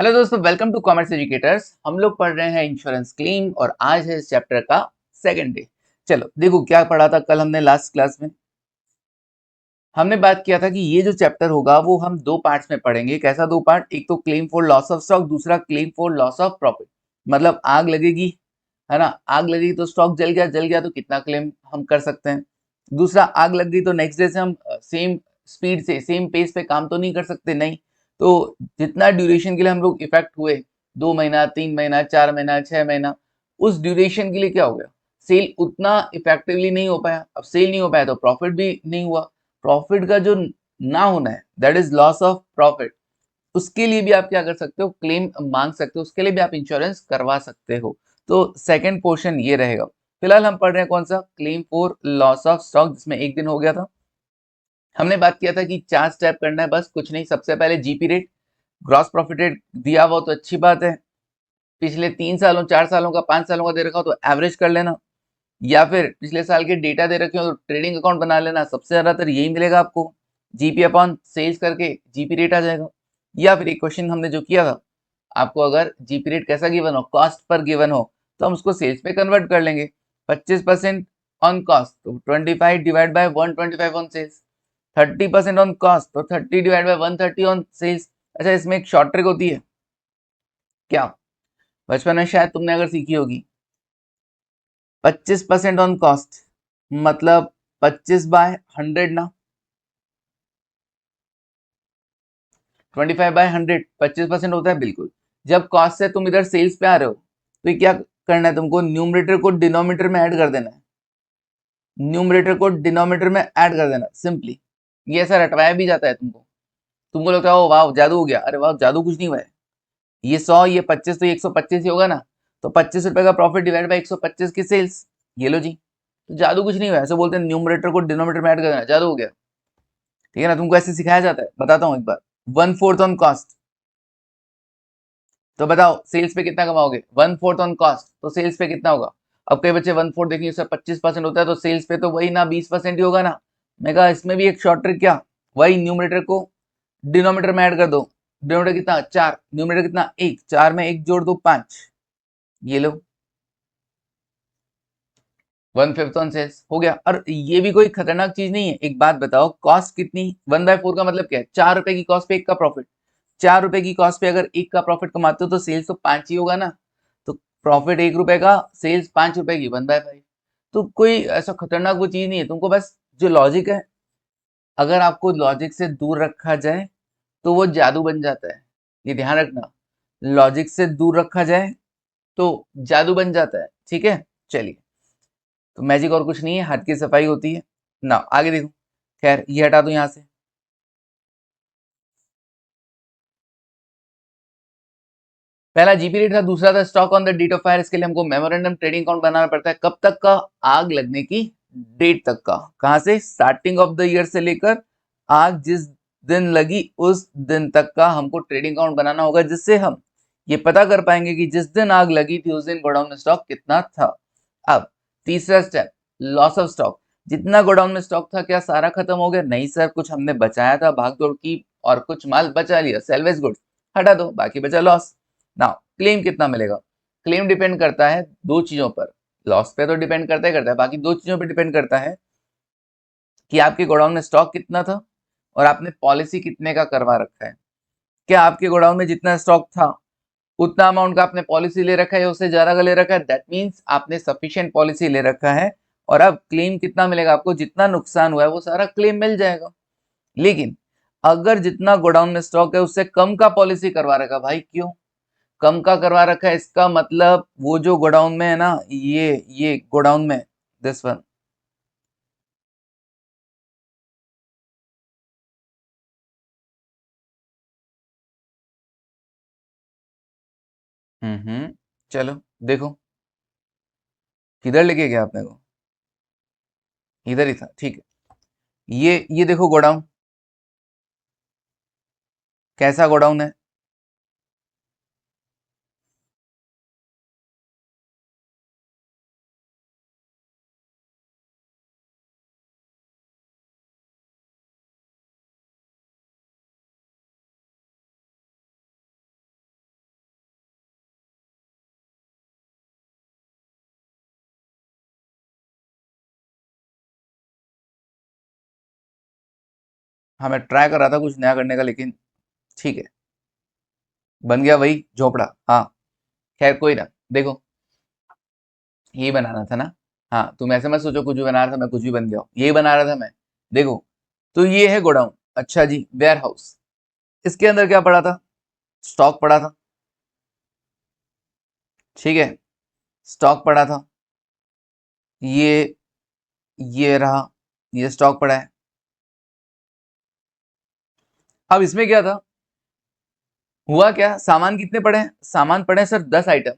Hello दोस्तों, welcome to commerce educators. हम लोग पढ़ रहे हैं इंश्योरेंस क्लेम और आज है इस चैप्टर का सेकंड डे। चलो देखो क्या पढ़ा था कल हमने लास्ट क्लास में। हमने बात किया था कि ये जो चैप्टर होगा वो हम दो पार्ट्स में पढ़ेंगे। कैसा दो पार्ट? एक तो claim for loss of stock, दूसरा claim for loss of profit. मतलब आग लगेगी, है ना, आग लगेगी तो स्टॉक जल गया तो कितना क्लेम हम कर सकते हैं। दूसरा, आग लग गई तो नेक्स्ट डे से हम सेम स्पीड से सेम पेस पे काम तो नहीं कर सकते, नहीं। तो जितना ड्यूरेशन के लिए हम लोग इफेक्ट हुए, 2 महीना, 3 महीना, 4 महीना, 6 महीना, उस ड्यूरेशन के लिए क्या हो गया, सेल उतना इफेक्टिवली नहीं हो पाया। अब सेल नहीं हो पाया तो प्रॉफिट भी नहीं हुआ। प्रॉफिट का जो ना होना है, that is loss of profit. उसके लिए भी आप क्या कर सकते हो, क्लेम मांग सकते हो, उसके लिए भी आप इंश्योरेंस करवा सकते हो। तो सेकंड पोर्शन ये रहेगा। फिलहाल हम पढ़ रहे हैं कौन सा, claim for loss of stock, जिसमें एक दिन हो गया था। हमने बात किया था कि 4 स्टेप करना है, बस कुछ नहीं। सबसे पहले GP rate, gross profit rate दिया हुआ तो अच्छी बात है। पिछले 3 सालों, 4 सालों का, 5 सालों का दे रखा हो तो एवरेज कर लेना, या फिर पिछले साल के डेटा दे रखे हो तो ट्रेडिंग अकाउंट बना लेना। सबसे ज्यादातर यही मिलेगा आपको, जीपी अपॉन सेल्स करके जीपी रेट आ जाएगा। या फिर एक क्वेश्चन हमने जो किया था, आपको अगर जीपी रेट कैसा गिवन हो, कॉस्ट पर गिवन हो, तो हम उसको सेल्स पे कन्वर्ट कर लेंगे। 25% ऑन कॉस्ट तो 25 divide by 125 on sales. 30% on cost तो 30 डिवाइड बाय 130 ऑन सेल्स। अच्छा, इसमें एक शॉर्ट ट्रिक होती है क्या, बचपन में शायद तुमने अगर सीखी होगी। 25% ऑन कॉस्ट मतलब 25/100 ना, 25/100 25% होता है बिल्कुल। जब कॉस्ट से तुम इधर सेल्स पे आ रहे हो तो ये क्या करना है, तुमको न्यूमरेटर को डिनोमिनेटर में ऐड कर देना है। न्यूमरेटर को डिनोमिनेटर में ऐड कर देना सिंपली। ये ऐसा रटवाया भी जाता है तुमको। तुमको लगता है ओ वाह जादू हो गया, अरे वाह जादू कुछ नहीं हुआ है। ये 100, ये 25 तो 125 ही होगा ना। तो 25 रुपए का प्रॉफिट डिवाइड बाई 125 की सेल्स, ये लो जी। तो जादू कुछ नहीं हुआ, ऐसे बोलते हैं न्यूमरेटर को डिनोमिनेटर में ऐड कर देना, जादू हो गया। ठीक है ना, तुमको ऐसे सिखाया जाता है, बताता हूँ एक बार। 1/4 ऑन कॉस्ट, तो बताओ सेल्स पे कितना कमाओगे। 1/4 ऑन कॉस्ट तो सेल्स पे कितना होगा। अब कई बच्चे 1/4 देखेंगे सर 25% होता है तो सेल्स पे तो वही ना 20% ही होगा ना। मैं कहा इसमें भी एक शॉर्ट ट्रिक, क्या, वही न्यूमरेटर को डिनोमिनेटर में ऐड कर दो। डिनोमिनेटर कितना 4, न्यूमरेटर कितना 1, 4 में 1 जोड़ दो 5, ये लो 1/5 ऑन सेल्स हो गया। और ये भी कोई खतरनाक चीज नहीं है। एक बात बताओ, कॉस्ट कितनी, 1/4 का मतलब क्या है, 4 रुपए की कॉस्ट पे 1 का प्रॉफिट। 4 रुपए की कॉस्ट पे अगर 1 का प्रॉफिट कमाते हो तो सेल्स तो 5 ही होगा ना। तो प्रॉफिट 1 रुपए का, सेल्स 5 रुपए की, 1/5। तो कोई ऐसा खतरनाक वो चीज नहीं है। तुमको बस जो लॉजिक है, अगर आपको लॉजिक से दूर रखा जाए तो वो जादू बन जाता है। ये ध्यान रखना, लॉजिक से दूर रखा जाए तो जादू बन जाता है। ठीक है, चलिए। तो मैजिक और कुछ नहीं है, हाथ की सफाई होती है ना। आगे देखो, खैर ये हटा दो यहां से। पहला जीपी रेट था, दूसरा था stock on the date of fire. इसके लिए हमको मेमोरेंडम ट्रेडिंग अकाउंट बनाना पड़ता है। कब तक का, आग लगने की डेट तक का। कहां से, स्टार्टिंग ऑफ द ईयर से लेकर आग जिस दिन लगी उस दिन तक का हमको ट्रेडिंग अकाउंट बनाना होगा, जिससे हम ये पता कर पाएंगे कि जिस दिन आग लगी थी उस दिन गोडाउन में स्टॉक कितना था। अब तीसरा स्टेप, लॉस ऑफ स्टॉक। जितना गोडाउन में स्टॉक था क्या सारा खत्म हो गया, नहीं सर, कुछ हमने बचाया था भाग दौड़ की और कुछ माल बचा लिया, सेल्वेज गुड्स, हटा दो, बाकी बचा लॉस। नाउ क्लेम कितना मिलेगा। क्लेम डिपेंड करता है दो चीजों पर, लॉस पे तो डिपेंड करता ही करता है, बाकी दो चीजों पर डिपेंड करता है कि आपके गोडाउन में स्टॉक कितना था और आपने पॉलिसी कितने का करवा रखा है। क्या आपके गोडाउन में जितना स्टॉक था उतना अमाउंट का आपने पॉलिसी ले रखा है, उससे ज्यादा का ले रखा है, दैट मीन्स आपने सफिशिएंट पॉलिसी ले रखा है। और अब क्लेम कितना मिलेगा आपको, जितना नुकसान हुआ है वो सारा क्लेम मिल जाएगा। लेकिन अगर जितना गोडाउन में स्टॉक है उससे कम का पॉलिसी करवा रखा, भाई क्यों कम का करवा रखा है, इसका मतलब वो जो गोडाउन में है ना, ये गोडाउन में, दिस वन। चलो देखो, किधर लेके गया आपने को, इधर ही था, ठीक है। ये देखो गोडाउन, कैसा गोडाउन है। हाँ मैं ट्राई कर रहा था कुछ नया करने का, लेकिन ठीक है, बन गया वही झोपड़ा। हाँ खैर कोई ना, देखो यही बनाना था ना। हाँ तुम ऐसे मत सोचो कुछ भी बना रहा था मैं, कुछ भी बन गया हूँ, यही बना रहा था मैं। देखो तो ये है गोडाउन, अच्छा जी, वेयर हाउस। इसके अंदर क्या पड़ा था? स्टॉक पड़ा था, ठीक है, स्टॉक पड़ा था। ये ये रहा, ये स्टॉक पड़ा है। अब इसमें क्या था, हुआ क्या, सामान कितने पड़े हैं? सामान पड़े हैं सर 10 आइटम,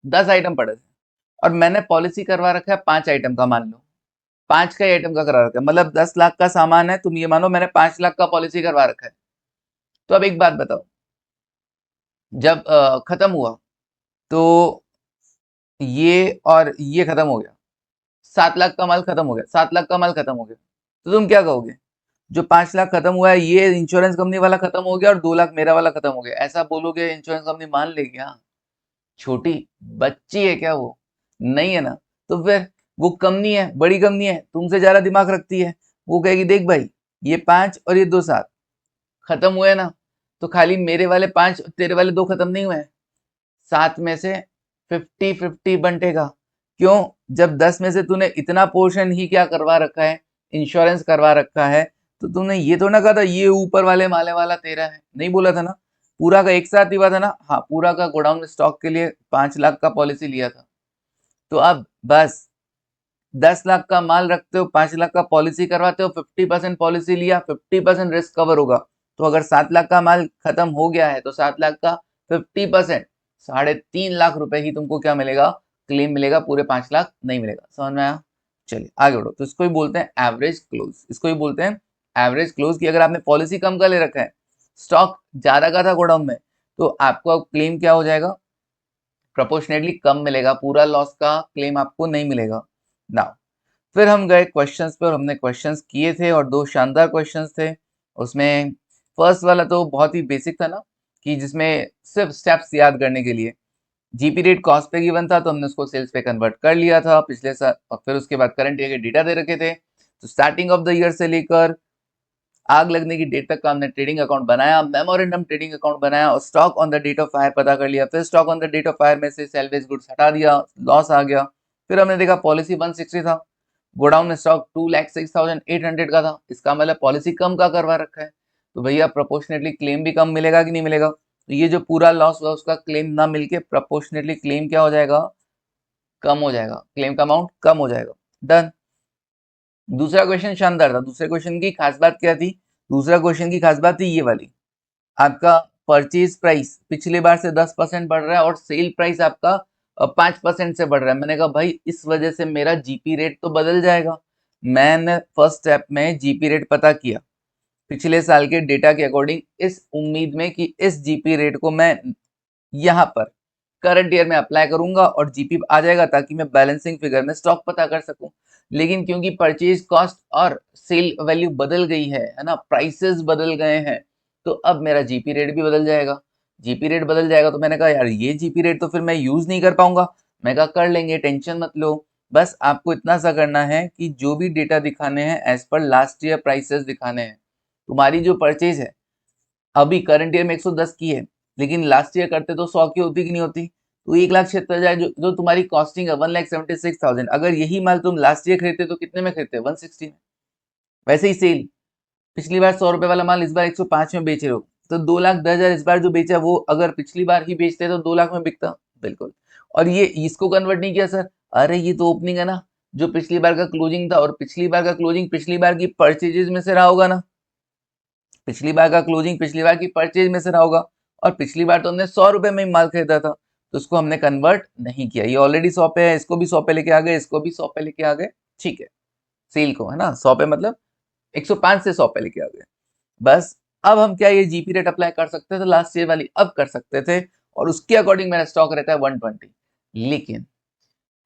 10 आइटम पड़े थे। और मैंने पॉलिसी करवा रखा है 5 आइटम का, मान लो 5 का ही आइटम का करा रखा है, मतलब 10 लाख का सामान है, तुम ये मानो मैंने 5 लाख का पॉलिसी करवा रखा है। तो अब एक बात बताओ, जब खत्म हुआ तो ये और ये खत्म हो गया, 7 लाख का माल खत्म हो गया, 7 लाख का माल खत्म हो गया, तो तुम क्या कहोगे? जो 5 लाख खत्म हुआ है ये इंश्योरेंस कंपनी वाला खत्म हो गया और 2 लाख मेरा वाला खत्म हो गया, ऐसा बोलोगे? इंश्योरेंस कंपनी मान लेगी? क्या छोटी बच्ची है क्या वो? नहीं है ना। तो फिर वो कंपनी है, बड़ी कंपनी है, तुमसे ज्यादा दिमाग रखती है, वो कहेगी देख भाई ये 5 और ये 2 7 खत्म हुए ना, तो खाली मेरे वाले 5 तेरे वाले 2 खत्म नहीं हुए हैं, 7 में से 50-50 बंटेगा। क्यों? जब 10 में से तूने इतना पोर्शन ही क्या करवा रखा है, इंश्योरेंस करवा रखा है, तो तूने ये तो ना कहा था ये ऊपर वाले माले वाला तेरा है, नहीं बोला था ना, पूरा का एक साथ ही हुआ था ना। हाँ पूरा का गोडाउन में स्टॉक के लिए 5 लाख का पॉलिसी लिया था, तो अब बस 10 लाख का माल रखते हो, 5 लाख का पॉलिसी करवाते हो, 50% पॉलिसी लिया, 50% रिस्क कवर होगा। तो अगर 7 लाख का माल खत्म हो गया है तो 7 लाख का 50%, 3.5 लाख रुपए ही तुमको क्या मिलेगा, क्लेम मिलेगा, पूरे 5 लाख नहीं मिलेगा। समझ में आया? चलिए आगे बढ़ो। तो इसको ही बोलते हैं एवरेज क्लोज, इसको ही बोलते हैं एवरेज क्लोज, की अगर आपने पॉलिसी कम का ले रखा है, स्टॉक ज्यादा का था गोडाउन में, तो आपको अब क्लेम क्या हो जाएगा, प्रोपोर्शनेटली कम मिलेगा, पूरा लॉस का क्लेम आपको नहीं मिलेगा ना। फिर हम गए क्वेश्चंस पे और हमने क्वेश्चंस किए थे और 2 शानदार क्वेश्चंस थे उसमें। फर्स्ट वाला तो बहुत ही बेसिक था ना, कि जिसमें सिर्फ स्टेप्स याद करने के लिए जीपी रेट कॉस्ट पे गिवन था, तो हमने उसको सेल्स पे कन्वर्ट कर लिया था पिछले साल, और फिर उसके बाद करंट ईयर के डेटा दे रखे थे। तो स्टार्टिंग ऑफ द ईयर से लेकर आग लगने की डेट तक का हमने ट्रेडिंग अकाउंट बनाया, मेमोरेंडम ट्रेडिंग अकाउंट बनाया, और stock on the date of fire पता कर लिया। फिर stock on the date of fire में से सेल्वेज गुड्स हटा दिया, लॉस आ गया। फिर हमने देखा पॉलिसी 160 था, गोडाउन में स्टॉक 2,06,800 का था, इसका मतलब पॉलिसी कम का करवा रखा है, तो भैया प्रोपोर्शनेटली क्लेम भी कम मिलेगा कि नहीं मिलेगा? तो ये जो पूरा लॉस हुआ उसका क्लेम ना मिलके प्रोपोर्शनेटली क्लेम क्या हो जाएगा, कम हो जाएगा, क्लेम का अमाउंट कम हो जाएगा। डन। दूसरा क्वेश्चन शानदार था, दूसरे क्वेश्चन की खास बात क्या थी? दूसरा क्वेश्चन की खास बात थी ये वाली, आपका परचेज प्राइस पिछले बार से 10% बढ़ रहा है और सेल प्राइस आपका 5% से बढ़ रहा है। मैंने कहा भाई इस वजह से मेरा जीपी रेट तो बदल जाएगा। मैंने फर्स्ट स्टेप में जीपी रेट पता किया पिछले साल के डेटा के अकॉर्डिंग, इस उम्मीद में कि इस जीपी रेट को मैं यहाँ पर करंट ईयर में अप्लाई करूंगा और जीपी आ जाएगा, ताकि मैं बैलेंसिंग फिगर में स्टॉक पता कर सकूं। लेकिन क्योंकि परचेज कॉस्ट और सेल वैल्यू बदल गई है ना, प्राइसेस बदल गए हैं, तो अब मेरा जीपी रेट भी बदल जाएगा। जीपी रेट बदल जाएगा तो मैंने कहा यार ये जीपी रेट तो फिर मैं यूज नहीं कर पाऊंगा। मैं कहा कर लेंगे, टेंशन मत लो, बस आपको इतना सा करना है कि जो भी डेटा दिखाने हैं as per last year prices दिखाने हैं। तुम्हारी जो परचेज है अभी करंट ईयर में 110 की है, लेकिन लास्ट ईयर करते तो 100 की होती कि नहीं होती? तो 1,76,000 जो तुम्हारी कॉस्टिंग है 1,76,000, अगर यही माल तुम लास्ट ईयर खरीदते तो कितने में खरीदते? 160 में। वैसे ही सेल, पिछली बार 100 रुपए वाला माल इस बार 105 में बेच रहे हो, तो 2,10,000 इस बार जो बेचा वो अगर पिछली बार ही बेचते तो 2 लाख में बिकता। बिल्कुल। और ये इसको कन्वर्ट नहीं किया सर, अरे ये तो ओपनिंग है ना, जो पिछली बार का क्लोजिंग था, और पिछली बार का क्लोजिंग पिछली बार की परचेजेस में से रहा होगा ना, पिछली बार का क्लोजिंग पिछली बार की परचेज में से रहा होगा, और पिछली बार तो हमने 100 रुपए में ही माल खरीदा था, तो उसको हमने कन्वर्ट नहीं किया। ये ऑलरेडी 100 पे है, इसको भी 100 पे लेके आ गए, इसको भी 100 पे लेके आ गए, ठीक है, सेल को है ना 100 पे, मतलब 105 से 100 पे लेके आ गए। बस अब हम क्या ये जीपी रेट अप्लाई कर सकते थे लास्ट ईयर वाली? अब कर सकते थे, और उसके अकॉर्डिंग मेरा स्टॉक रहता है 120। लेकिन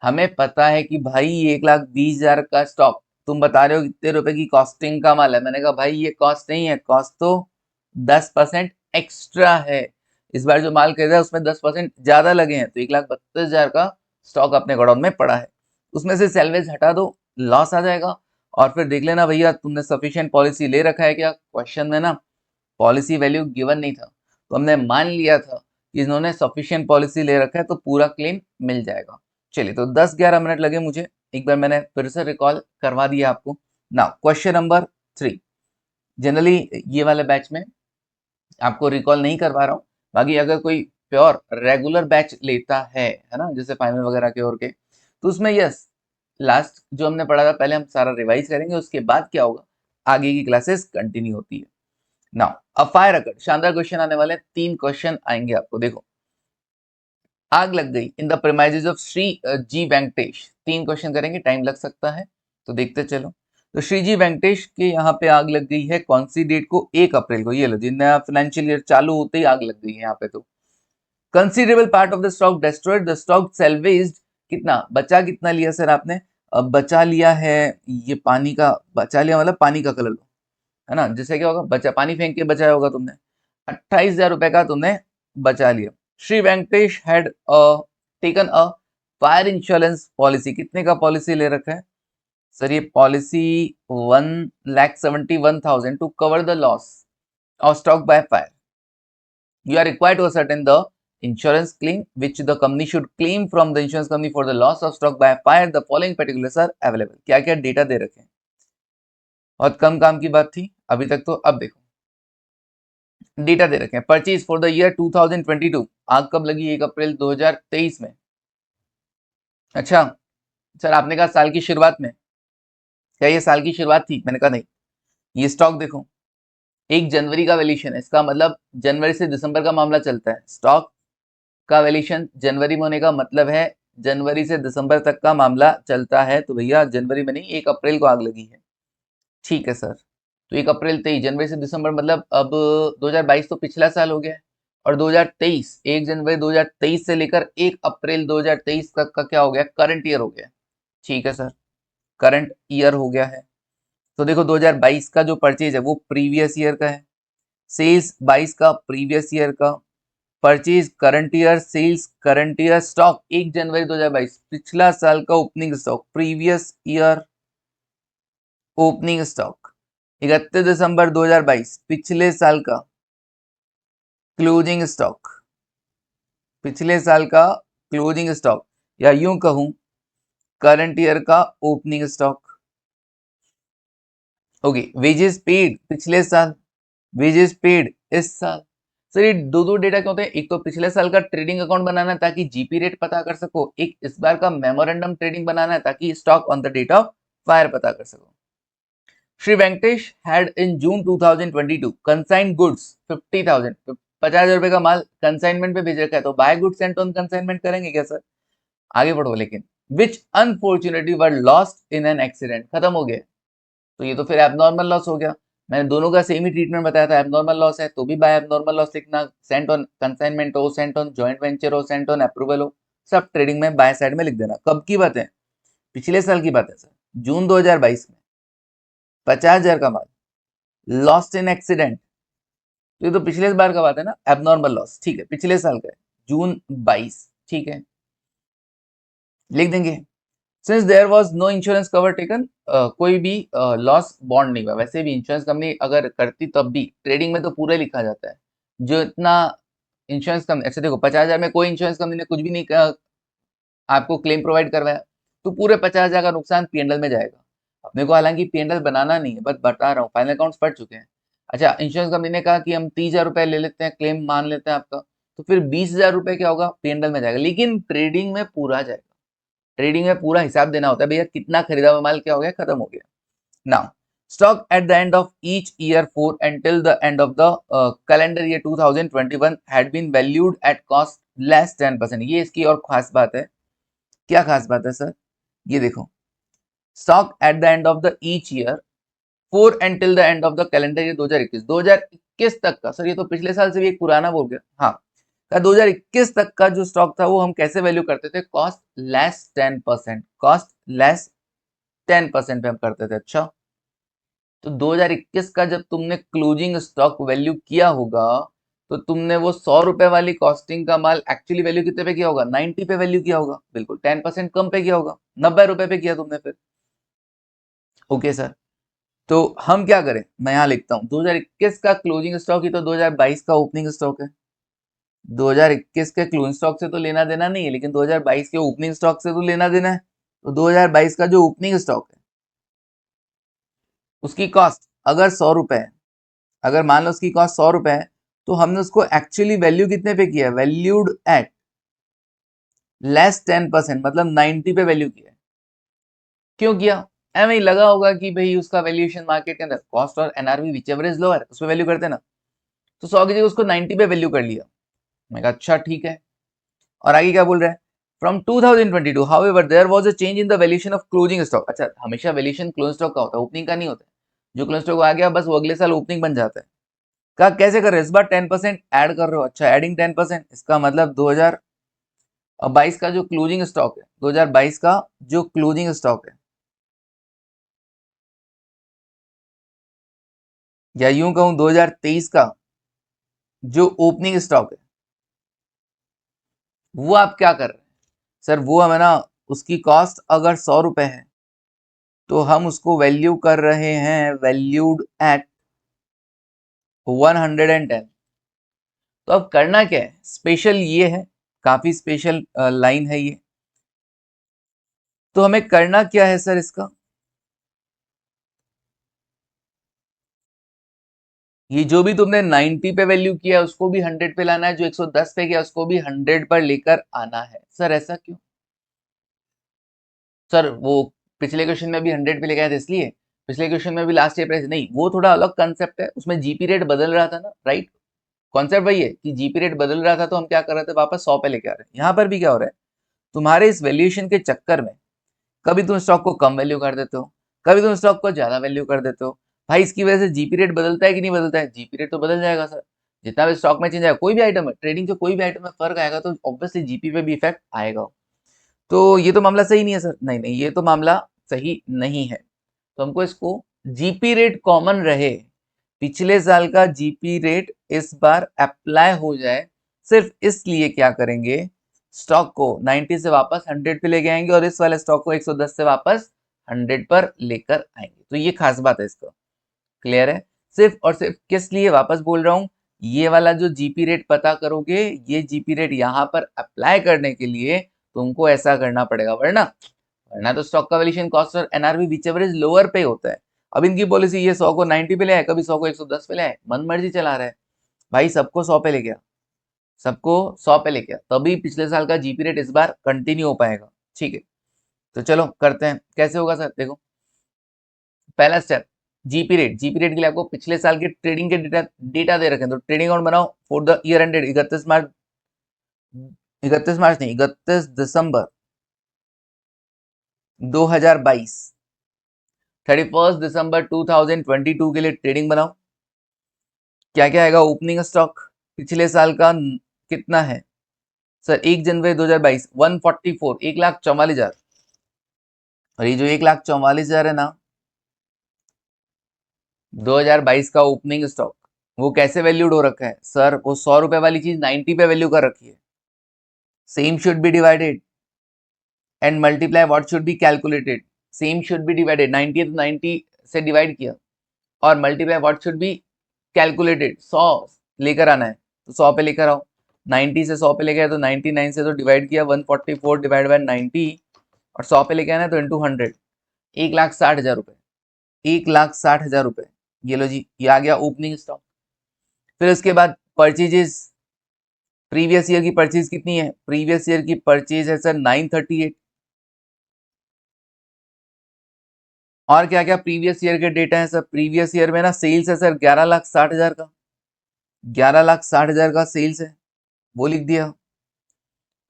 हमें पता है कि भाई 1,20,000 का स्टॉक, तुम बता रहे हो कितने रुपए की कॉस्टिंग का माल है, मैंने कहा भाई ये कॉस्ट नहीं है, कॉस्ट तो 10% एक्स्ट्रा है। इस बार जो माल खरीदा है उसमें 10% ज्यादा लगे हैं, तो 1,32,000 का स्टॉक अपने गोडाउन में पड़ा है, उसमें से सेल्वेज हटा दो, लॉस आ जाएगा। और फिर देख लेना भैया तुमने सफिशिएंट पॉलिसी ले रखा है क्या। क्वेश्चन में ना पॉलिसी वैल्यू गिवन नहीं था, तो हमने मान लिया था कि इन्होंने सफिशिएंट पॉलिसी ले रखा है तो पूरा क्लेम मिल जाएगा। चलिए, तो 10-11 मिनट लगे मुझे, एक बार मैंने फिर से रिकॉल करवा दिया आपको। नाउ क्वेश्चन नंबर 3, जनरली ये वाले बैच में आपको रिकॉल नहीं करवा रहा हूँ, बाकी अगर कोई प्योर रेगुलर बैच लेता है ना, जैसे फाइनल वगैरह के और के, तो उसमें यस लास्ट जो हमने पढ़ा था पहले हम सारा रिवाइज करेंगे, उसके बाद क्या होगा आगे की क्लासेस कंटिन्यू होती है। नाउ अ फायर अकर्ड, शानदार क्वेश्चन आने वाले, 3 क्वेश्चन आएंगे आपको। देखो, आग लग गई in the premises of Shri G Venkatesh, 3 question करेंगे, टाइम लग सकता है तो देखते चलो। तो श्री जी वेंकटेश के यहाँ पे आग लग गई है कौन सी डेट को, 1 अप्रैल को। ये लो जी, नया फाइनेंशियल ईयर चालू होते ही आग लग गई है यहाँ पे। तो considerable part of the stock destroyed, the stock salvaged, कितना बचा, कितना लिया सर आपने, बचा लिया है ये पानी का, बचा लिया मतलब पानी का कलर लो, है ना, जिससे क्या होगा बचा, पानी फेंक के बचाया होगा तुमने, 28,000 रुपए का तुमने बचा लिया। Shri Venkatesh had taken a fire insurance policy, कितने का पॉलिसी ले रखा है सर, ये policy 1,71,000 to cover the loss of stock by fire. You are required to ascertain the insurance claim which the company should claim from the insurance company for the loss of stock by fire. The following particulars are available. क्या क्या data दे रखे हैं, और कम काम की बात थी अभी तक तो। अब देखो डेटा दे रखे हैं, परचेज फॉर द ईयर 2022, आग कब लगी, 1 अप्रैल 2023 में। अच्छा सर, आपने कहा साल की शुरुआत में, क्या ये साल की शुरुआत थी, मैंने कहा नहीं। ये स्टॉक देखो 1 जनवरी का वैल्यूएशन है, इसका मतलब जनवरी से दिसंबर का मामला चलता है। स्टॉक का वैल्यूएशन जनवरी में होने का मतलब है जनवरी से दिसंबर तक का मामला चलता है, तो भैया जनवरी में नहीं 1 अप्रैल को आग लगी है। ठीक है सर, तो 1 अप्रैल 23, जनवरी से दिसंबर मतलब अब 2022 तो पिछला साल हो गया है, और 2023 1 जनवरी 2023 से लेकर 1 अप्रैल 2023 तक का क्या हो गया, करंट ईयर हो गया। ठीक है सर, करंट ईयर हो गया है। तो देखो 2022 का जो परचेज है वो प्रीवियस ईयर का है, सेल्स 22 का प्रीवियस ईयर का, purchase current year, sales current year, stock 1 जनवरी 2022 पिछला साल का opening stock, previous year opening stock, 31 दिसंबर 2022 पिछले साल का क्लोजिंग स्टॉक, पिछले साल का क्लोजिंग स्टॉक, या यूं कहूं करंट ईयर का opening stock. Okay, wages paid पिछले साल, वेजेस पेड इस साल। सर ये दो डेटा क्यों होते हैं, एक तो पिछले साल का ट्रेडिंग अकाउंट बनाना है ताकि जीपी रेट पता कर सको, एक इस बार का मेमोरेंडम ट्रेडिंग बनाना है ताकि stock on the date of fire पता कर सको। Shri Venkatesh had in June 2022 consigned goods 50,000, 50,000 रुपए का माल कंसाइनमेंट पे भेज रखा है, तो by goods sent on consignment करेंगे क्या सर, आगे बढ़ो। लेकिन which unfortunately were lost in an accident, खत्म हो गया, तो ये तो फिर एबनॉर्मल लॉस हो गया। मैंने दोनों का सेम ही ट्रीटमेंट बताया था, एबनॉर्मल लॉस है तो भी बाय एबनॉर्मल लॉस लिखना, सेंट ऑन कंसाइनमेंट हो, सेंट ऑन जॉइंट वेंचर हो, सेंट ऑन अप्रूवल हो, सब ट्रेडिंग में बाय साइड में लिख देना। कब की बात है, पिछले साल की बात है सर, जून 2022 में 50,000 का माल लॉस्ट इन एक्सीडेंट, तो ये तो पिछले बार का बात है ना, एबनॉर्मल लॉस। ठीक है, पिछले साल का है, जून 22, ठीक है, लिख देंगे। Since there was no insurance cover taken, कोई भी लॉस बॉन्ड नहीं हुआ। वैसे भी इंश्योरेंस कंपनी अगर करती तब भी ट्रेडिंग में तो पूरा लिखा जाता है, जो इतना इंश्योरेंस कंपनी, अच्छा देखो 50,000 में कोई इंश्योरेंस कंपनी ने कुछ भी नहीं आपको क्लेम प्रोवाइड करवाया, तो पूरे 50,000 का नुकसान पीएनएल में जाएगा। अपने को हालांकि पीएनएल बनाना नहीं है, बस बता रहा हूँ, फाइनल अकाउंट्स पढ़ चुके हैं। अच्छा, इंश्योरेंस कंपनी ने कहा कि हम 30,000 रुपए ले लेते हैं, क्लेम मान लेते हैं आपका, तो फिर 20,000 रुपए क्या होगा, पीएनएल में जाएगा, लेकिन ट्रेडिंग में पूरा जाएगा। ट्रेडिंग में पूरा हिसाब देना होता है भैया, कितना खरीदा हुआ माल क्या हो गया, खत्म हो गया। Now stock at the end of each year for until the end of the calendar year 2021 had been valued at cost less 10%। ये इसकी और खास बात है। क्या खास बात है सर, ये देखो, stock at the end of the each year for until the end of the calendar year 2021 तक का, सर ये तो पिछले साल से भी एक पुराना बोल गया, हाँ, 2021 तक का जो स्टॉक था वो हम कैसे वैल्यू करते थे, कॉस्ट लेस 10%, कॉस्ट लेस 10% पे हम करते थे। अच्छा, तो 2021 का जब तुमने क्लोजिंग स्टॉक वैल्यू किया होगा, तो तुमने वो 100 रुपए वाली कॉस्टिंग का माल एक्चुअली वैल्यू कितने पे किया होगा, 90 पे वैल्यू किया होगा, बिल्कुल 10% कम पे किया होगा, 90 रुपए पे किया तुमने फिर। ओके सर, तो हम क्या करें, मैं यहाँ लिखता हूँ 2021 का क्लोजिंग स्टॉक ही तो 2022 का ओपनिंग स्टॉक है। 2021 के क्लोजिंग स्टॉक से तो लेना देना नहीं है, लेकिन 2022 के ओपनिंग स्टॉक से तो लेना देना है। तो 2022 का जो ओपनिंग स्टॉक है उसकी कॉस्ट अगर 100 रुपए है, अगर मान लो उसकी कॉस्ट 100 रुपए है, तो हमने उसको एक्चुअली वैल्यू कितने पे किया है, वैल्यूड एट लेस 10%, मतलब 90 पे वैल्यू किया है। क्यों किया, एवं ही लगा होगा कि भाई उसका वैल्यूएशन मार्केट के अंदर कॉस्ट और NRV which ever is lower उस पर वैल्यू करते हैं ना, तो 100 की जगह उसको 90 पे वैल्यू कर लिया। मैं कहा अच्छा ठीक है। और आगे क्या बोल रहा है, from 2022 however there was a change in the valuation of closing stock. अच्छा, हमेशा वैल्यूएशन क्लोजिंग स्टॉक का होता है, ओपनिंग का नहीं होता है। जो क्लोजिंग स्टॉक आ गया बस वो अगले साल ओपनिंग बन जाता है। कहा कैसे कर रहे हो, इस बार 10% ऐड कर रहे हो। अच्छा, एडिंग 10%, इसका मतलब 2022 का जो क्लोजिंग स्टॉक है, 2022 का जो क्लोजिंग स्टॉक है, या यूं कहूं 2023 का जो ओपनिंग स्टॉक है, वो आप क्या कर रहे हैं सर, वो हमें ना उसकी कॉस्ट अगर 100 रुपए है तो हम उसको वैल्यू कर रहे हैं वैल्यूड एट 110। तो अब करना क्या है, स्पेशल ये है, काफी स्पेशल लाइन है ये। तो हमें करना क्या है सर इसका, ये जो भी तुमने 90 पे वैल्यू किया उसको भी 100 पे लाना है, जो 110 पे किया उसको भी 100 पर लेकर आना है। सर ऐसा क्यों, सर वो पिछले क्वेश्चन में भी 100 पे लेके आए थे इसलिए, पिछले क्वेश्चन में भी लास्ट ईयर प्राइस नहीं, वो थोड़ा अलग कंसेप्ट है, उसमें जीपी रेट बदल रहा था ना, राइट। कॉन्सेप्ट वही है कि जीपी रेट बदल रहा था तो हम क्या कर रहे थे, वापस 100 पे लेके आ रहे हैं। यहाँ पर भी क्या हो रहा है, तुम्हारे इस वैल्यूएशन के चक्कर में कभी तुम स्टॉक को कम वैल्यू कर देते हो, कभी तुम स्टॉक को ज्यादा वैल्यू कर देते हो। भाई इसकी वजह से जीपी रेट बदलता है कि नहीं बदलता है, जीपी रेट तो बदल जाएगा सर। जितना भी स्टॉक में चेंज आएगा, कोई भी आइटम है, ट्रेडिंग के कोई भी आइटम में फर्क आएगा तो ऑब्वियसली जीपी पे भी इफेक्ट आएगा। तो ये तो मामला सही नहीं है सर, नहीं नहीं ये तो मामला सही नहीं है। तो हमको इसको जीपी रेट कॉमन रहे, पिछले साल का जीपी रेट इस बार अप्लाई हो जाए, सिर्फ इसलिए क्या करेंगे, स्टॉक को 90 से वापस 100 पे लेके आएंगे और इस वाले स्टॉक को 110 से वापस 100 पर लेकर आएंगे। तो ये खास बात है इसका, क्लियर है। सिर्फ और सिर्फ किस लिए, वापस बोल रहा हूं, ये वाला जो जीपी रेट पता करोगे, ये जीपी रेट यहां पर अप्लाई करने के लिए तुमको ऐसा करना पड़ेगा, वरना वरना तो स्टॉक का वैल्यूएशन कॉस्ट और NRV which ever is lower पे होता है। अब इनकी पॉलिसी ये 100 को 90 पे ले आए, कभी 100 को 110 पे ले आए, मन मर्जी चला रहा है। भाई सबको 100 पे ले गया, सबको 100 पे ले गया, तभी पिछले साल का जीपी रेट इस बार कंटिन्यू हो पाएगा। ठीक है, तो चलो करते हैं कैसे होगा सर। देखो पहला step, GP rate, GP rate के लिए आपको पिछले साल के ट्रेडिंग के डेटा दे रखे हैं, तो ट्रेडिंग अकाउंट बनाओ फॉर द ईयर एंडेड 31 मार्च, 31 मार्च नहीं 31 दिसंबर 2022, 31 दिसंबर 2022 के लिए ट्रेडिंग बनाओ। क्या क्या आएगा, ओपनिंग स्टॉक पिछले साल का कितना है सर, 1 जनवरी 2022 144, 1,44,000। और ये जो 1,44,000 है ना 2022 का ओपनिंग स्टॉक, वो कैसे वैल्यूड हो रखा है सर, वो 100 रुपए वाली चीज 90 पे वैल्यू कर रखी है। Same should be divided and multiply what should be calculated, same should be divided, 90 तो 90 से डिवाइड किया और multiply what should be calculated, 100 लेकर आना है तो 100 पे लेकर आओ। 90 से 100 पे लेके आए तो 99 से तो डिवाइड किया, 144 डिवाइड बाय 90 और 100 पे लेके आना है तो इंटू 100, 1,60,000 रुपए, 1,60,000 रुपए। ये लो जी, ये आ गया ओपनिंग स्टॉक। फिर उसके बाद परचेजेस, प्रीवियस ईयर की परचेज कितनी है, प्रीवियस ईयर की परचेज है सर 938। और क्या क्या प्रीवियस ईयर के डेटा है सर, प्रीवियस ईयर में ना सेल्स है सर 11,60,000 का, 11,60,000 का सेल्स है, वो लिख दिया।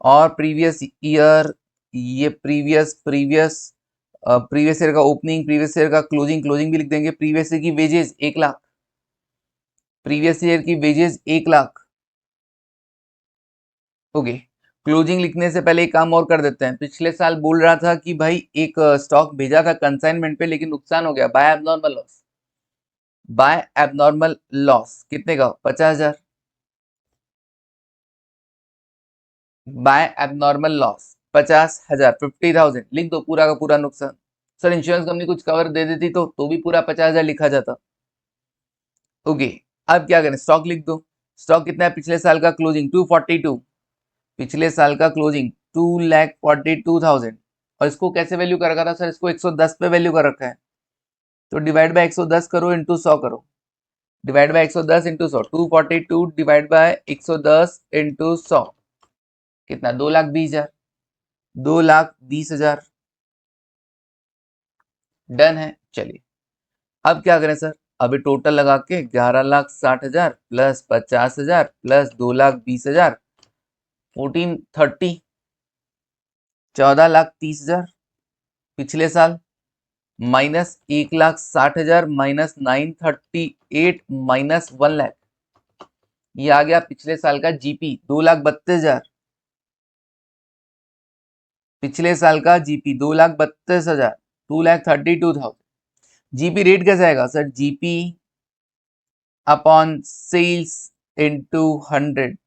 और प्रीवियस ईयर, ये प्रीवियस ईयर का ओपनिंग, प्रीवियस ईयर का क्लोजिंग, क्लोजिंग भी लिख देंगे। प्रीवियस ईयर की वेजेस 1,00,000, प्रीवियस ईयर की वेजेस 1,00,000। ओके, क्लोजिंग लिखने से पहले एक काम और कर देते हैं। पिछले साल बोल रहा था कि भाई एक स्टॉक भेजा था कंसाइनमेंट पे लेकिन नुकसान हो गया, by abnormal loss, by abnormal loss कितने का, 50,000, बाय एबनॉर्मल लॉस 50,000, 50,000 लिख दो, पूरा का पूरा नुकसान। सर इंश्योरेंस कंपनी कुछ कवर दे देती तो भी पूरा 50,000 लिखा जाता। ओके, अब क्या करें, स्टॉक लिख दो। स्टॉक कितना है पिछले साल का क्लोजिंग 242, पिछले साल का क्लोजिंग 2,42,000। और इसको कैसे वैल्यू कर रखा था सर, इसको 110 पे वैल्यू कर रखा है, तो डिवाइड बाय 110 करो इंटू 100 करो, divide by 110 into 100, 242 divide by 110 into 100 कितना, 2,20,000, 2,20,000। डन है। चलिए अब क्या करें सर, अभी टोटल लगा के 11,60,000 प्लस 50,000 प्लस 2,20,000 1430, 14,30,000 पिछले साल माइनस 1,60,000 माइनस 938 माइनस 1,00,000, ये आ गया पिछले साल का जीपी 2,32,000, पिछले साल का जीपी 2,32,000, 2,32,000। जीपी रेट कैसे आएगा sir, GP upon sales into 100,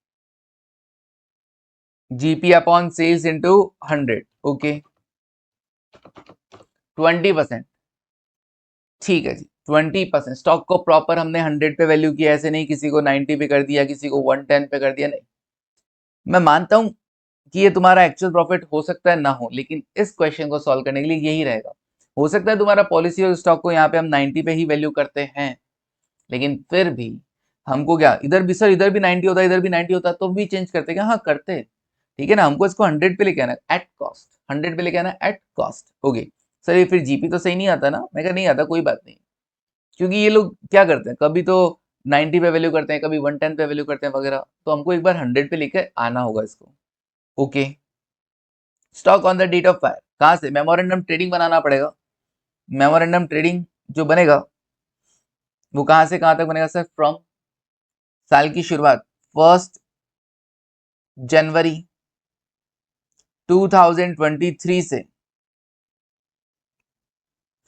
GP upon sales into 100, okay 20%, ठीक है जी 20%। स्टॉक को प्रॉपर हमने 100 पे वैल्यू किया, ऐसे नहीं किसी को 90 पे कर दिया, किसी को 110 पे कर दिया, नहीं। मैं मानता हूं कि ये तुम्हारा एक्चुअल प्रॉफिट हो सकता है ना हो, लेकिन इस क्वेश्चन को सॉल्व करने के लिए यही रहेगा। हो सकता है तुम्हारा पॉलिसी और स्टॉक को यहाँ पे हम 90 पे ही वैल्यू करते हैं, लेकिन फिर भी हमको क्या, इधर भी सर इधर भी 90 होता है, इधर भी 90 होता है, तो भी चेंज करते क्या, हाँ करते, ठीक है ना। हमको इसको 100 पे लेके आना एट कॉस्ट, 100 पे लेके आना एट कॉस्ट, ओके। सर ये फिर जीपी तो सही नहीं आता ना, मैं कहा नहीं आता, कोई बात नहीं, क्योंकि ये लोग क्या करते हैं, कभी तो 90 पे वैल्यू करते हैं, कभी 110 पे वैल्यू करते हैं वगैरह, तो हमको एक बार 100 पे लेके आना होगा इसको, okay. Stock on the date of fire, कहां से, मेमोरेंडम ट्रेडिंग बनाना पड़ेगा। मेमोरेंडम ट्रेडिंग जो बनेगा वो कहां से कहां तक बनेगा सर, फ्रॉम साल की शुरुआत 1 जनवरी 2023 से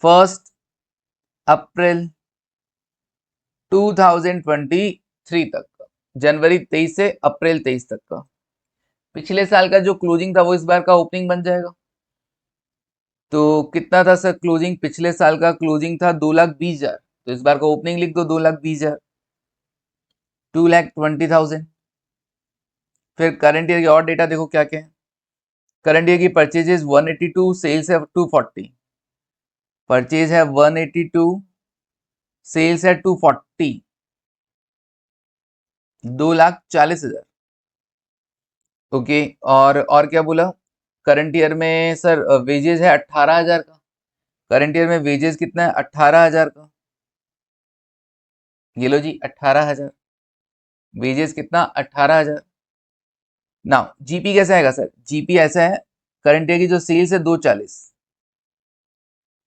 1 अप्रैल 2023 तक का, जनवरी 23 से अप्रैल 23 तक का। पिछले साल का जो क्लोजिंग था वो इस बार का ओपनिंग बन जाएगा। तो कितना था सर क्लोजिंग, पिछले साल का क्लोजिंग था 2,20,000, तो इस बार का ओपनिंग लिख दो 2,20,000, 2,20,000। फिर करंट ईयर की और डेटा देखो क्या क्या है। करंट ईयर की परचेजेस 182, सेल्स है 240, परचेज है 182, सेल्स है 240, 2,40,000, ओके। और क्या बोला, करंट ईयर में सर वेजेस है 18,000 का, करंट ईयर में वेजेस कितना है 18,000 का, ये लो जी 18,000, वेजेस कितना 18,000। ना जीपी कैसा आएगा सर, जीपी ऐसा है, करंट ईयर की जो सेल्स है 240,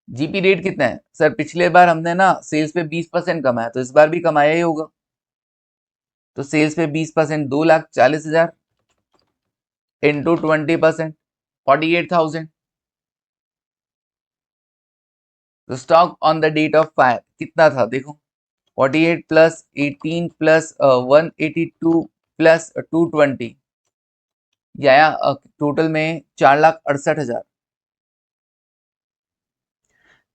जीपी रेट कितना है सर, पिछले बार हमने ना सेल्स पे 20% कमाया, तो इस बार भी कमाया ही होगा, तो सेल्स पे 20%, 2,40,000 इंटू 20%, 48,000। तो stock on the date of fire कितना था देखो, 48 प्लस 18 प्लस 182 प्लस 220, ये आया टोटल में 4,68,000,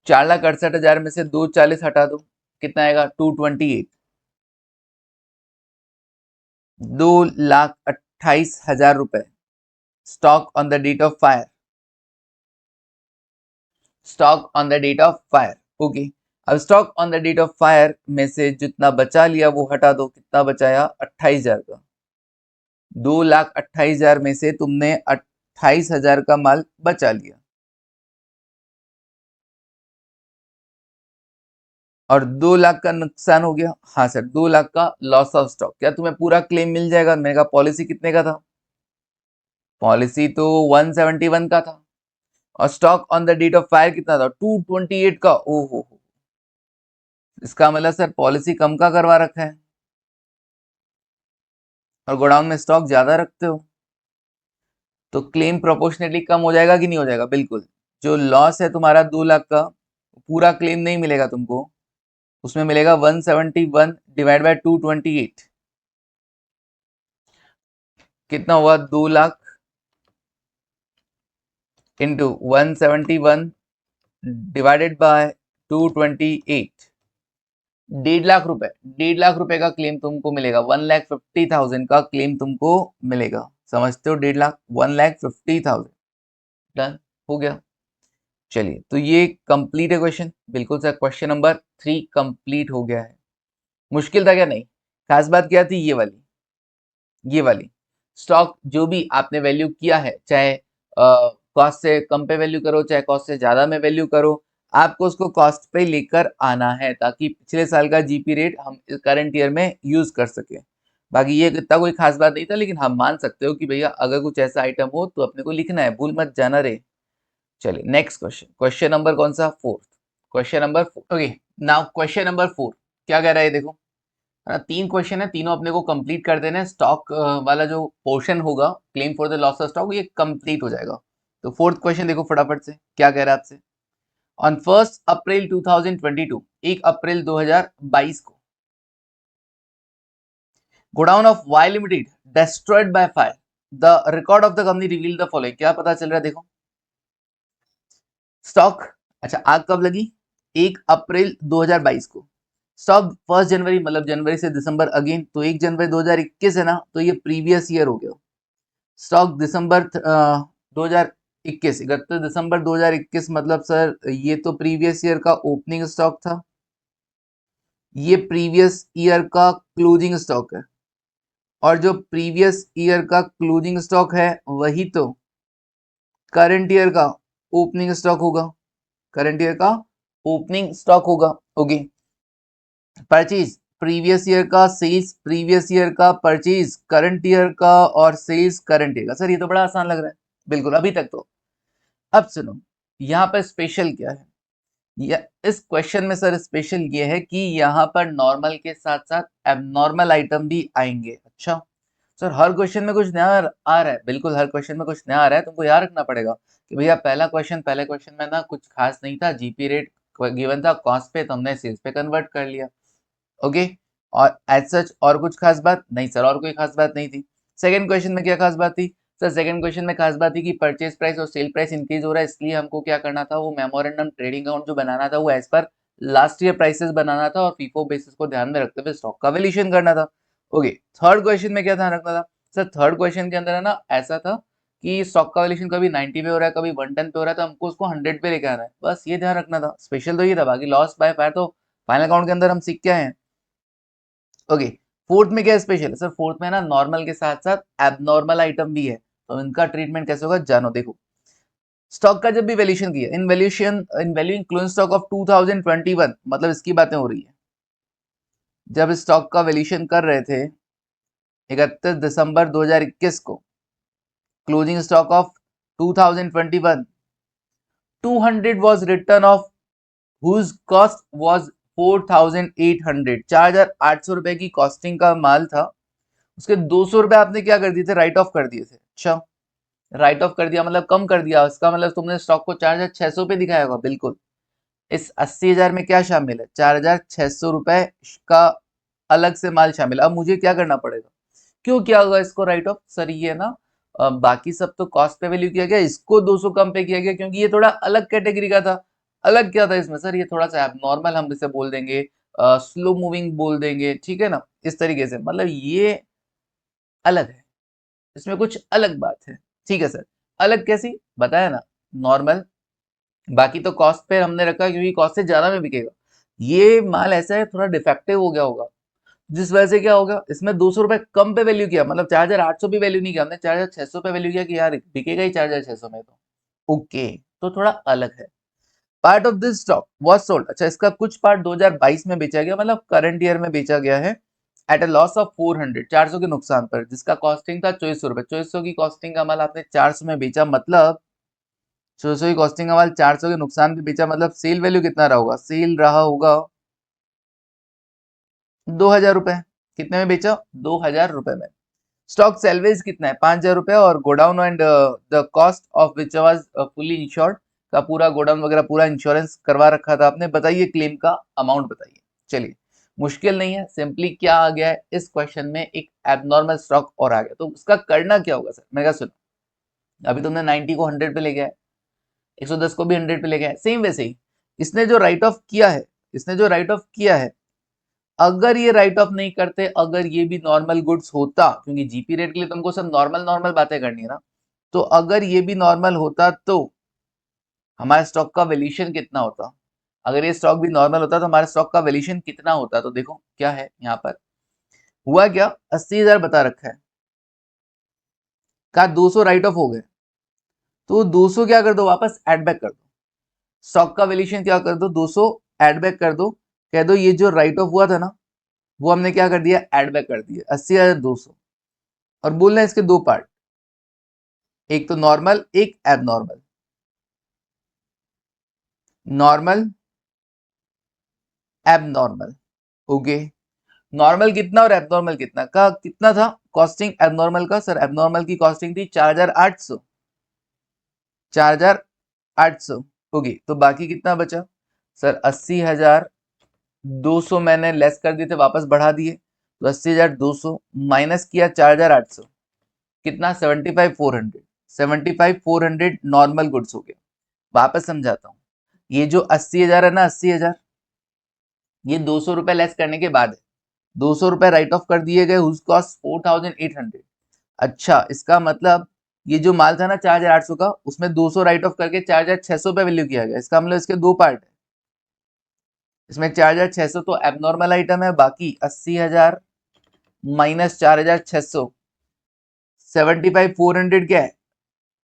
4,68,000 में से 240 हटा दो, कितना आएगा 228, 2,28,000 रुपए। Stock on the date of fire, stock on the date of fire, okay. अब stock on the date of fire में से जितना बचा लिया वो हटा दो, कितना बचाया 28,000 का, 2,28,000 में से तुमने 28,000 का माल बचा लिया, और 2 लाख का नुकसान हो गया, हाँ सर 2 लाख का लॉस ऑफ स्टॉक। क्या तुम्हें पूरा क्लेम मिल जाएगा, मैंने कहा पॉलिसी कितने का था, पॉलिसी तो 171 का था, और stock on the date of fire कितना था 228 का, ओहो, इसका मतलब सर पॉलिसी कम का करवा रखा है और गोडाउन में स्टॉक ज्यादा रखते हो, तो क्लेम प्रोपोर्शनेटली कम हो जाएगा कि नहीं हो जाएगा, बिल्कुल। जो लॉस है तुम्हारा 2 लाख का, पूरा क्लेम नहीं मिलेगा तुमको, उसमें मिलेगा 171 डिवाइड बाय 228, कितना हुआ 2 lakh into 171 divided by 228, 1.5 lakh रुपए, 1.5 लाख रुपए का क्लेम तुमको मिलेगा, 1,50,000 का क्लेम तुमको मिलेगा। समझते हो? 1.5 लाख, 1,50,000। डन हो गया। चलिए, तो ये कंप्लीट है क्वेश्चन, बिल्कुल सर। क्वेश्चन नंबर 3 कंप्लीट हो गया है। मुश्किल था क्या? नहीं। खास बात क्या थी? ये वाली स्टॉक जो भी आपने वैल्यू किया है, चाहे कॉस्ट से कम पे वैल्यू करो, चाहे कॉस्ट से ज्यादा में वैल्यू करो, आपको उसको कॉस्ट पे लेकर आना है, ताकि पिछले साल का जीपी रेट हम करंट ईयर में यूज कर सके। बाकी ये इतना कोई खास बात नहीं था, लेकिन हम मान सकते हो कि भैया अगर कुछ ऐसा आइटम हो तो अपने को लिखना है, भूल मत जाना रे। चलिए नेक्स्ट क्वेश्चन, क्वेश्चन नंबर कौन सा? 4th। Question number 4। Okay, now question number 4 क्या कह रहा है? देखो, 3 क्वेश्चन है, तीनों अपने को कंप्लीट कर देना है। स्टॉक वाला जो पोर्शन होगा, claim for the loss of stock, ये कंप्लीट हो जाएगा। तो 4th क्वेश्चन देखो फटाफट से क्या कह रहा है आपसे। ऑन 1 अप्रैल 2022, 1 अप्रैल 2022 को, godown of Y limited destroyed by fire, the record of the company reveal the following. क्या पता चल रहा है? देखो, स्टॉक, अच्छा आग कब लगी? 1 अप्रैल 2022 को। स्टॉक 1 जनवरी, मतलब जनवरी से दिसंबर अगेन, तो 1 जनवरी 2021 है ना, तो ये प्रीवियस ईयर हो गया। स्टॉक दिसंबर 2021, 31 दिसंबर 2021, मतलब सर ये तो प्रीवियस ईयर का ओपनिंग स्टॉक था, ये प्रीवियस ईयर का क्लोजिंग स्टॉक है, और जो प्रीवियस ईयर का क्लोजिंग स्टॉक है वही तो करंट ईयर का ओपनिंग स्टॉक होगा, करंट ईयर का ओपनिंग स्टॉक होगा। ओके, परचेज प्रीवियस ईयर का, सेल्स प्रीवियस ईयर का, परचेज करंट ईयर का, और सेल्स करंट ईयर का। सर ये तो बड़ा आसान लग रहा है, बिल्कुल अभी तक तो। अब सुनो, यहाँ पर स्पेशल क्या है? इस क्वेश्चन में सर स्पेशल ये है कि यहाँ पर नॉर्मल के साथ साथ एबनॉर्मल आइटम भी आएंगे। अच्छा सर, हर क्वेश्चन में कुछ नया आ रहा है? बिल्कुल, हर क्वेश्चन में कुछ नया आ रहा है, तुमको याद रखना पड़ेगा कि भैया पहले क्वेश्चन में ना कुछ खास नहीं था, जीपी रेट गिवन था कॉस्ट पे, तो हमने सेल्स पे कन्वर्ट कर लिया। ओके, और एज सच और कुछ खास बात नहीं सर, और कोई खास बात नहीं थी। सेकंड क्वेश्चन में क्या खास बात थी? सर सेकंड क्वेश्चन में खास बात थी कि परचेज प्राइस और सेल प्राइस इंक्रीज हो रहा है, इसलिए हमको क्या करना था, वो मेमोरेंडम ट्रेडिंग अकाउंट जो बनाना था वो as per last year prices बनाना था, और फीफो बेसिस को ध्यान में रखते हुए स्टॉक का वैल्यूएशन करना था। ओके, थर्ड क्वेश्चन में क्या ध्यान रखना था? सर थर्ड क्वेश्चन के अंदर है ना, ऐसा था कि स्टॉक का वैल्यूएशन कभी 90 पे हो रहा है, कभी 110 पे हो रहा है, तो हमको उसको 100 पे लेके आना है, बस ये ध्यान रखना था। स्पेशल तो ये था, बाकी लॉस बाय फायर तो फाइनल अकाउंट के अंदर हम सीख के आए हैं। ओके, फोर्थ में क्या स्पेशल है? सर फोर्थ में ना नॉर्मल के साथ साथ एबनॉर्मल आइटम भी है, तो इनका ट्रीटमेंट कैसे होगा जानो। देखो, स्टॉक का जब भी वैल्यूएशन किया, इन वैल्यूइंग क्लोजिंग स्टॉक ऑफ 2021, मतलब इसकी बातें हो रही है, जब स्टॉक का वैल्यूएशन कर रहे थे 31 दिसंबर 2021 को, closing stock of 2021, 200 was written off whose cost was 4,800, 4,800 रुपए की कॉस्टिंग का माल था, उसके 200 रुपए आपने क्या कर दिए थे? राइट ऑफ कर दिए थे। अच्छा, राइट ऑफ कर दिया मतलब कम कर दिया, इसका मतलब तुमने स्टॉक को 4,600 पे दिखाया होगा। बिल्कुल, इस 80,000 में क्या शामिल है? 4,600 रुपए का अलग से माल शामिल है। अब मुझे क्या करना पड़ेगा? क्यों किया होगा इसको राइट ऑफ? सर ये ना बाकी सब तो कॉस्ट पे वैल्यू किया गया, इसको 200 कम पे किया गया क्योंकि ये थोड़ा अलग कैटेगरी का था। अलग क्या था इसमें सर? ये थोड़ा सा एबनॉर्मल हम इसे बोल देंगे, स्लो मूविंग बोल देंगे, ठीक है ना, इस तरीके से, मतलब ये अलग है, इसमें कुछ अलग बात है। ठीक है सर, अलग कैसी बताया ना? नॉर्मल, बाकी तो कॉस्ट पे हमने रखा क्योंकि कॉस्ट से ज्यादा में बिकेगा। ये माल ऐसा है थोड़ा डिफेक्टिव हो गया होगा, जिस वजह से क्या होगा, इसमें 200 रुपए कम पे वैल्यू किया, मतलब 4,800 भी वैल्यू नहीं किया हमने, 4,600 पे वैल्यू किया कि यार बिकेगा ही 4,600 में, तो ओके, तो थोड़ा अलग है। Part of this stock was sold, अच्छा इसका कुछ पार्ट 2022 में बेचा गया, मतलब करंट ईयर में बेचा गया है, एट अ लॉस ऑफ 400, 400 के नुकसान पर, जिसका कॉस्टिंग था 2400 रुपए। 2400 की कॉस्टिंग का माल आपने 400 में बेचा, मतलब 2400 की कॉस्टिंग का माल 400 के नुकसान पे बेचा, मतलब सेल वैल्यू कितना रहा होगा? सेल रहा होगा 2,000 रुपए। कितने में बेचा? 2,000 रुपए में। स्टॉक सेल्वेज कितना है? 5,000 रुपए, और godown and the cost of which was fully insured, का पूरा गोडाउन वगैरह पूरा इंश्योरेंस करवा रखा था आपने। बताइए क्लेम का अमाउंट बताइए। चलिए, मुश्किल नहीं है, सिंपली क्या आ गया है इस क्वेश्चन में, एक एबनॉर्मल स्टॉक और आ गया, तो उसका करना क्या होगा सर? मैं क्या सुना, अभी तुमने 90 को 100 पे ले गया है, 110 को भी 100 पे ले गया, सेम वैसे ही इसने जो राइट ऑफ किया है, अगर ये राइट ऑफ नहीं करते, अगर ये भी नॉर्मल गुड्स होता, क्योंकि जीपी रेट के लिए तुमको सब नॉर्मल नॉर्मल बातें करनी है ना, तो अगर ये भी नॉर्मल होता तो हमारे स्टॉक का वैल्यूएशन कितना होता, अगर ये स्टॉक भी नॉर्मल होता तो हमारे स्टॉक का वैल्यूएशन कितना होता। तो देखो क्या है यहाँ पर, हुआ क्या, 80,000 बता रखा है, का 200 राइट ऑफ हो गए, तो 200 क्या कर दो, वापस एड बैक कर दो, स्टॉक का वैल्यूएशन क्या कर दो, 200 एड बैक कर दो, कह दो ये जो राइट ऑफ हुआ था ना, वो हमने क्या कर दिया, एड बैक कर दिया 80,200। और बोलना है इसके दो पार्ट, एक तो नॉर्मल, एक abnormal. Normal, abnormal, okay. Normal कितना और एबनॉर्मल कितना का, कितना था कॉस्टिंग एबनॉर्मल का, सर एबनॉर्मल की कॉस्टिंग थी 4,800, 4,800, ओके। तो बाकी कितना बचा सर, 80,200 मैंने लेस कर दिए थे, वापस बढ़ा दिए, तो 80,200 माइनस किया 4,800, कितना 75,400, 75,400 नॉर्मल गुड्स हो गया। वापस समझाता हूँ, ये जो 80,000 है ना, 80,000 ये 200 रुपए लेस करने के बाद है, 200 रुपए राइट ऑफ कर दिए गए, हुज कॉस्ट 4,800। अच्छा, इसका मतलब ये जो माल था ना 4,800 का, उसमें 200 राइट ऑफ करके 4,600 पे वैल्यू किया गया। इसका मतलब इसके दो पार्ट है, इसमें 4,600 तो एबनॉर्मल आइटम है, बाकी 80,000 माइनस 4,600, 75,400 क्या है,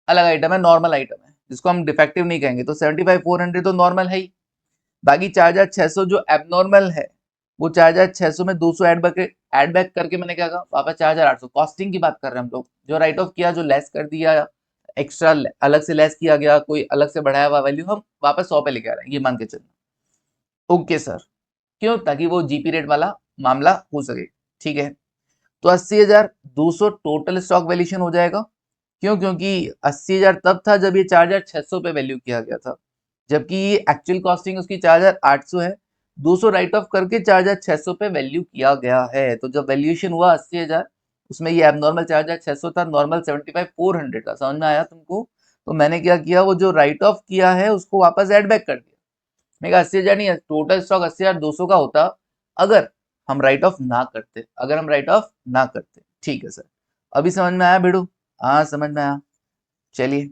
अलग आइटम है, नॉर्मल आइटम है, जिसको हम डिफेक्टिव नहीं कहेंगे। तो 75,400 तो नॉर्मल है ही, बाकी 4,600 जो एबनॉर्मल है, वो 4,600 में 200 ऐड बैक करके मैंने क्या कहा, वापस 4,800। कॉस्टिंग की बात कर रहे हैं हम लोग, जो राइट ऑफ किया, जो लेस कर दिया, एक्स्ट्रा अलग से लेस किया गया, कोई अलग से बढ़ाया हुआ वैल्यू, हम वापस 100 पे लेके आ रहे हैं, ये मान के चलना। ओके सर, क्यों, ताकि वो जीपी रेट वाला मामला हो सके, ठीक है। तो 80,200 टोटल स्टॉक वैल्यूएशन हो जाएगा, क्यों, क्योंकि 80,000 तब था जब ये 4,600 पे वैल्यू किया गया था, जबकि ये एक्चुअल कॉस्टिंग उसकी 4,800 है, 200 राइट ऑफ करके 4,600 पे वैल्यू किया गया है। तो जब वैल्यूएशन हुआ 80,000, उसमें ये एबनॉर्मल 4,600 था, नॉर्मल 75,400 था, समझ में आया तुमको। तो मैंने क्या किया, वो जो राइट ऑफ किया है उसको वापस एड बैक कर दिया। मैं कहा 80,000 नहीं, टोटल स्टॉक 80,200 का होता, अगर हम राइट ऑफ ना करते, ठीक है सर। अभी समझ में आया भिड़ू, हाँ समझ में आया, चलिए।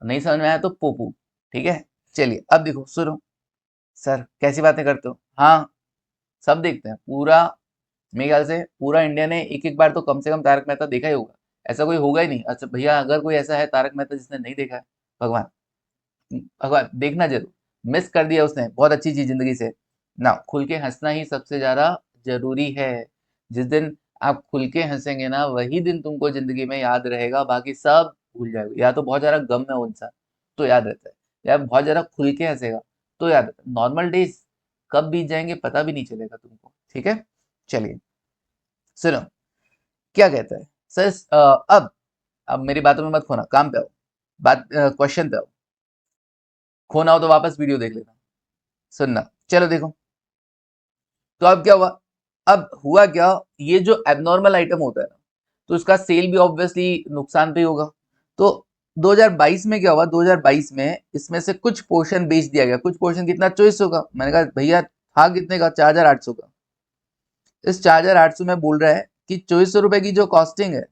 नहीं समझ में आया तो पोपू, ठीक है। चलिए अब देखो, सुनो सर, कैसी बातें करते हो, हाँ सब देखते हैं पूरा, मेरे ख्याल से पूरा इंडिया ने एक एक बार तो कम से कम तारक मेहता देखा ही होगा, ऐसा कोई होगा ही नहीं। अच्छा भैया, अगर कोई ऐसा है तारक मेहता जिसने नहीं देखा है, भगवान, भगवान देखना जरूर, मिस कर दिया उसने बहुत अच्छी चीज जिंदगी से ना। खुल के हंसना ही सबसे ज्यादा जरूरी है, जिस दिन आप खुल के हंसेंगे ना, वही दिन तुमको जिंदगी में याद रहेगा, बाकी सब भूल जाएगा। या तो बहुत ज्यादा गम में हो इंसान तो याद रहता है, या बहुत ज्यादा खुल के हंसेगा तो याद रहता है। नॉर्मल डेज कब बीत जाएंगे पता भी नहीं चलेगा तुमको, ठीक है। चलिए सुनो, क्या कहता है सर, अब मेरी बातों में मत खोना, काम पे आओ, बात क्वेश्चन पे आओ, खोना हो तो वापस वीडियो देख लेना, सुनना। चलो देखो, तो अब क्या हुआ, अब हुआ क्या, ये जो एबनॉर्मल आइटम होता है ना, तो इसका सेल भी ऑब्वियसली नुकसान पे ही होगा। तो 2022 में क्या हुआ, 2022 में इसमें से कुछ पोर्शन बेच दिया गया, कुछ पोर्शन कितना, 2400 का। मैंने कहा भैया था कितने का, 4,800 का। इस 4,800 में बोल रहा है कि 2400 रुपए की जो कॉस्टिंग है,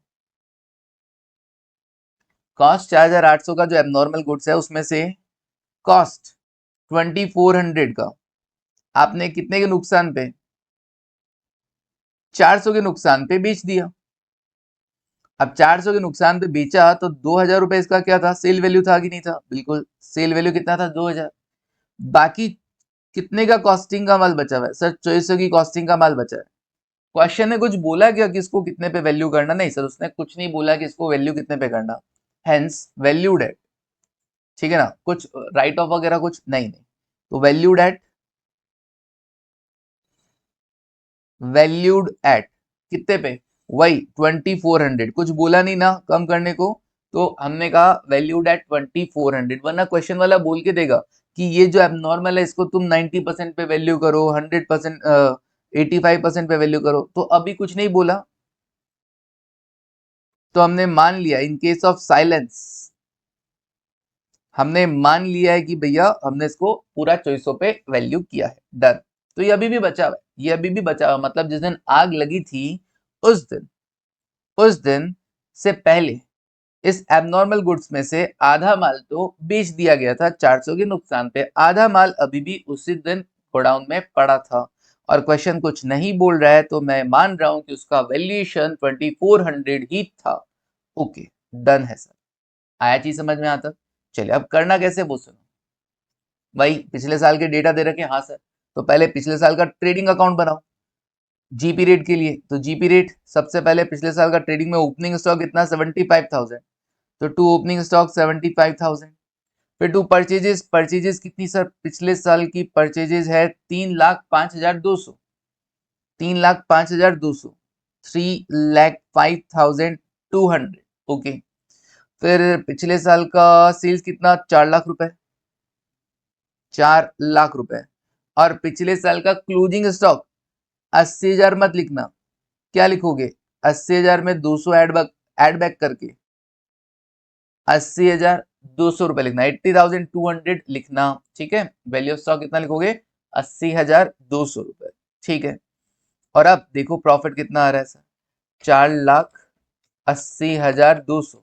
कॉस्ट 4,800 का जो एबनॉर्मल गुड्स है, उसमें से कॉस्ट 2,400 का आपने कितने के नुकसान पे, 400 के नुकसान पे बेच दिया। अब 400 के नुकसान पे बेचा तो 2,000 रुपए इसका क्या था, सेल वैल्यू था कि नहीं था, बिल्कुल सेल वैल्यू कितना था, 2,000। बाकी कितने का कॉस्टिंग का माल बचा हुआ है सर, 2400 की कॉस्टिंग का माल बचा है। क्वेश्चन ने कुछ बोला क्या कि इसको कितने पे वैल्यू करना, नहीं सर उसने कुछ नहीं बोला कि इसको वैल्यू कितने पे करना, हेंस वैल्यूड एट, ठीक है ना, कुछ राइट ऑफ वगैरह कुछ नहीं, तो वैल्यूड एट कितने पे, वही 2,400, कुछ बोला नहीं ना कम करने को, तो हमने कहा वैल्यूड एट 2,400। वरना क्वेश्चन वाला बोल के देगा कि ये जो एबनॉर्मल है इसको तुम 90% पे वैल्यू करो, 100%, 85% पे वैल्यू करो, तो अभी कुछ नहीं बोला, तो हमने मान लिया इन केस ऑफ साइलेंस, हमने मान लिया है कि भैया हमने इसको पूरा 2400 पे वैल्यू किया है, डन। तो ये अभी भी बचा हुआ है, ये अभी भी बचा हुआ, मतलब जिस दिन आग लगी थी उस दिन से पहले इस एबनॉर्मल गुड्स में से आधा माल तो बेच दिया गया था 400 के नुकसान पे, आधा माल अभी भी उसी दिन गोडाउन में पड़ा था और क्वेश्चन कुछ नहीं बोल रहा है, तो मैं मान रहा हूं कि उसका वैल्यूएशन 2400 ही था। ओके, डन है सर। आया चीज समझ में आता? चलिए अब करना कैसे वो सुनो। भाई पिछले साल के डेटा दे रखे, हाँ सर, तो पहले पिछले साल का ट्रेडिंग अकाउंट बनाओ जीपी रेट के लिए। तो जीपी रेट सबसे पहले पिछले साल का ट्रेडिंग में ओपनिंग स्टॉक कितना 75,000, तो टू ओपनिंग स्टॉक 75,000। फिर टू परचेजेस, परचेजेस कितनी सर, पिछले साल की परचेजेस है 3,05,200, 3,05,200, 3,05,200। ओके, फिर पिछले साल का सेल्स कितना 4 लाख रुपए, 4 लाख रुपए। और पिछले साल का क्लोजिंग स्टॉक 80,000 मत लिखना, क्या लिखोगे 80,000 में 200 ऐड बैक करके 80,200 रुपए लिखना, 80,200 लिखना, ठीक है। वैल्यू ऑफ स्टॉक कितना लिखोगे 80,200 रुपए, ठीक है। और अब देखो प्रॉफिट कितना आ रहा है सर, 4,80,200।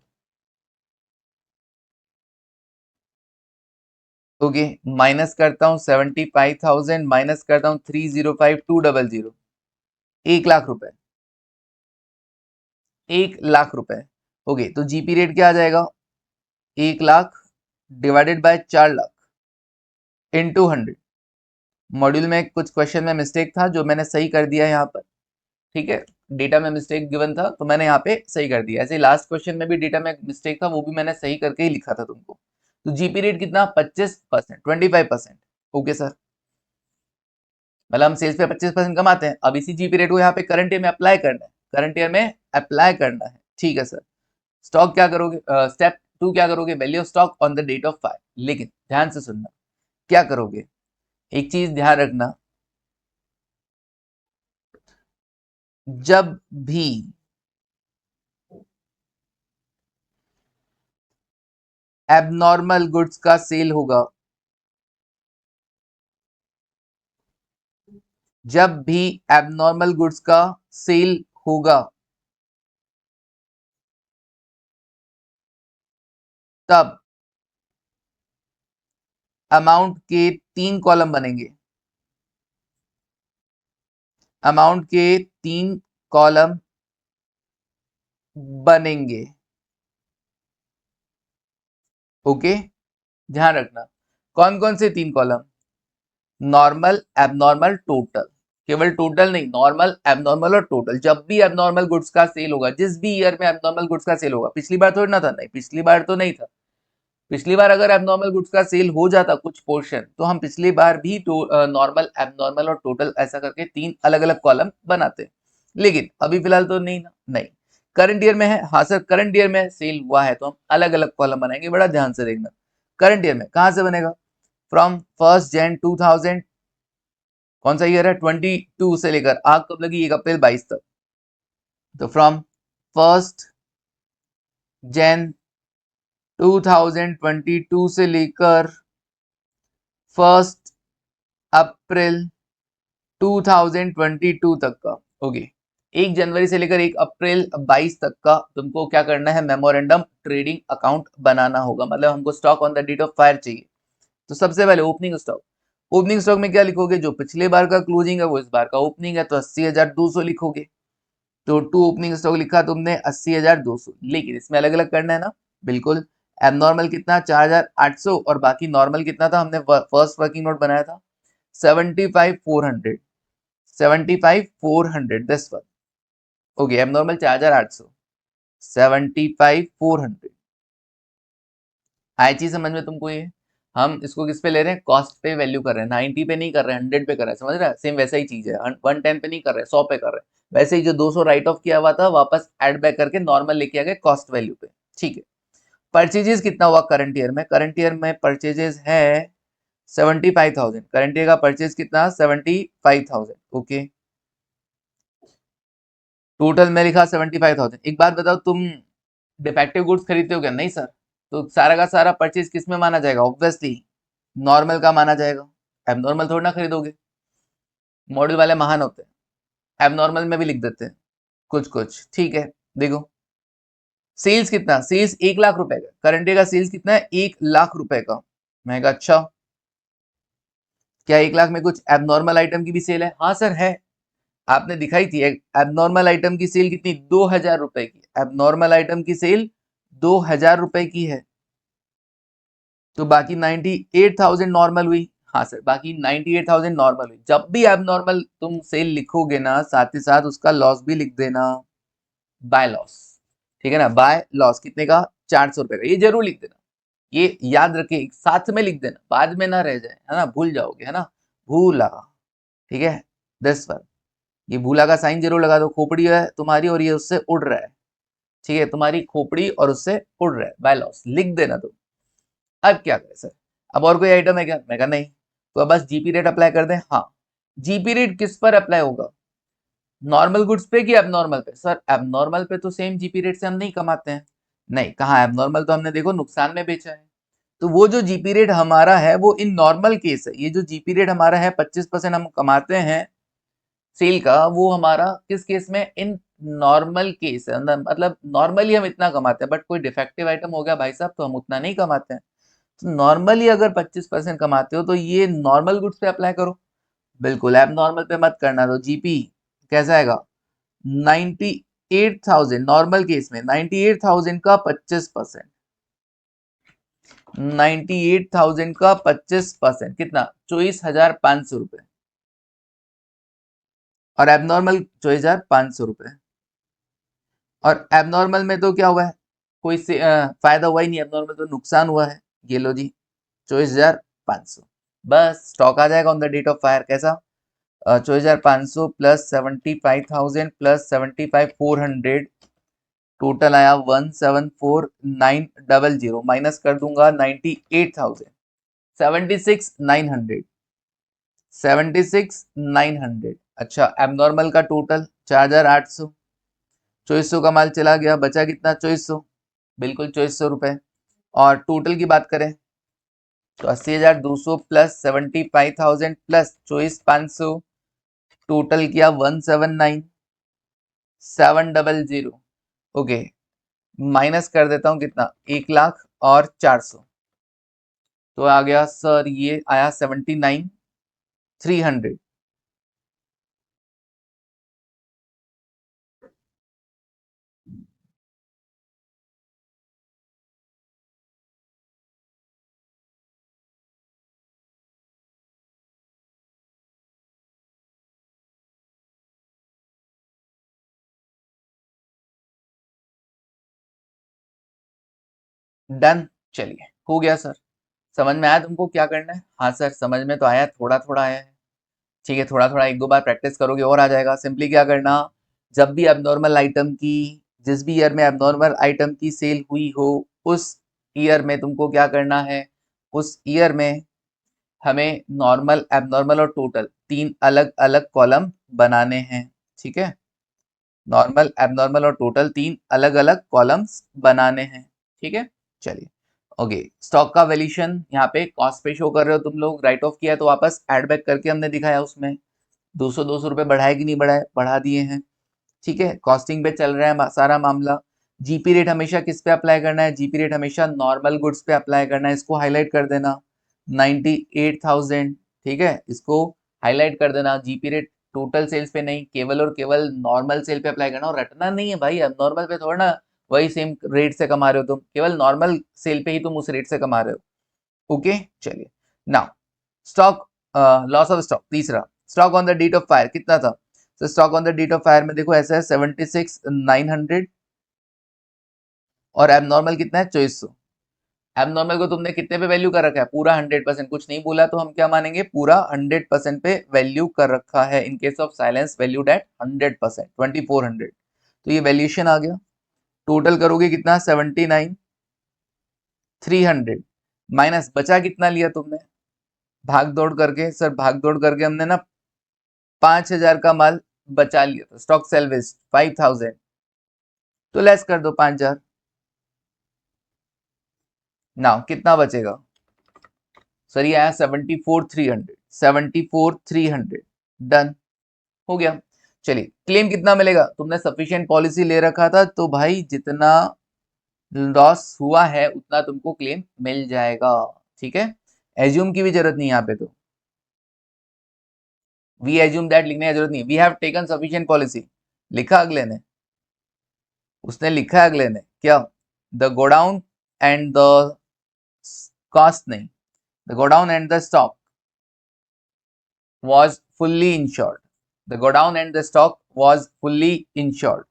ओके, माइनस करता हूं 75,000, माइनस करता हूं 3,05,200, 1 लाख रुपए, 1 लाख रुपए। ओके, तो जीपी रेट क्या आ जाएगा, 1 lakh divided by 4 lakh into 100। Module में कुछ क्वेश्चन में मिस्टेक था जो मैंने सही कर दिया यहाँ पर, ठीक है। डेटा में मिस्टेक गिवन था तो मैंने यहाँ पे सही कर दिया। ऐसे लास्ट क्वेश्चन में भी डेटा में मिस्टेक था, वो भी मैंने सही करके ही लिखा था तुमको। तो जीपी रेट कितना 25%, 25%। ओके सर, मतलब हम सेल्स पे 25% कमाते हैं, अब इसी जीपी रेट को यहाँ पे करंट ईयर में अप्लाई करना है, करंट ईयर में अप्लाई करना है, ठीक है सर। स्टॉक क्या करोगे, स्टेप 2 क्या करोगे, value of stock on the date of file. लेकिन ध्यान से सुनना, क्या करोगे, एक चीज ध्यान रखना, जब भी एबनॉर्मल गुड्स का सेल होगा, जब भी एबनॉर्मल गुड्स का सेल होगा, तब अमाउंट के 3 कॉलम बनेंगे, अमाउंट के 3 कॉलम बनेंगे। ओके, ध्यान रखना, कौन कौन से 3 कॉलम, नॉर्मल, एबनॉर्मल, टोटल। केवल टोटल नहीं, नॉर्मल, एबनॉर्मल और टोटल। जब भी एबनॉर्मल गुड्स का सेल होगा, जिस भी ईयर में एबनॉर्मल गुड्स का सेल होगा, पिछली बार थोड़ी ना था, नहीं पिछली बार तो नहीं था, पिछली बार अगर एबनॉर्मल गुड्स का सेल हो जाता कुछ पोर्शन, तो हम पिछली बार भी नॉर्मल, एबनॉर्मल और टोटल ऐसा करके 3 अलग अलग कॉलम बनाते। लेकिन अभी फिलहाल तो नहीं ना, नहीं। करंट ईयर में है, हाँ सर करंट ईयर में सेल हुआ है तो हम अलग अलग कॉलम बनाएंगे, बड़ा ध्यान से देखना। करंट ईयर में कहां से बनेगा, फ्रॉम 1 Jan 2000, कौन सा ईयर है 22 से लेकर, आग कब लगी 1 अप्रैल 22 तक, तो फ्रॉम 1 Jan 2022 से लेकर 1 अप्रैल 2022 तक का। ओके, 1 जनवरी से लेकर 1 अप्रैल 22 तक का तुमको क्या करना है, मेमोरेंडम ट्रेडिंग अकाउंट बनाना होगा, मतलब हमको stock on the date of fire चाहिए। तो सबसे पहले ओपनिंग स्टॉक, ओपनिंग स्टॉक में क्या लिखोगे, जो पिछले बार का क्लोजिंग है वो इस बार का ओपनिंग है, तो 80,200 लिखोगे। तो टू ओपनिंग स्टॉक लिखा तुमने 80,200, लेकिन इसमें अलग अलग करना है ना, बिल्कुल। एबनॉर्मल कितना 4,800 और बाकी नॉर्मल कितना था, हमने फर्स्ट वर्किंग नोट बनाया था 75,400, 75,400 दिस वन। Okay, abnormal 4,800, 75,400। आई चीज समझ में तुमको ये, हम इसको किस पे ले रहे हैं, कॉस्ट पे वैल्यू कर रहे हैं, 90 पे नहीं कर रहे हैं, 100 पे कर रहे हैं, समझ रहे हैं, सेम वैसा ही चीज है, 110 पे नहीं कर रहे हैं, 100 पे कर रहे हैं। वैसे ही जो 200 राइट ऑफ किया हुआ था वापस एड बैक करके नॉर्मल लेके आ गए कॉस्ट वैल्यू पे, ठीक है। परचेजेस कितना हुआ करंट ईयर में, करंट ईयर में परचेजेस है 75,000, करंट ईयर का परचेज कितना 75,000। ओके, टोटल में लिखा 75,000। एक बात बताओ, तुम डिफेक्टिव गुड्स खरीदते हो क्या, नहीं सर, तो सारा का सारा परचेज किस में माना जाएगा? ऑब्वियसली नॉर्मल का माना जाएगा, एबनॉर्मल थोड़ा ना खरीदोगे। मॉडल वाले महान होते हैं, एबनॉर्मल में भी लिख देते हैं कुछ कुछ, ठीक है। देखो सेल्स कितना, सेल्स 1 लाख रुपए का, करंट डे का सेल्स कितना है? 1 लाख रुपए का। मैं कहा अच्छा, क्या 1 लाख में कुछ एबनॉर्मल आइटम की भी सेल है? हाँ सर है, आपने दिखाई थी। एबनॉर्मल आइटम की सेल कितनी? 2000 रुपए की। एबनॉर्मल आइटम की सेल 2000 रुपए की है, तो बाकी 98,000 नॉर्मल हुई। हाँ सर, बाकी 98,000 नॉर्मल हुई। जब भी एबनॉर्मल तुम सेल लिखोगे ना, साथ ही साथ उसका लॉस भी लिख देना, बाय लॉस, ठीक है ना। बाय लॉस कितने का? 400 रुपए का। ये जरूर लिख देना, ये याद रखे, साथ में लिख देना, बाद में ना रह जाए, है ना, भूल जाओगे, है ना। भूला, ठीक है, 10 पर ये भूला का साइन जरूर लगा दो। खोपड़ी है तुम्हारी और ये उससे उड़ रहा है, ठीक है, तुम्हारी खोपड़ी और उससे उड़ रहा है, बाय लॉस लिख देना तुम। अब क्या करें सर, अब और कोई आइटम है क्या? मैं कहा नहीं, तो अब बस जीपी रेट अप्लाई कर दें। हाँ, जीपी रेट किस पर अप्लाई होगा? नॉर्मल गुड्स पे कि एबनॉर्मल पे? सर एबनॉर्मल पे तो सेम जीपी रेट से हम नहीं कमाते हैं। नहीं, कहा एबनॉर्मल तो हमने देखो नुकसान में बेचा है। तो वो जो जीपी रेट हमारा है वो इन नॉर्मल केस है। ये जो जीपी रेट हमारा है 25% हम कमाते हैं सेल का, वो हमारा किस केस में? इन नॉर्मल केस है, मतलब नॉर्मली हम इतना कमाते हैं, बट कोई डिफेक्टिव आइटम हो गया भाई साहब तो हम उतना नहीं कमाते हैं। तो नॉर्मली अगर 25% कमाते हो तो ये नॉर्मल गुड्स पे अप्लाई करो, बिल्कुल एब नॉर्मल पे मत करना। तो जीपी कैसा आएगा? 98,000 नॉर्मल केस में, 98,000 का 25%, 98,000 का 25% कितना? 24,500 रुपए। और एबनॉर्मल 24,500 रुपए। और एबनॉर्मल में तो क्या हुआ है? कोई से फायदा हुआ ही नहीं, एबनॉर्मल तो नुकसान हुआ है। ये लो जी, 24,500। बस स्टॉक आ जाएगा on the date of fire. कैसा? 24,500 प्लस 75,000 प्लस 75,400, टोटल आया 174,900, माइनस कर दूंगा 98,000, 76,900, 76,900। अच्छा, एबनॉर्मल का टोटल 4,800, 2400 का माल चला गया, बचा कितना? 2400, बिल्कुल 2400 रुपए। और टोटल की बात करें तो 80,200 प्लस 75,000 प्लस 24,500, टोटल किया 179,700। ओके, माइनस कर देता हूं कितना? 1 लाख और 400, तो आ गया सर, ये आया 79,300। डन, चलिए हो गया सर। समझ में आया तुमको क्या करना है? हाँ सर समझ में तो आया, थोड़ा थोड़ा आया है, ठीक है। थोड़ा थोड़ा एक दो बार प्रैक्टिस करोगे और आ जाएगा। सिंपली क्या करना, जब भी एबनॉर्मल आइटम की, जिस भी ईयर में एबनॉर्मल आइटम की सेल हुई हो, उस ईयर में तुमको क्या करना है, उस ईयर में हमें नॉर्मल, एबनॉर्मल और टोटल तीन अलग अलग कॉलम बनाने हैं, ठीक है। नॉर्मल, एबनॉर्मल और टोटल तीन अलग अलग कॉलम्स बनाने हैं, ठीक है। चलिए, ओके, स्टॉक का वैल्यूएशन यहाँ पे कॉस्ट पे शो कर रहे हो तुम लोग, राइट ऑफ किया तो वापस एड बैक करके हमने दिखाया, उसमें 200 रुपए बढ़ाए कि नहीं बढ़ाए? बढ़ा दिए हैं, ठीक है। कॉस्टिंग पे चल रहा है सारा मामला। जीपी रेट हमेशा किस पे अप्लाई करना है? जीपी रेट हमेशा नॉर्मल गुड्स पे अप्लाई करना है, इसको हाईलाइट कर देना, 98,000, ठीक है, इसको हाईलाइट कर देना। जीपी रेट टोटल सेल्स पे नहीं, केवल और केवल नॉर्मल सेल पे अप्लाई करना, और रटना नहीं है भाई, अब नॉर्मल पे थोड़ा ना वही सेम रेट से कमा रहे हो तुम, केवल नॉर्मल सेल पे ही तुम उस रेट से कमा रहे हो। ओके, चलिए now stock, loss of stock तीसरा, stock on the date of fire कितना था? तो stock on the date of fire में देखो ऐसा है 76,900, और एबनॉर्मल कितना है? 2400। एबनॉर्मल को तुमने कितने पे वैल्यू कर रखा है? पूरा 100%, कुछ नहीं बोला तो हम क्या मानेंगे? पूरा 100% पे वैल्यू कर रखा है। In case of silence valued at 100%, 2400। तो ये वैल्यूएशन आ गया। टोटल करोगे कितना? 79,300, माइनस बचा कितना लिया तुमने? भाग दौड़ करके, सर भाग दौड़ करके हमने ना 5,000 का माल बचा लिया था, स्टॉक सेल्वेज 5,000, तो लेस कर दो 5,000, ना कितना बचेगा सर, ये आया 74,300, 74,300 डन हो गया। चलिए क्लेम कितना मिलेगा, तुमने सफिशिएंट पॉलिसी ले रखा था तो भाई जितना लॉस हुआ है उतना तुमको क्लेम मिल जाएगा। ठीक है, एज्यूम की भी जरूरत नहीं यहाँ पे, तो वी एज्यूम दैट लिखने की जरूरत नहीं, we have taken sufficient policy लिखा अगले ने, उसने लिखा है अगले ने क्या, the godown and the cost नहीं, the godown and the stock was fully insured. The godown and the stock was fully insured.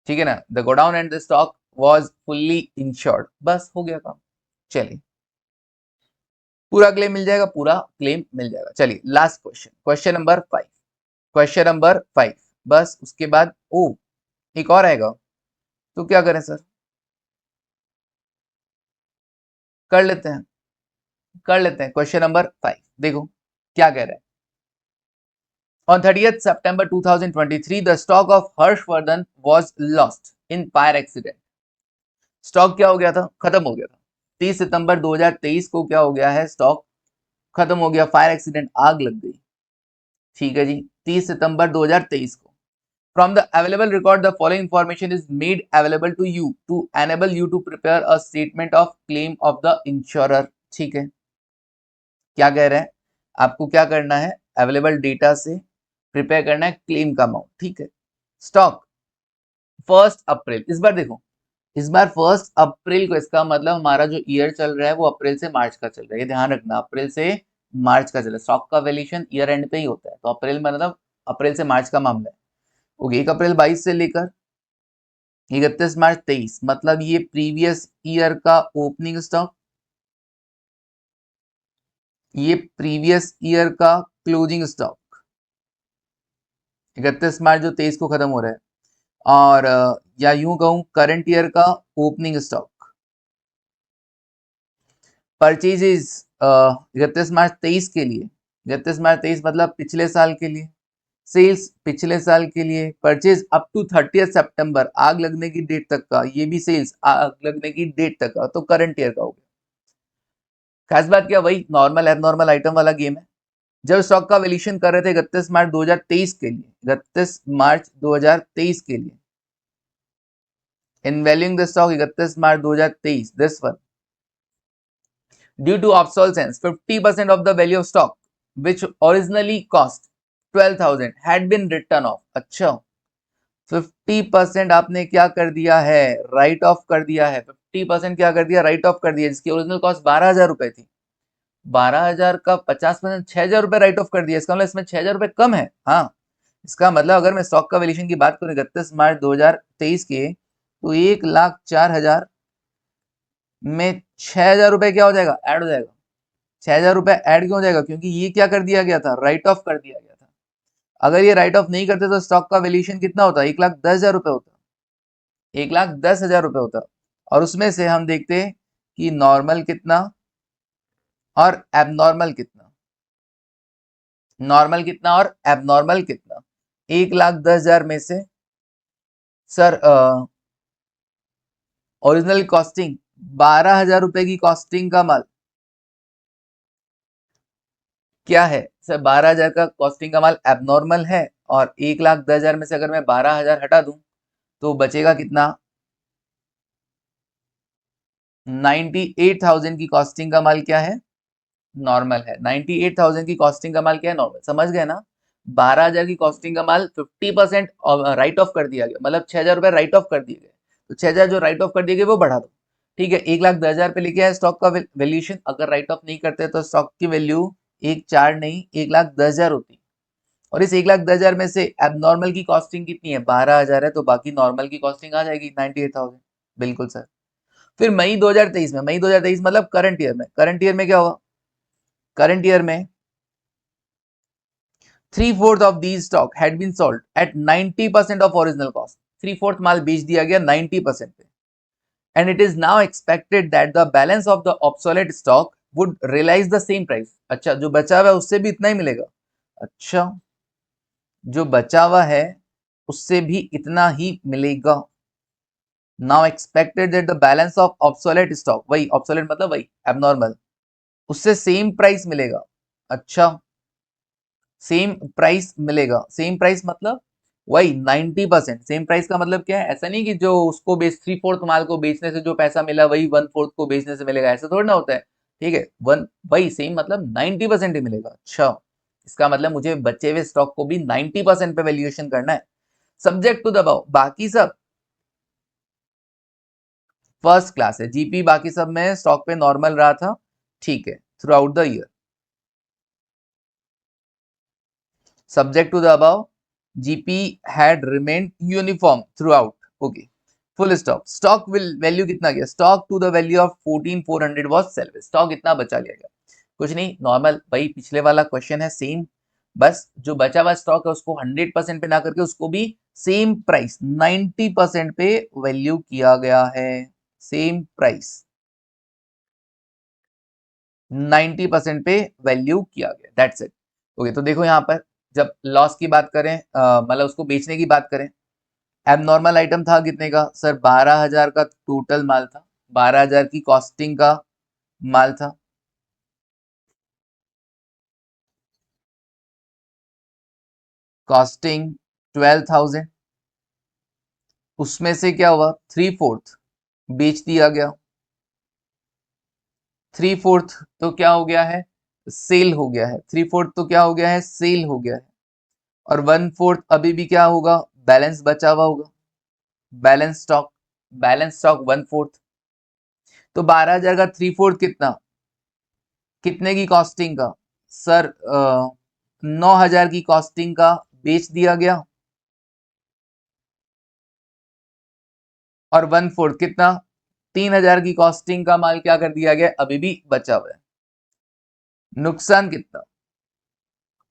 ठीक है ना, the godown and the stock was fully insured, बस हो गया काम। चलिए पूरा क्लेम मिल जाएगा, पूरा क्लेम मिल जाएगा। चलिए last question, question number 5, question number 5, बस उसके बाद ओ एक और आएगा, तो क्या करें सर, कर लेते हैं, कर लेते हैं। क्वेश्चन नंबर 5 देखो क्या कह रहा है। On 30th September 2023, the stock of Harshvardhan was lost in fire accident. Stock क्या हो गया था, खत्म हो गया था। 30 सितंबर 2023 को क्या हो गया है, स्टॉक खत्म हो गया, फायर एक्सीडेंट, आग लग गई। ठीक है जी, 30 सितंबर 2023 को। From the available record, the following information is made available to you to enable you to prepare a statement of claim of the insurer. ठीक है, क्या कह रहे हैं, आपको क्या करना है, अवेलेबल डेटा से प्रिपेयर करना है क्लेम का अमाउंट। ठीक है, स्टॉक 1 अप्रैल, इस बार देखो, इस बार 1 अप्रैल को, इसका मतलब हमारा जो ईयर चल रहा है वो अप्रैल से मार्च का चल रहा है, ये ध्यान रखना, अप्रैल से मार्च का चल रहा है। स्टॉक का वैल्यूएशन ईयर एंड पे ही होता है, तो अप्रैल में मतलब अप्रैल से मार्च का मामला है। ओके, 1 अप्रैल 22 से लेकर 31 मार्च 23, मतलब ये प्रीवियस ईयर का ओपनिंग स्टॉक, ये प्रीवियस ईयर का क्लोजिंग स्टॉक, 31 मार्च जो 23 को खत्म हो रहा है, और या यूं कहूं करंट ईयर का ओपनिंग स्टॉक। परचेजेस 31 मार्च 23 के लिए, 31 मार्च 23 मतलब पिछले साल के लिए, सेल्स पिछले साल के लिए, परचेज अप टू 30 सितंबर आग लगने की डेट तक का, ये भी सेल्स आग लगने की डेट तक का, तो करंट ईयर का हो गया। खास बात क्या, वही नॉर्मल एबनॉर्मल आइटम वाला गेम है। जब स्टॉक का वैल्यूएशन कर रहे थे 31 मार्च 2023 के लिए, 31 मार्च 2023 के लिए, in valuing the stock 31 March 2023, this one, due to obsolescence 50% of the value of stock which originally cost 12,000 had been written off। अच्छा, 50% आपने क्या कर दिया है, राइट ऑफ कर दिया है, 50% क्या कर दिया, राइट ऑफ कर दिया, जिसकी ओरिजिनल कॉस्ट 12,000 रुपए थी, 12,000 का 50% 6,000 रुपए राइट ऑफ कर दिया, इसका मतलब इसमें 6,000 रुपए कम है। हाँ, इसका मतलब अगर मैं स्टॉक का वैल्यूएशन की बात करूं 31 मार्च 2023 के, तो 1,04,000 में 6,000 रुपए क्या हो जाएगा, ऐड हो जाएगा। 6,000 रुपए ऐड क्यों हो जाएगा, क्योंकि ये क्या कर दिया गया था, राइट ऑफ कर दिया गया था। अगर ये राइट ऑफ नहीं करते तो स्टॉक का वैल्यूएशन कितना होता, 1,10,000 रुपए होता, 1,10,000 रुपए होता। और उसमें से हम देखते कि नॉर्मल कितना और एबनॉर्मल कितना, नॉर्मल कितना और एबनॉर्मल कितना, 1,10,000 में से सर ओरिजिनल कॉस्टिंग 12,000 रुपए की कॉस्टिंग का माल क्या है सर, 12,000 का कॉस्टिंग का माल एबनॉर्मल है, और 1,10,000 में से अगर मैं 12,000 हटा दूं तो बचेगा कितना, 98,000 की कॉस्टिंग का माल क्या है, नॉर्मल है। 98,000 की कॉस्टिंग का माल क्या है, नॉर्मल, समझ गए ना। 12,000 की कॉस्टिंग का माल 50% राइट ऑफ कर दिया गया, मतलब 6,000 रुपए राइट ऑफ कर दिए गए, तो 6,000 जो राइट ऑफ कर दिए गए वो बढ़ा दो। ठीक है, 1,10,000 पे लिखे है स्टॉक का वैल्यूएशन, अगर राइट ऑफ नहीं करते तो स्टॉक की वैल्यू 1,4 नहीं 1,10,000 होती। और इस 1,10,000 में से एबनॉर्मल की कॉस्टिंग कितनी है, 12,000 है, तो बाकी नॉर्मल की कॉस्टिंग आ जाएगी 98,000। बिल्कुल सर। फिर मई 2023 में, मई 2023 मतलब करंट ईयर में, करंट ईयर में क्या हुआ, करंट ईयर में 3/4 of these stock had been sold at 90% of original cost। 3/4 माल बेच दिया गया 90% पे, and it is now expected that the balance of the obsolete stock would realize the same price। अच्छा, जो बचा हुआ है उससे भी इतना ही मिलेगा। अच्छा, जो बचा हुआ है उससे भी इतना ही मिलेगा। Now expected that the balance of obsolete stock, वही ऑब्सोलेट मतलब वही एबनॉर्मल, उससे सेम प्राइस मिलेगा। अच्छा, सेम प्राइस मिलेगा, सेम प्राइस मतलब वही 90%। सेम प्राइस का मतलब क्या है, ऐसा नहीं कि जो उसको बेच 3/4 माल को बेचने से जो पैसा मिला वही 1/4 को बेचने से मिलेगा, ऐसा थोड़ा ना होता है। ठीक है, वन वही सेम मतलब 90% ही मिलेगा। अच्छा, इसका मतलब मुझे बचे हुए स्टॉक को भी 90% पे वैल्यूएशन करना है, सब्जेक्ट टू दबाव। बाकी सब फर्स्ट क्लास है, जीपी बाकी सब में स्टॉक पे नॉर्मल रहा था। ठीक है, through out the year, subject to the above, GP had remained uniform throughout. Okay. Full stop. Stock will value कितना गया? Stock to the value of 14,400 was salvage. Stock इतना बचा लिया गया। कुछ नहीं, नॉर्मल भाई पिछले वाला क्वेश्चन है सेम, बस जो बचा हुआ स्टॉक है उसको 100% पे ना करके उसको भी सेम प्राइस 90% पे वैल्यू किया गया है। सेम प्राइस 90% पे वैल्यू किया गया, दैट्स इट। ओके, तो देखो यहाँ पर जब लॉस की बात करें, मतलब उसको बेचने की बात करें, एबनॉर्मल आइटम था कितने का सर? 12,000 का टोटल माल था, 12,000 की कॉस्टिंग का माल था। कॉस्टिंग 12,000, उसमें से क्या हुआ? 3/4 बेच दिया गया। 3/4 तो क्या हो गया है? सेल हो गया है। 3/4 तो क्या हो गया है? सेल हो गया है। और 1/4 अभी भी क्या होगा? बैलेंस बचा हुआ होगा, बैलेंस स्टॉक। बैलेंस स्टॉक 1/4, तो 12,000 का 3/4 कितना? कितने की कॉस्टिंग का सर? 9,000 की कॉस्टिंग का बेच दिया गया। और 1/4 कितना? 3,000 की कॉस्टिंग का माल क्या कर दिया गया? अभी भी बचा हुआ है। नुकसान कितना?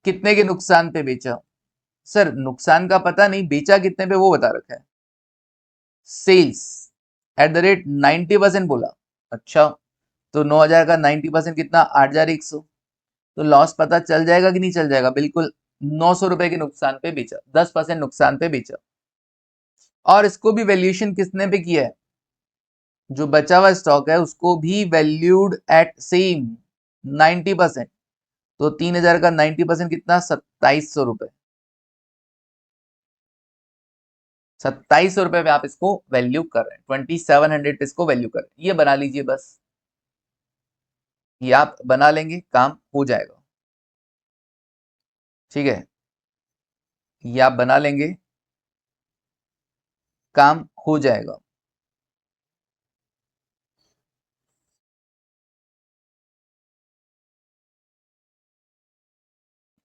कितने के नुकसान पे बेचा? सर नुकसान का पता नहीं, बेचा कितने पे वो बता रखा है। सेल्स एट द रेट 90% बोला। अच्छा, तो 9,000 का 90% कितना? 8,100। तो लॉस पता चल जाएगा कि नहीं चल जाएगा? बिल्कुल, 900 रुपए के नुकसान पे बेचा, 10% नुकसान पे बेचा। और इसको भी वैल्यूएशन किसने पे किया है? जो बचा हुआ स्टॉक है उसको भी वैल्यूड एट सेम 90%। तो 3,000 का 90% कितना? 2,700 रुपए। 2,700 रुपए पे आप इसको वैल्यू कर रहे हैं, 2,700 पे इसको वैल्यू कर रहे हैं। ये बना लीजिए बस, ये आप बना लेंगे काम हो जाएगा। ठीक है, ये आप बना लेंगे काम हो जाएगा।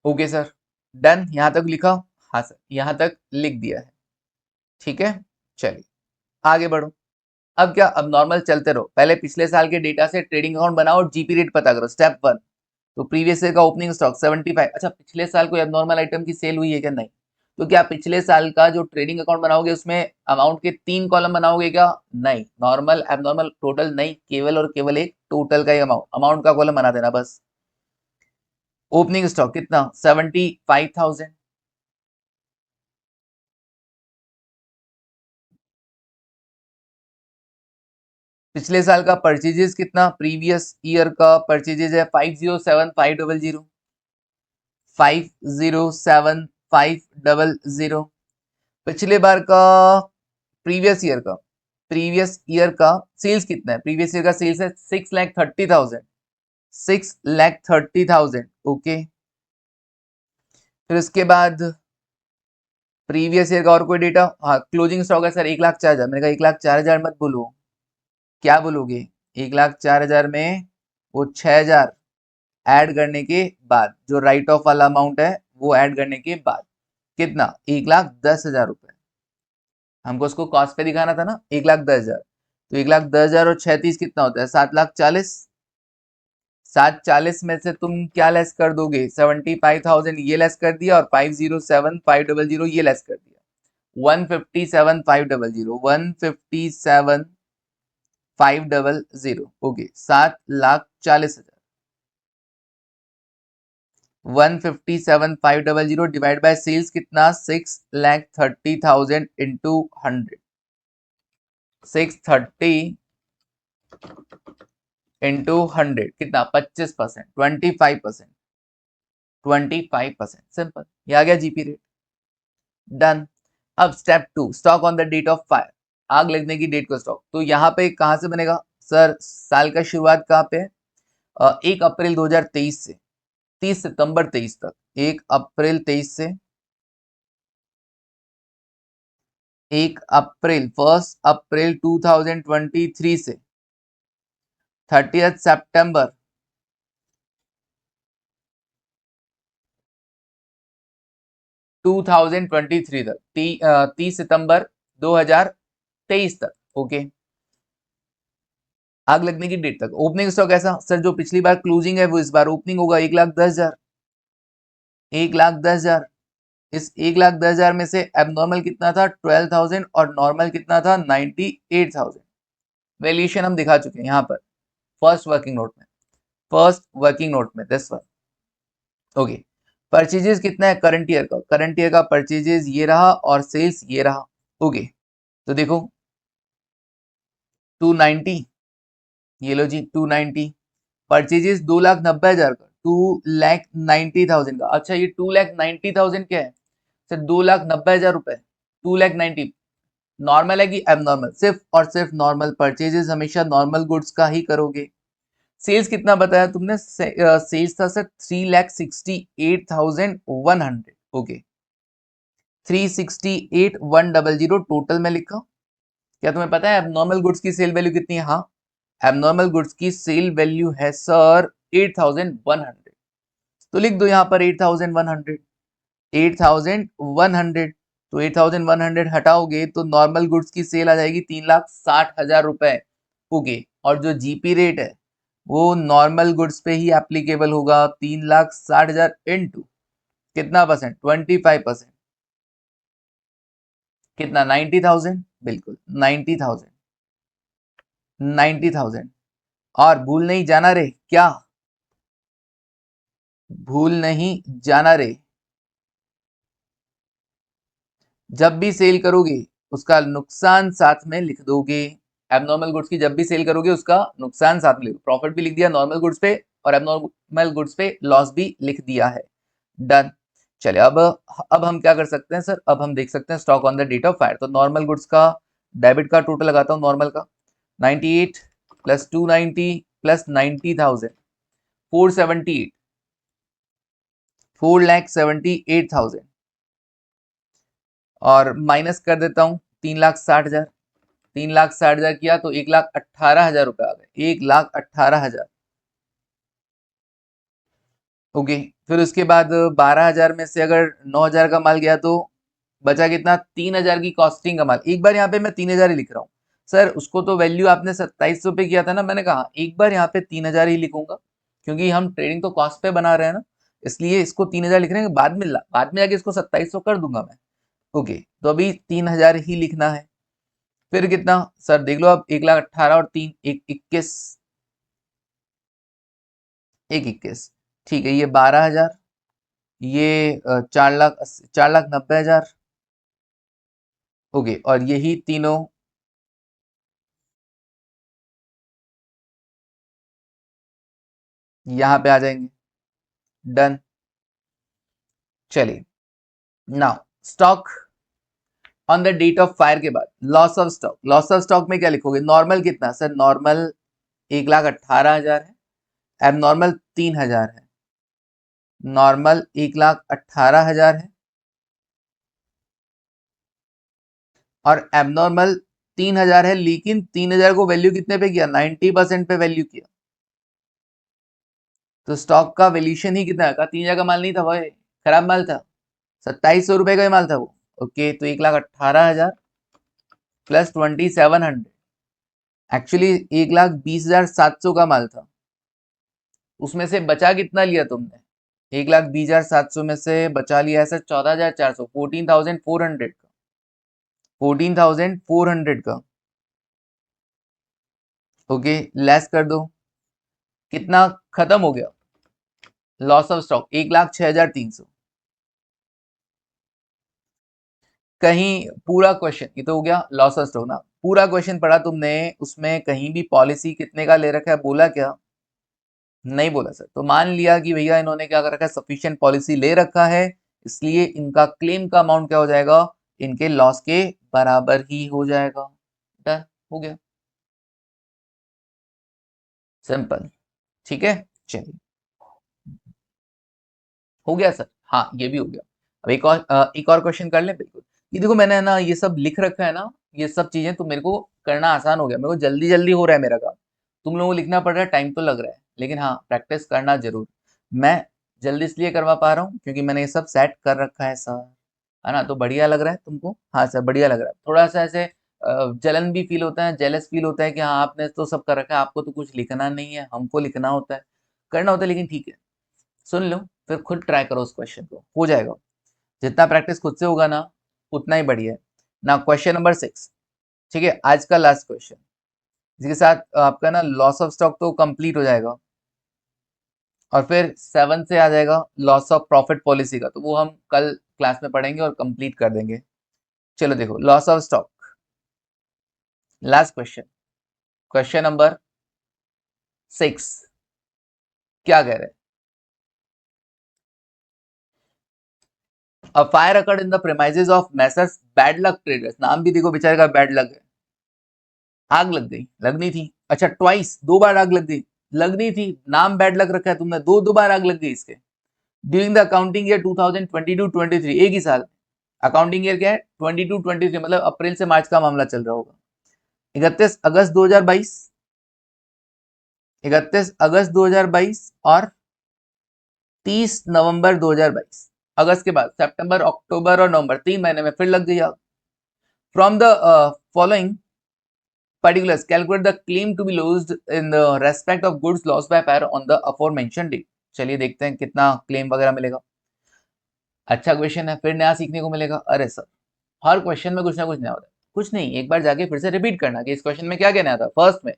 ओके सर, डन, यहां तक लिखा? हाँ सर, यहां तक लिख दिया है। ठीक है, चलिए आगे बढ़ो। अब क्या, अब नॉर्मल चलते रहो। पहले पिछले साल के डेटा से ट्रेडिंग अकाउंट बनाओ और जीपी रेट पता करो, स्टेप 1। तो प्रीवियस ईयर का ओपनिंग स्टॉक 75। अच्छा, पिछले साल कोई एबनॉर्मल आइटम की सेल हुई है क्या? नहीं। तो क्या पिछले साल का जो ट्रेडिंग अकाउंट बनाओगे उसमें अमाउंट के 3 कॉलम बनाओगे क्या? नहीं, नॉर्मल एबनॉर्मल टोटल नहीं, केवल और केवल एक टोटल का ही अमाउंट का कॉलम बना देना बस। ओपनिंग स्टॉक कितना? 75,000। पिछले साल का परचेजेस कितना? प्रीवियस ईयर का परचेजेस है 507,500। 507,500। पिछले बार का, प्रीवियस ईयर का सेल्स कितना है? प्रीवियस ईयर का सेल्स है 6,30,000। 6,30,000। ओके, फिर उसके बाद प्रीवियस ईयर का और कोई डेटा? हाँ, क्लोजिंग स्टॉक है सर 1,04,000। मैंने कहा 1,04,000 मत बोलो, क्या बोलोगे? 1,04,000 में वो 6,000 ऐड करने के बाद, जो राइट ऑफ वाला अमाउंट है वो ऐड करने के बाद कितना? 1,10,000 रुपए। हमको उसको कॉस्ट पे दिखाना था ना, 1,10,000। तो 1,10,000 और 36 कितना होता है? 7,40,000। 740 में से तुम क्या लेस कर दोगे? 75,000 ये लेस कर दिया और 507,500 ये लेस कर दिया। 157,500, 157,500। ओके, 7,40,000। 157,500 डिवाइड बाय सेल्स कितना? 6,30,000 इंटू 100। 630 इंटू 100 कितना 25%, 25%, 25%, सिंपल, ये आ गया जीपी रेट। डन। अब step 2, stock on the date of fire, आग लगने की डेट को स्टॉक। तो यहाँ पे कहां से बनेगा सर, साल का शुरुआत कहाँ पे है, 1 अप्रैल 2023 से 30 सितंबर 23 तक, 1 अप्रैल 23 से 1 अप्रैल 1 अप्रैल 2023 से 30 सितंबर 2023 तक, 30 सितंबर 2023 तक। ओके, आग लगने की डेट तक। ओपनिंग स्टॉक ऐसा सर, जो पिछली बार क्लोजिंग है वो इस बार ओपनिंग होगा, 1,10,000, 1,10,000। इस 1,10,000 में से एबनॉर्मल कितना था 12,000 और नॉर्मल कितना था 98,000। वैल्यूएशन हम दिखा चुके हैं यहाँ पर फर्स्ट वर्किंग नोट में, फर्स्ट वर्किंग नोट में दिस वन। ओके, परचेजेस कितना है करंट ईयर का, करंट ईयर का परचेजेस ये रहा और सेल्स ये रहा। ओके, तो देखो 290, ये लो जी 290, परचेजेस 2,90,000 का, 2,90,000 का। अच्छा, ये 2,90,000 क्या है सर, 2,90,000 रुपए, 2,90,000 नॉर्मल है कि एबनॉर्मल, सिर्फ और सिर्फ नॉर्मल। परचेजेस हमेशा नॉर्मल गुड्स का ही करोगे। सेल्स कितना बताया तुमने, सेल्स था सर 3,68,100। ओके, 368,100 टोटल में लिखा। क्या तुम्हें पता है एबनॉर्मल गुड्स की सेल वैल्यू कितनी है? हाँ, एबनॉर्मल गुड्स की सेल वैल्यू है सर 8,100। तो लिख दो यहाँ पर 8,100, 8,100। तो 8,100 हटाओगे तो नॉर्मल गुड्स की सेल आ जाएगी 3,60,000 रुपए। ओके, और जो जीपी रेट है वो नॉर्मल गुड्स पे ही एप्लीकेबल होगा, 3,60,000 इंटू कितना परसेंट, 25%, कितना 90,000, बिल्कुल 90,000, 90,000। और भूल नहीं जाना रे, क्या भूल नहीं जाना रे, जब भी सेल करोगे उसका नुकसान साथ में लिख दोगे। एबनॉर्मल गुड्स की जब भी सेल करोगे उसका नुकसान साथ में लिख, प्रॉफिट भी लिख दिया नॉर्मल गुड्स पे और एबनॉर्मल गुड्स पे लॉस भी लिख दिया है। डन। चलिए अब हम क्या कर सकते हैं सर, अब हम देख सकते हैं stock on the date of fire. तो नॉर्मल गुड्स का डेबिट का टोटल लगाता हूँ नॉर्मल का, 98 प्लस 290 प्लस 90,000, 478, 4,78,000 और माइनस कर देता हूँ 3,60,000, 3,60,000 किया तो 1,18,000 रुपए आ गए, 1,18,000। ओके, फिर उसके बाद 12,000 में से अगर 9,000 का माल गया तो बचा कितना, 3,000 की कॉस्टिंग का माल। एक बार यहाँ पे मैं 3,000 ही लिख रहा हूँ सर, उसको तो वैल्यू आपने 2700 पे किया था ना, मैंने कहा एक बार यहाँ पे 3,000 ही लिखूंगा क्योंकि हम ट्रेडिंग तो कॉस्ट पे बना रहे हैं ना, इसलिए इसको 3,000 लिख रहे हैं, बाद में जाके इसको 2700 कर दूंगा मैं। ओके, तो अभी 3,000 ही लिखना है। फिर कितना सर देख लो, अब 1,18,000 और 3, 1,21, 1,21, ठीक है, ये 12,000, ये 4,90,000। ओके, और यही तीनों यहां पे आ जाएंगे। डन। चलिए, now stock on the date of fire के बाद loss of stock, loss of stock में क्या लिखोगे, नॉर्मल कितना सर, नॉर्मल 1,18,000 है, एबनॉर्मल 3,000 है, नॉर्मल 1,18,000 है और एबनॉर्मल 3,000 है, लेकिन 3,000 को वैल्यू कितने पे किया, 90% पे वैल्यू किया। तो स्टॉक का वैल्यूशन ही कितना का, 3,000 का माल नहीं था भाई, खराब माल था, 2,700 रुपए का ही माल था वो। ओके, तो 1,18,000 प्लस 2,700, एक्चुअली 1,20,700 का माल था, उसमें से बचा कितना लिया तुमने, 1,20,700 में से बचा लिया ऐसा 14,400, 14,400 का, 14,400 का। ओके, लेस कर दो, कितना खत्म हो गया लॉस ऑफ स्टॉक, 1,06,300। कहीं पूरा क्वेश्चन ये तो हो गया लॉस ऑफ स्टॉक ना, पूरा क्वेश्चन पढ़ा तुमने, उसमें कहीं भी पॉलिसी कितने का ले रखा है बोला क्या? नहीं बोला सर। तो मान लिया कि भैया इन्होंने क्या कर रखा है, सफिशिएंट पॉलिसी ले रखा है, इसलिए इनका क्लेम का अमाउंट क्या हो जाएगा, इनके लॉस के बराबर ही हो जाएगा। डन, हो गया, सिंपल। ठीक है, चलिए, हो गया सर। हाँ, ये भी हो गया। अब एक और क्वेश्चन कर लें। बिल्कुल, ये देखो मैंने ना ये सब लिख रखा है ना, ये सब चीजें तो मेरे को करना आसान हो गया, मेरे को जल्दी जल्दी हो रहा है मेरा काम। तुम लोगों को लिखना पड़ रहा है, टाइम तो लग रहा है, लेकिन हाँ प्रैक्टिस करना जरूर। मैं जल्दी इसलिए करवा पा रहा हूँ क्योंकि मैंने ये सब सेट कर रखा है सर, है ना? तो बढ़िया लग रहा है तुमको? हाँ सर, बढ़िया लग रहा है। थोड़ा सा ऐसे जलन भी फील होता है, जेलस फील होता है कि हाँ आपने तो सब कर रखा है, आपको तो कुछ लिखना नहीं है, हमको लिखना होता है, करना होता है, लेकिन ठीक है, सुन लो, फिर खुद ट्राई करो उस क्वेश्चन को, हो जाएगा। जितना प्रैक्टिस खुद से होगा ना, उतना ही बढ़िया है ना। क्वेश्चन नंबर 6, ठीक है, आज का लास्ट क्वेश्चन, इसके साथ आपका ना लॉस ऑफ स्टॉक तो कंप्लीट हो जाएगा, और फिर 7 से आ जाएगा लॉस ऑफ प्रॉफिट पॉलिसी का, तो वो हम कल क्लास में पढ़ेंगे और कंप्लीट कर देंगे। चलो देखो, loss of stock, last question, question number 6, क्या कह रहे हैं? A fire occurred in the premises of messrs bad luck traders, नाम भी देखो बेचारे का बैड लक है। आग लग गई, लगनी थी, अच्छा ट्वाइस, 2 बार आग लग गई, लगनी थी, नाम बैड लक रखा है तुमने, दो बार आग लग गई इसके। ड्यूरिंग द अकाउंटिंग ईयर 2022-23, एक ही साल, अकाउंटिंग ईयर क्या है 22-23, मतलब अप्रैल से मार्च का मामला चल रहा होगा। 31 अगस्त 2022, 31 अगस्त 2022 और 30 नवंबर 2022। अगस्त के बाद सितंबर, अक्टूबर और नवंबर, 3 महीने में फिर लग गई आग। From the following particulars, calculate the claim to be lost in the respect of goods lost by fire on the aforementioned date। चलिए देखते हैं कितना क्लेम वगैरह मिलेगा। अच्छा क्वेश्चन है, फिर नया सीखने को मिलेगा। अरे सर, हर क्वेश्चन में कुछ ना कुछ नया होता है। कुछ नहीं, एक बार जाके फिर से रिपीट करना कि इस क्वेश्चन में क्या कहना था। फर्स्ट में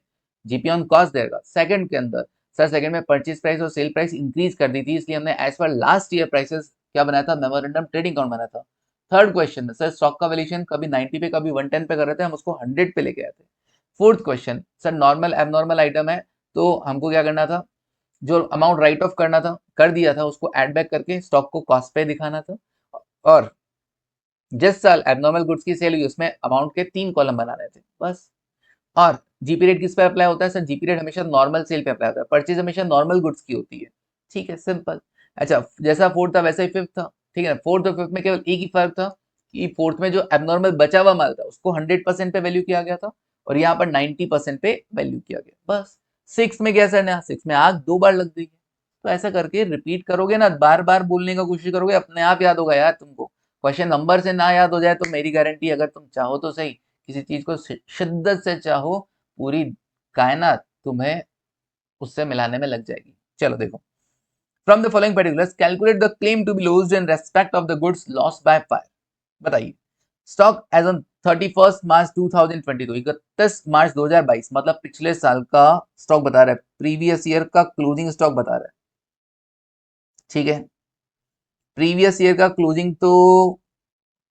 जीपी ऑन कॉस्ट देगा, सेकंड के अंदर सर सेकंड में परचेज प्राइस और सेल प्राइस इंक्रीज कर दी थी, इसलिए हमने as per last year prices क्या बनाया था, मेमोरेंडम ट्रेडिंग अकाउंट बनाया था। थर्ड क्वेश्चन में सर स्टॉक का वैल्यूएशन कभी 90 पे कभी 110 पे कर रहे थे, हम उसको 100 पे लेके आए थे। Fourth question, sir normal abnormal item है, तो हमको क्या करना था, जो अमाउंट राइट ऑफ करना था कर दिया था, उसको एड बैक करके स्टॉक को कॉस्ट पे दिखाना था। और जिस साल एबनॉर्मल गुड्स की सेल हुई उसमें अमाउंट के 3 कॉलम बनाने थे बस। और जीपी रेट किस पे अप्लाई होता है सर, जीपी रेट हमेशा नॉर्मल सेल पे अप्लाई होता है, परचेज हमेशा नॉर्मल गुड्स की होती है। ठीक है, सिंपल। अच्छा, जैसा फोर्थ था वैसा ही फिफ्थ था। ठीक है, फोर्थ और फिफ्थ में केवल एक ही फर्क था कि फोर्थ में जो एबनॉर्मल बचा हुआ माल था उसको 100% पे वैल्यू किया गया था, और यहाँ पर 90% पे वैल्यू किया गया बस। सिक्स में क्या सर, नया सिक्स में आग 2 बार लग गई है। तो ऐसा करके रिपीट करोगे ना, बार बार बोलने का कोशिश करोगे, अपने आप याद होगा यार तुमको। क्वेश्चन नंबर से ना याद हो जाए तो मेरी गारंटी, अगर तुम चाहो तो सही, किसी चीज को शिद्दत से चाहो, पूरी कायनात तुम्हें उससे मिलाने में लग जाएगी। चलो देखो, from the following particulars calculate the claim to be lost in respect of the goods lost by fire. बताइए, stock as on 31 March 2022, 31 March 2022, मतलब पिछले साल का स्टॉक बता रहा है, प्रीवियस ईयर का क्लोजिंग स्टॉक बता रहा है। ठीक है, प्रीवियस ईयर का क्लोजिंग तो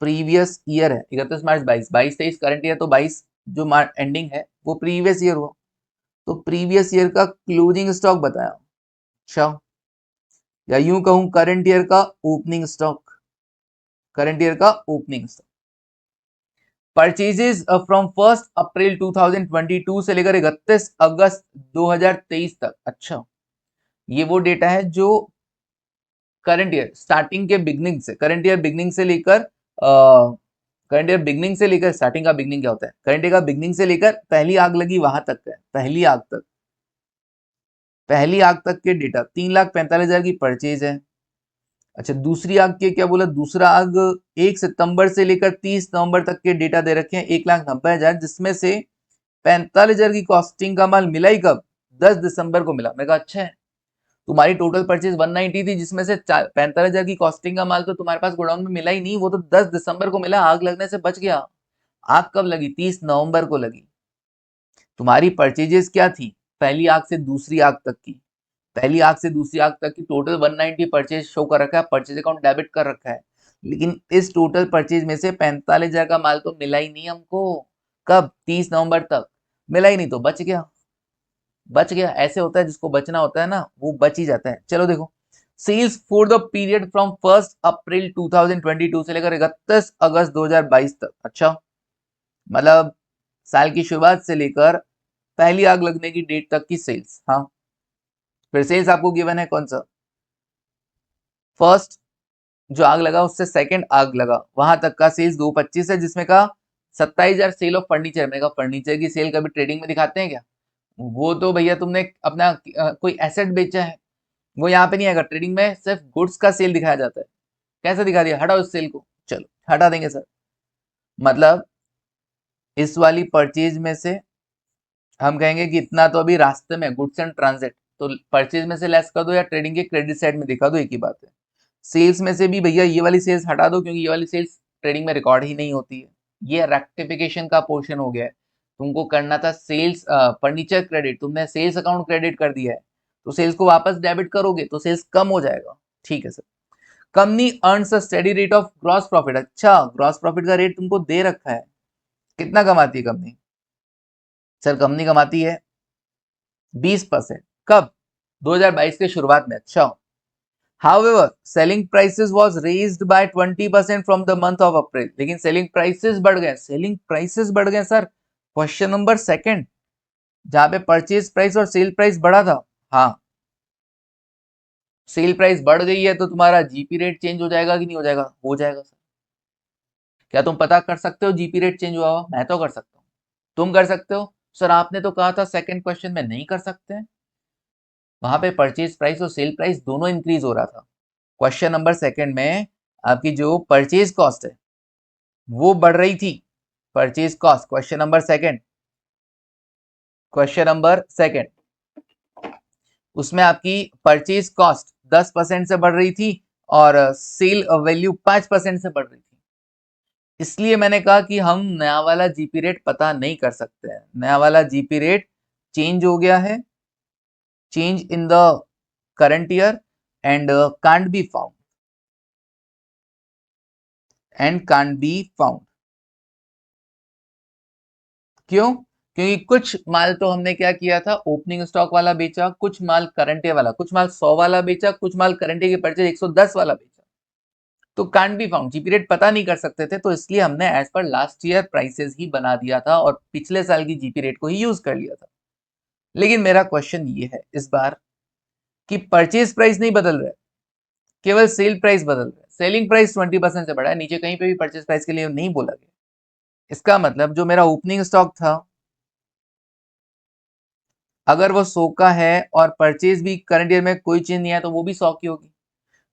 प्रीवियस ईयर है 31 मार्च 22, 22-23 करंट ईयर, तो 22 जो मार्च एंडिंग है वो प्रीवियस ईयर हुआ, तो प्रीवियस ईयर का क्लोजिंग स्टॉक बताया। अच्छा, या यूं कहूं करंट ईयर का ओपनिंग स्टॉक, करंट ईयर का ओपनिंग स्टॉक। परचेजेस फ्रॉम 1 अप्रैल 2022 से लेकर 31 अगस्त 2023 तक। अच्छा, ये वो डेटा है जो करंट ईयर स्टार्टिंग के बिगनिंग से, करंट ईयर बिगनिंग से लेकर करंट ईयर बिगनिंग से लेकर, स्टार्टिंग का बिगनिंग क्या होता है, करंट ईयर का बिगनिंग से लेकर पहली आग लगी वहां तक है, पहली आग तक, पहली आग तक के डेटा। 3,45,000 की परचेज है। अच्छा, दूसरी आग के क्या बोला, दूसरा आग 1 सितंबर से लेकर 30 नवंबर तक के डेटा दे रखे हैं, 1,90,000, जिसमें से 45,000 की कॉस्टिंग का माल मिला ही कब, 10 दिसंबर को मिला। मैं कहा अच्छा है, तुम्हारी टोटल परचेज 190 थी, जिसमें से 45,000 की कॉस्टिंग का माल तो तुम्हारे पास गोडाउन में मिला ही नहीं, वो तो 10 दिसंबर को मिला, आग लगने से बच गया। आग कब लगी, 30 नवंबर को लगी। तुम्हारी परचेजेस क्या थी, पहली आग से दूसरी आग तक की, पहली आग से दूसरी आग तक की टोटल 190 परचेज शो कर रखा है, परचेज अकाउंट डेबिट कर रखा है, लेकिन इस टोटल परचेज में से 45,000 का माल तो मिला ही नहीं हमको, कब? 30 नवंबर तक। मिला ही नहीं तो बच गया, बच गया। ऐसे होता है, जिसको बचना होता है ना वो बच ही जाता है। चलो देखो, sales for the period from 1 अप्रैल 2022 से लेकर 31 अगस्त 2022 तक। अच्छा, मतलब साल की शुरुआत से लेकर पहली आग लगने की डेट तक की सेल्स। हाँ, फिर सेल्स आपको गिवन है कौन सा? फर्स्ट जो आग लगा उससे सेकंड आग लगा वहां तक का सेल्स 225 है, जिसमें का 27,000 सेल ऑफ फर्नीचर। मैंने कहा फर्नीचर की सेल कभी ट्रेडिंग में दिखाते हैं क्या? वो तो भैया तुमने अपना कोई एसेट बेचा है, वो यहाँ पे नहीं आएगा। ट्रेडिंग में सिर्फ गुड्स का सेल दिखाया जाता है। कैसे दिखा दिया? हटाओ इस सेल को, चलो हटा देंगे सर। मतलब इस वाली परचेज में से हम कहेंगे कि इतना तो अभी रास्ते में, गुड्स एंड ट्रांजिट, तो परचेज में से लेस कर दो या ट्रेडिंग के क्रेडिट साइड में दिखा दो, एक ही बात है। सेल्स में से भी भैया ये वाली सेल्स हटा दो, क्योंकि ये वाली सेल्स ट्रेडिंग में रिकॉर्ड ही नहीं होती है। ये रेक्टिफिकेशन का पोर्शन हो गया है। तुमको करना था सेल्स फर्नीचर क्रेडिट, तुमने सेल्स अकाउंट क्रेडिट कर दिया है, तो सेल्स को वापस डेबिट करोगे तो सेल्स कम हो जाएगा। ठीक है sir. Company earns a steady rate of gross profit. अच्छा, ग्रॉस प्रॉफिट का रेट तुमको दे रखा है। कितना कमाती है कंपनी? सर कंपनी कमाती है 20%। कब? 2022 के शुरुआत में। अच्छा, however selling prices was raised by 20% from the month of April। लेकिन सेलिंग प्राइसेस बढ़ गए, सेलिंग प्राइसेस बढ़ गए सर। क्वेश्चन नंबर सेकंड, जहां पे परचेज प्राइस और सेल प्राइस बढ़ा था। हाँ, सेल प्राइस बढ़ गई है तो तुम्हारा जीपी रेट चेंज हो जाएगा कि नहीं हो जाएगा? हो जाएगा सर। क्या तुम पता कर सकते हो जीपी रेट चेंज हुआ हो? मैं तो कर सकता हूँ, तुम कर सकते हो सर? आपने तो कहा था सेकंड क्वेश्चन में नहीं कर सकते हैं। वहां पे परचेज प्राइस और सेल प्राइस दोनों इंक्रीज हो रहा था। क्वेश्चन नंबर सेकंड में आपकी जो परचेज कॉस्ट है वो बढ़ रही थी। Purchase cost, question number second, question number second, उसमें आपकी परचेज कॉस्ट 10% से बढ़ रही थी और सेल वैल्यू 5% से बढ़ रही थी। इसलिए मैंने कहा कि हम नया वाला जीपी रेट पता नहीं कर सकते हैं। नया वाला जीपी रेट चेंज हो गया है, change in the current year and can't be found, and can't be found. क्यों? क्योंकि कुछ माल तो हमने क्या किया था, ओपनिंग स्टॉक वाला बेचा, कुछ माल करंट वाला, कुछ माल 100 वाला बेचा, कुछ माल करंट के परचेज 110 वाला बेचा। तो can't be found, GP rate पता नहीं कर सकते थे, तो इसलिए हमने as per last year prices ही बना दिया था और पिछले साल की जीपी रेट को ही यूज कर लिया था। लेकिन मेरा क्वेश्चन ये है इस बार कि परचेज प्राइस नहीं बदल रहा है, केवल सेल प्राइस बदल रहा है। सेलिंग प्राइस 20% से बढ़ा है, नीचे कहीं पे भी परचेज प्राइस के लिए नहीं बोला गया। इसका मतलब जो मेरा ओपनिंग स्टॉक था, अगर वो 100 का है और परचेज भी करंट ईयर में कोई चेंज नहीं है तो वो भी 100 की होगी।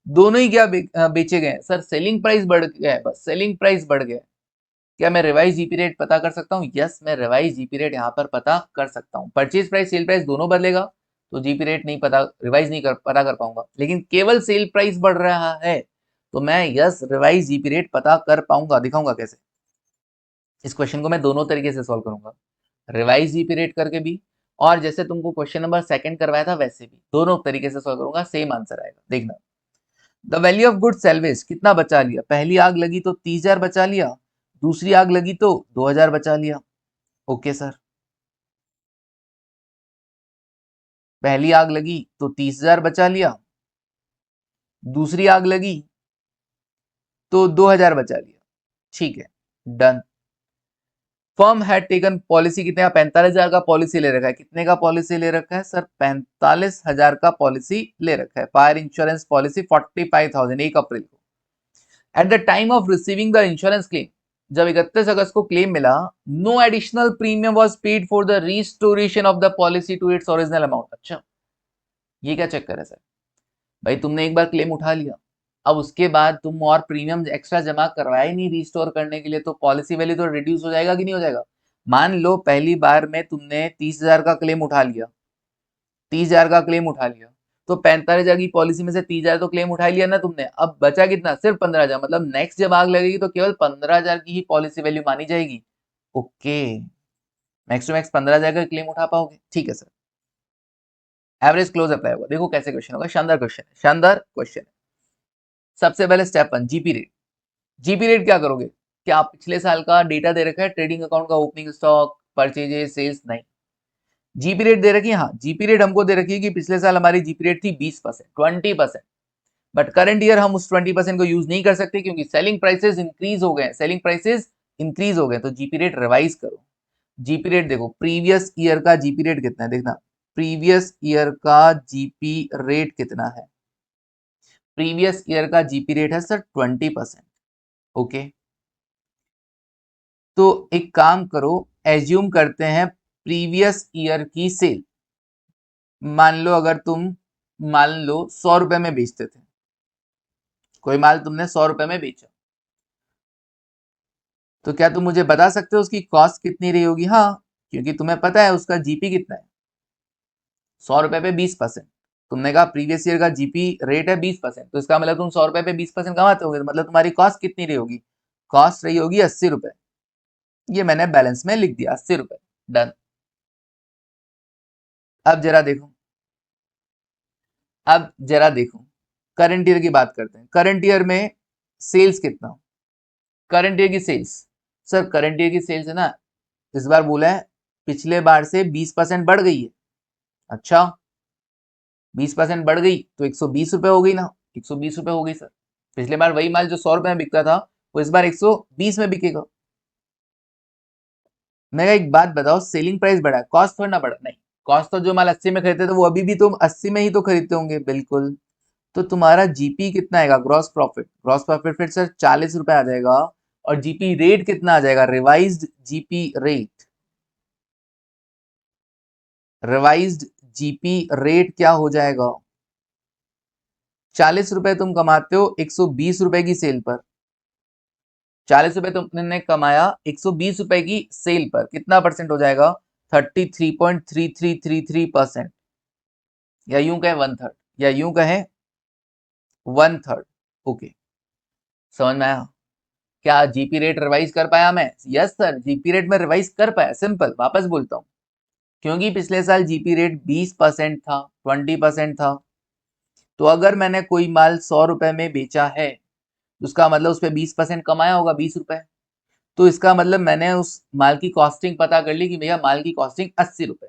दोनों ही क्या बेचे गए सर? सेलिंग प्राइस बढ़ गया है, बस सेलिंग प्राइस बढ़ गया है। क्या मैं रिवाइज जीपी रेट पता कर सकता हूँ? यस, मैं रिवाइज जीपी रेट यहाँ पर पता कर सकता हूँ। परचेज प्राइस सेल प्राइस दोनों बदलेगा तो जीपी रेट नहीं पता, रिवाइज नहीं पता कर पाऊंगा। लेकिन केवल सेल प्राइस बढ़ रहा है तो मैं यस रिवाइज जीपी रेट पता कर पाऊंगा। दिखाऊंगा कैसे। इस क्वेश्चन को मैं दोनों तरीके से सॉल्व करूंगा, रिवाइज जीपी रेट करके भी, और जैसे तुमको क्वेश्चन नंबर सेकंड करवाया था वैसे भी, दोनों तरीके से सॉल्व करूंगा, सेम आंसर आएगा। देखना, the value of good salvage कितना बचा लिया? पहली आग लगी तो 30,000 बचा लिया, दूसरी आग लगी तो 2,000 बचा लिया। ओके सर, पहली आग लगी तो 30,000 बचा लिया, दूसरी आग लगी तो 2,000 बचा लिया। ठीक है, done. Firm had taken policy, कितने का? 45,000 का पॉलिसी ले रखा है। कितने का पॉलिसी ले रखा है सर? 45,000 का पॉलिसी ले रखा है। फायर इंश्योरेंस पॉलिसी 45,000, 1 अप्रैल को। At the time of receiving the insurance claim, जब 31 अगस्त को क्लेम मिला, no additional premium was paid for the restoration of the policy to its original amount. अच्छा, ये क्या चक्कर है सर? भाई तुमने एक बार क्लेम उठा लिया, अब उसके बाद तुम और प्रीमियम एक्स्ट्रा जमा करवाया ही नहीं रिस्टोर करने के लिए, तो पॉलिसी वैल्यू तो रिड्यूस हो जाएगा कि नहीं हो जाएगा? मान लो पहली बार में तुमने 30,000 का क्लेम उठा लिया, 30,000 का क्लेम उठा लिया, तो 45,000 की पॉलिसी में से 30,000 तो क्लेम उठा लिया ना तुमने, अब बचा कितना? सिर्फ 15,000। मतलब नेक्स्ट जब आग लगेगी तो केवल 15,000 की ही पॉलिसी वैल्यू मानी जाएगी। ओके, मैक्स टू मैक्स 15,000 का क्लेम उठा पाओगे। ठीक है सर, एवरेज क्लोज अप्लाई होगा। देखो कैसे क्वेश्चन होगा, शानदार क्वेश्चन है, शानदार क्वेश्चन है। सबसे पहले step 1, GP rate. GP rate क्या करोगे? क्या पिछले साल का डेटा दे रखा है? ट्रेडिंग अकाउंट का ओपनिंग स्टॉक, परचेजेस, सेल्स नहीं। जीपी रेट दे रखी है, हाँ जीपी रेट हमको दे रखी है कि पिछले साल हमारी जीपी रेट थी 20%, 20%, बट करंट ईयर हम उस 20% को यूज नहीं कर सकते क्योंकि सेलिंग प्राइसेस इंक्रीज हो गए, सेलिंग प्राइसेस इंक्रीज हो गए, तो जीपी रेट रिवाइज करो। जीपी रेट देखो, प्रीवियस ईयर का जीपी रेट कितना है, देखना प्रीवियस ईयर का जीपी रेट कितना है। प्रीवियस ईयर का जीपी रेट है सर 20%। ओके, तो एक काम करो, एज्यूम करते हैं प्रीवियस ईयर की सेल, मान लो अगर तुम मान लो 100 रुपए में बेचते थे, कोई माल तुमने 100 रुपए में बेचा, तो क्या तुम मुझे बता सकते हो उसकी कॉस्ट कितनी रही होगी? हाँ, क्योंकि तुम्हें पता है उसका जीपी कितना है, 100 रुपए पे 20%। तुमने कहा प्रीवियस ईयर का जीपी रेट है 20%, तो इसका मतलब तुम 100 रुपए पे 20% कमाते होगे, तो मतलब तुम्हारी कॉस्ट कितनी रही होगी? कॉस्ट रही होगी 80 रुपए। ये मैंने बैलेंस में लिख दिया 80 रुपए, डन। अब जरा देखो, अब जरा देखो करंट ईयर की बात करते हैं। करंट ईयर में सेल्स कितना? करंट ईयर की सेल्स, सर करंट ईयर की सेल्स है ना, इस बार बोला है पिछले बार से 20% बढ़ गई है। अच्छा, 20% बढ़ गई तो 120 रुपए हो गई ना, 120 रुपए हो गई सर। पिछले बार वही माल जो 100 रुपए में बिकता था वो इस बार 120 में बिकेगा। मैं एक बात बताओ, सेलिंग प्राइस बढ़ा, कॉस्ट थोड़ा ना बढ़ा, नहीं, कॉस्ट तो जो माल 80 में खरीदते थे वो अभी भी तुम 80 में ही तो खरीदते होंगे, बिल्कुल। तो तुम्हारा जीपी कितना आएगा? ग्रॉस प्रॉफिट, ग्रॉस प्रॉफिट फिर सर 40 रुपए आ जाएगा। और जीपी रेट कितना आ जाएगा? Revised GP rate, revised GP rate क्या हो जाएगा? 40 रुपए तुम कमाते हो 120 रुपए की सेल पर, 40 रुपए तुमने कमाया 120 रुपए की सेल पर, कितना परसेंट हो जाएगा? 33.3333%, या यूं कहें 1/3, या यूं कहें 1/3। ओके, समझ में आया? क्या जीपी रेट रिवाइज कर पाया मैं? यस सर, जीपी रेट में रिवाइज कर पाया। सिंपल, वापस बोलता हूं, क्योंकि पिछले साल जीपी रेट 20% था, 20% था, तो अगर मैंने कोई माल 100 रुपए में बेचा है, उसका मतलब उस पर 20% कमाया होगा, 20 रुपए। तो इसका मतलब मैंने उस माल की कॉस्टिंग पता कर ली कि भैया माल की कॉस्टिंग 80 रुपए।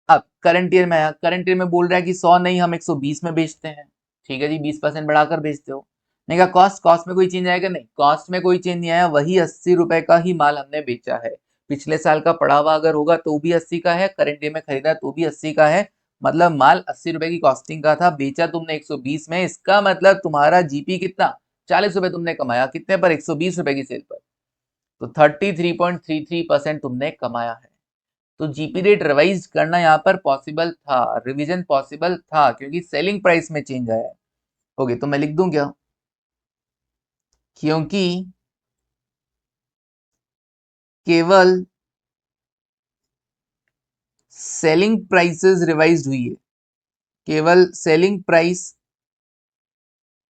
अब करंट ईयर में आया, करंट ईयर में बोल रहा है कि 100 नहीं, हम 120 में बेचते हैं। ठीक है जी, 20% बढ़ाकर बेचते हो। नहीं कहा कॉस्ट, कॉस्ट में कोई चेंज आएगा? नहीं, कॉस्ट में कोई चेंज नहीं आया, वही 80 रुपए का ही माल हमने बेचा है। पिछले साल का पड़ा हुआ अगर होगा तो भी 80 का है, करंट ईयर में खरीदा तो भी 80 का है, मतलब माल 80 रुपए की कॉस्टिंग का था, बेचा तुमने 120 में, इसका मतलब तुम्हारा जीपी कितना? 40 रुपए तुमने कमाया, कितने पर? 120 रुपए की सेल पर, तो 33.33% तुमने कमाया है। तो जीपी रेट रिवाइज करना यहाँ पर पॉसिबल था, रिवीजन पॉसिबल था, क्योंकि सेलिंग प्राइस में चेंज आया है। ओके, तो मैं लिख दूं क्या? क्योंकि केवल सेलिंग प्राइसेस रिवाइज हुई है, केवल सेलिंग प्राइस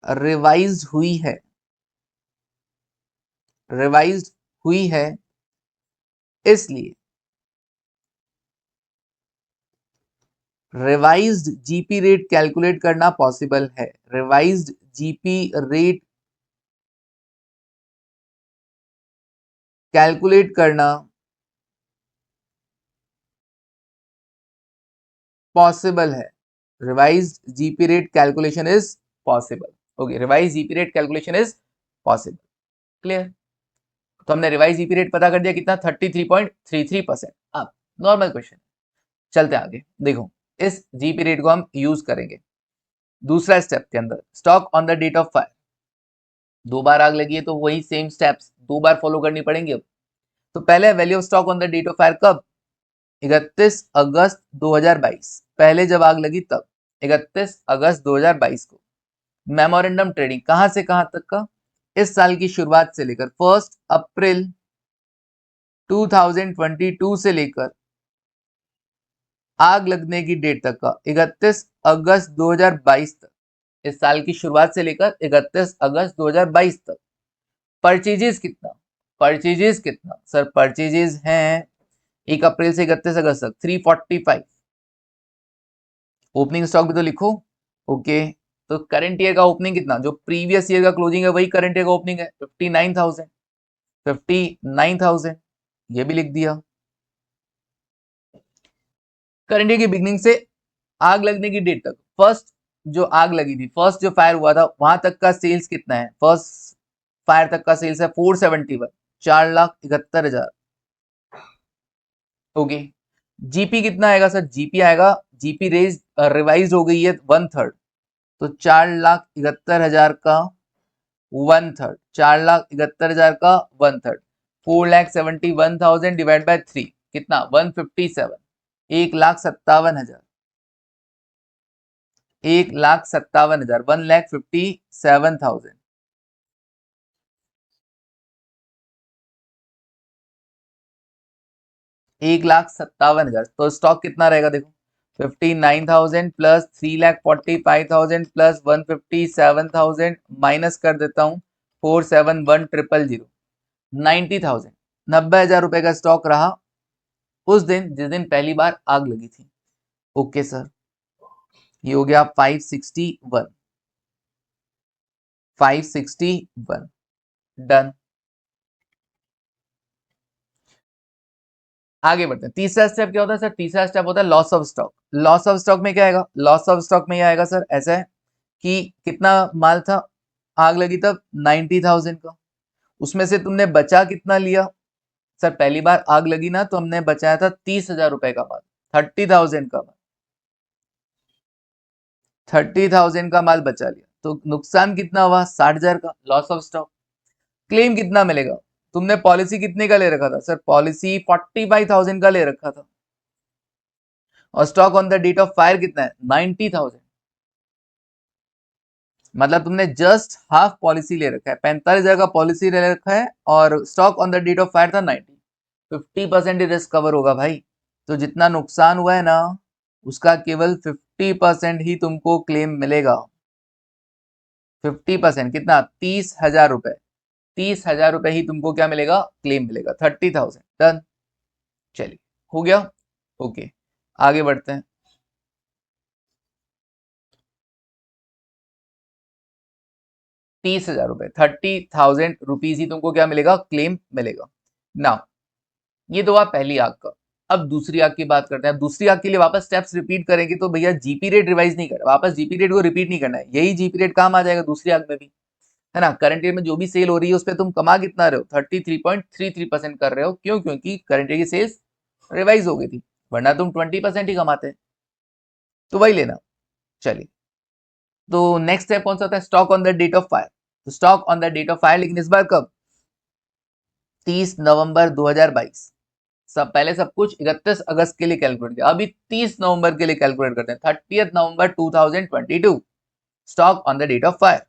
रिवाइज हुई है, रिवाइज हुई है, इसलिए रिवाइज्ड जीपी रेट कैलकुलेट करना पॉसिबल है। रिवाइज्ड जीपी रेट कैलकुलेट करना पॉसिबल है। Revised GP rate calculation is possible. Okay, revise GP rate calculation is possible. Clear? तो हमने रिवाइज जीपी रेट पता कर दिया, कितना? 33.33%। अब नॉर्मल क्वेश्चन, चलते आगे। देखो, इस जीपी रेट को हम यूज करेंगे दूसरा स्टेप के अंदर, stock on the date of fire. दो बार आग लगी है तो वही सेम स्टेप्स दो बार फॉलो करनी पड़ेंगे। अब तो पहले value of stock on the date of fire कब? 31 अगस्त 2022, पहले जब आग लगी तब, 31 अगस्त 2022 को। मेमोरेंडम ट्रेडिंग कहां से कहां तक का? इस साल की शुरुआत से लेकर 1 अप्रैल 2022 से लेकर आग लगने की डेट तक का, 31 अगस्त 2022 तक। इस साल की शुरुआत से लेकर 31 अगस्त 2022 तक परचेजेस कितना? परचेजेस कितना सर? परचेजेस हैं 1 अप्रैल से 31 अगस्त तक 345। ओपनिंग स्टॉक भी तो लिखो। ओके, तो करंट ईयर का ओपनिंग कितना? जो प्रीवियस ईयर का क्लोजिंग है वही करंट ईयर का ओपनिंग है, 59,000। 59,000, ये भी लिख दिया। करंट ईयर की बिगनिंग से आग लगने की डेट तक, फर्स्ट जो आग लगी थी, फर्स्ट जो फायर हुआ था वहां तक का सेल्स कितना है? फर्स्ट फायर तक का सेल्स है 471, 4,71,000। ओके, जीपी कितना आएगा सर? जीपी आएगा, जीपी रेज रिवाइज हो गई है 1/3, तो 4,71,000 का 1/3, 4,71,000 का 1/3, 4,71,000 डिवाइड बाय 3 कितना? 157, 1,57,000, 1,57,000, 1,57,000। 1,57,000, तो स्टॉक कितना रहेगा देखो, 59,000 प्लस 3,45,000 प्लस 157,000 माइनस कर देता हूँ 471,000, 90,000, 90,000 रुपए का स्टॉक रहा उस दिन जिस दिन पहली बार आग लगी थी। ओके सर, ये हो गया 561, 561 डन। आगे बढ़ते हैं, तीसरा स्टेप क्या होता है सर? तीसरा स्टेप होता है loss of stock. Loss of stock में क्या आएगा? लॉस ऑफ स्टॉक में आएगा सर, ऐसा है कि कितना माल था आग लगी तब? 90,000 का, उसमें से तुमने बचा कितना लिया? सर पहली बार आग लगी ना तो हमने बचाया था 30,000 रुपए का माल, 30,000 का माल, 30,000 का माल बचा लिया, तो नुकसान कितना हुआ? 60,000 का लॉस ऑफ स्टॉक। क्लेम कितना मिलेगा? तुमने पॉलिसी कितने का ले रखा था? सर पॉलिसी 45,000 का ले रखा था, और stock on the date of fire कितना है? 90,000, मतलब तुमने जस्ट हाफ पॉलिसी ले रखा है, 45,000 का पॉलिसी ले रखा है और stock on the date of fire था 90, 50% ही रिस्क कवर होगा भाई। तो जितना नुकसान हुआ है ना उसका केवल 50% ही तुमको क्लेम मिलेगा। 50% कितना? 30,000 रुपए, 30,000 रुपए ही तुमको क्या मिलेगा? क्लेम मिलेगा, 30,000 डन। चलिए हो गया, ओके आगे बढ़ते हैं। 30,000 रुपए, 30,000 रुपीज ही तुमको क्या मिलेगा? क्लेम मिलेगा ना। ये तो हुआ पहली आग का। अब दूसरी आग की बात करते हैं। दूसरी आग के लिए वापस स्टेप्स रिपीट करेंगे तो भैया जीपी रेट रिवाइज नहीं करना, वापस जीपी रेट को रिपीट नहीं करना है, यही जीपी रेट काम आ जाएगा दूसरी आग में भी, है ना। करंट ईयर में जो भी सेल हो रही है उस पर तुम कमा कितना रहे हो? 33.33% कर रहे हो। क्यों? क्योंकि करंट ईयर की सेल्स रिवाइज हो गई थी, वरना तुम 20% ही कमाते, तो वही लेना। चलिए, तो नेक्स्ट स्टेप कौन सा होता है? Stock on the date of fire. तो stock on the date of fire, लेकिन इस बार कब? 30 नवंबर 2022। सब पहले सब कुछ 31 अगस्त के लिए कैलकुलेट किया, अभी 30 नवंबर के लिए कैलकुलेट करते हैं, 30 November 2022 stock on the date of fire.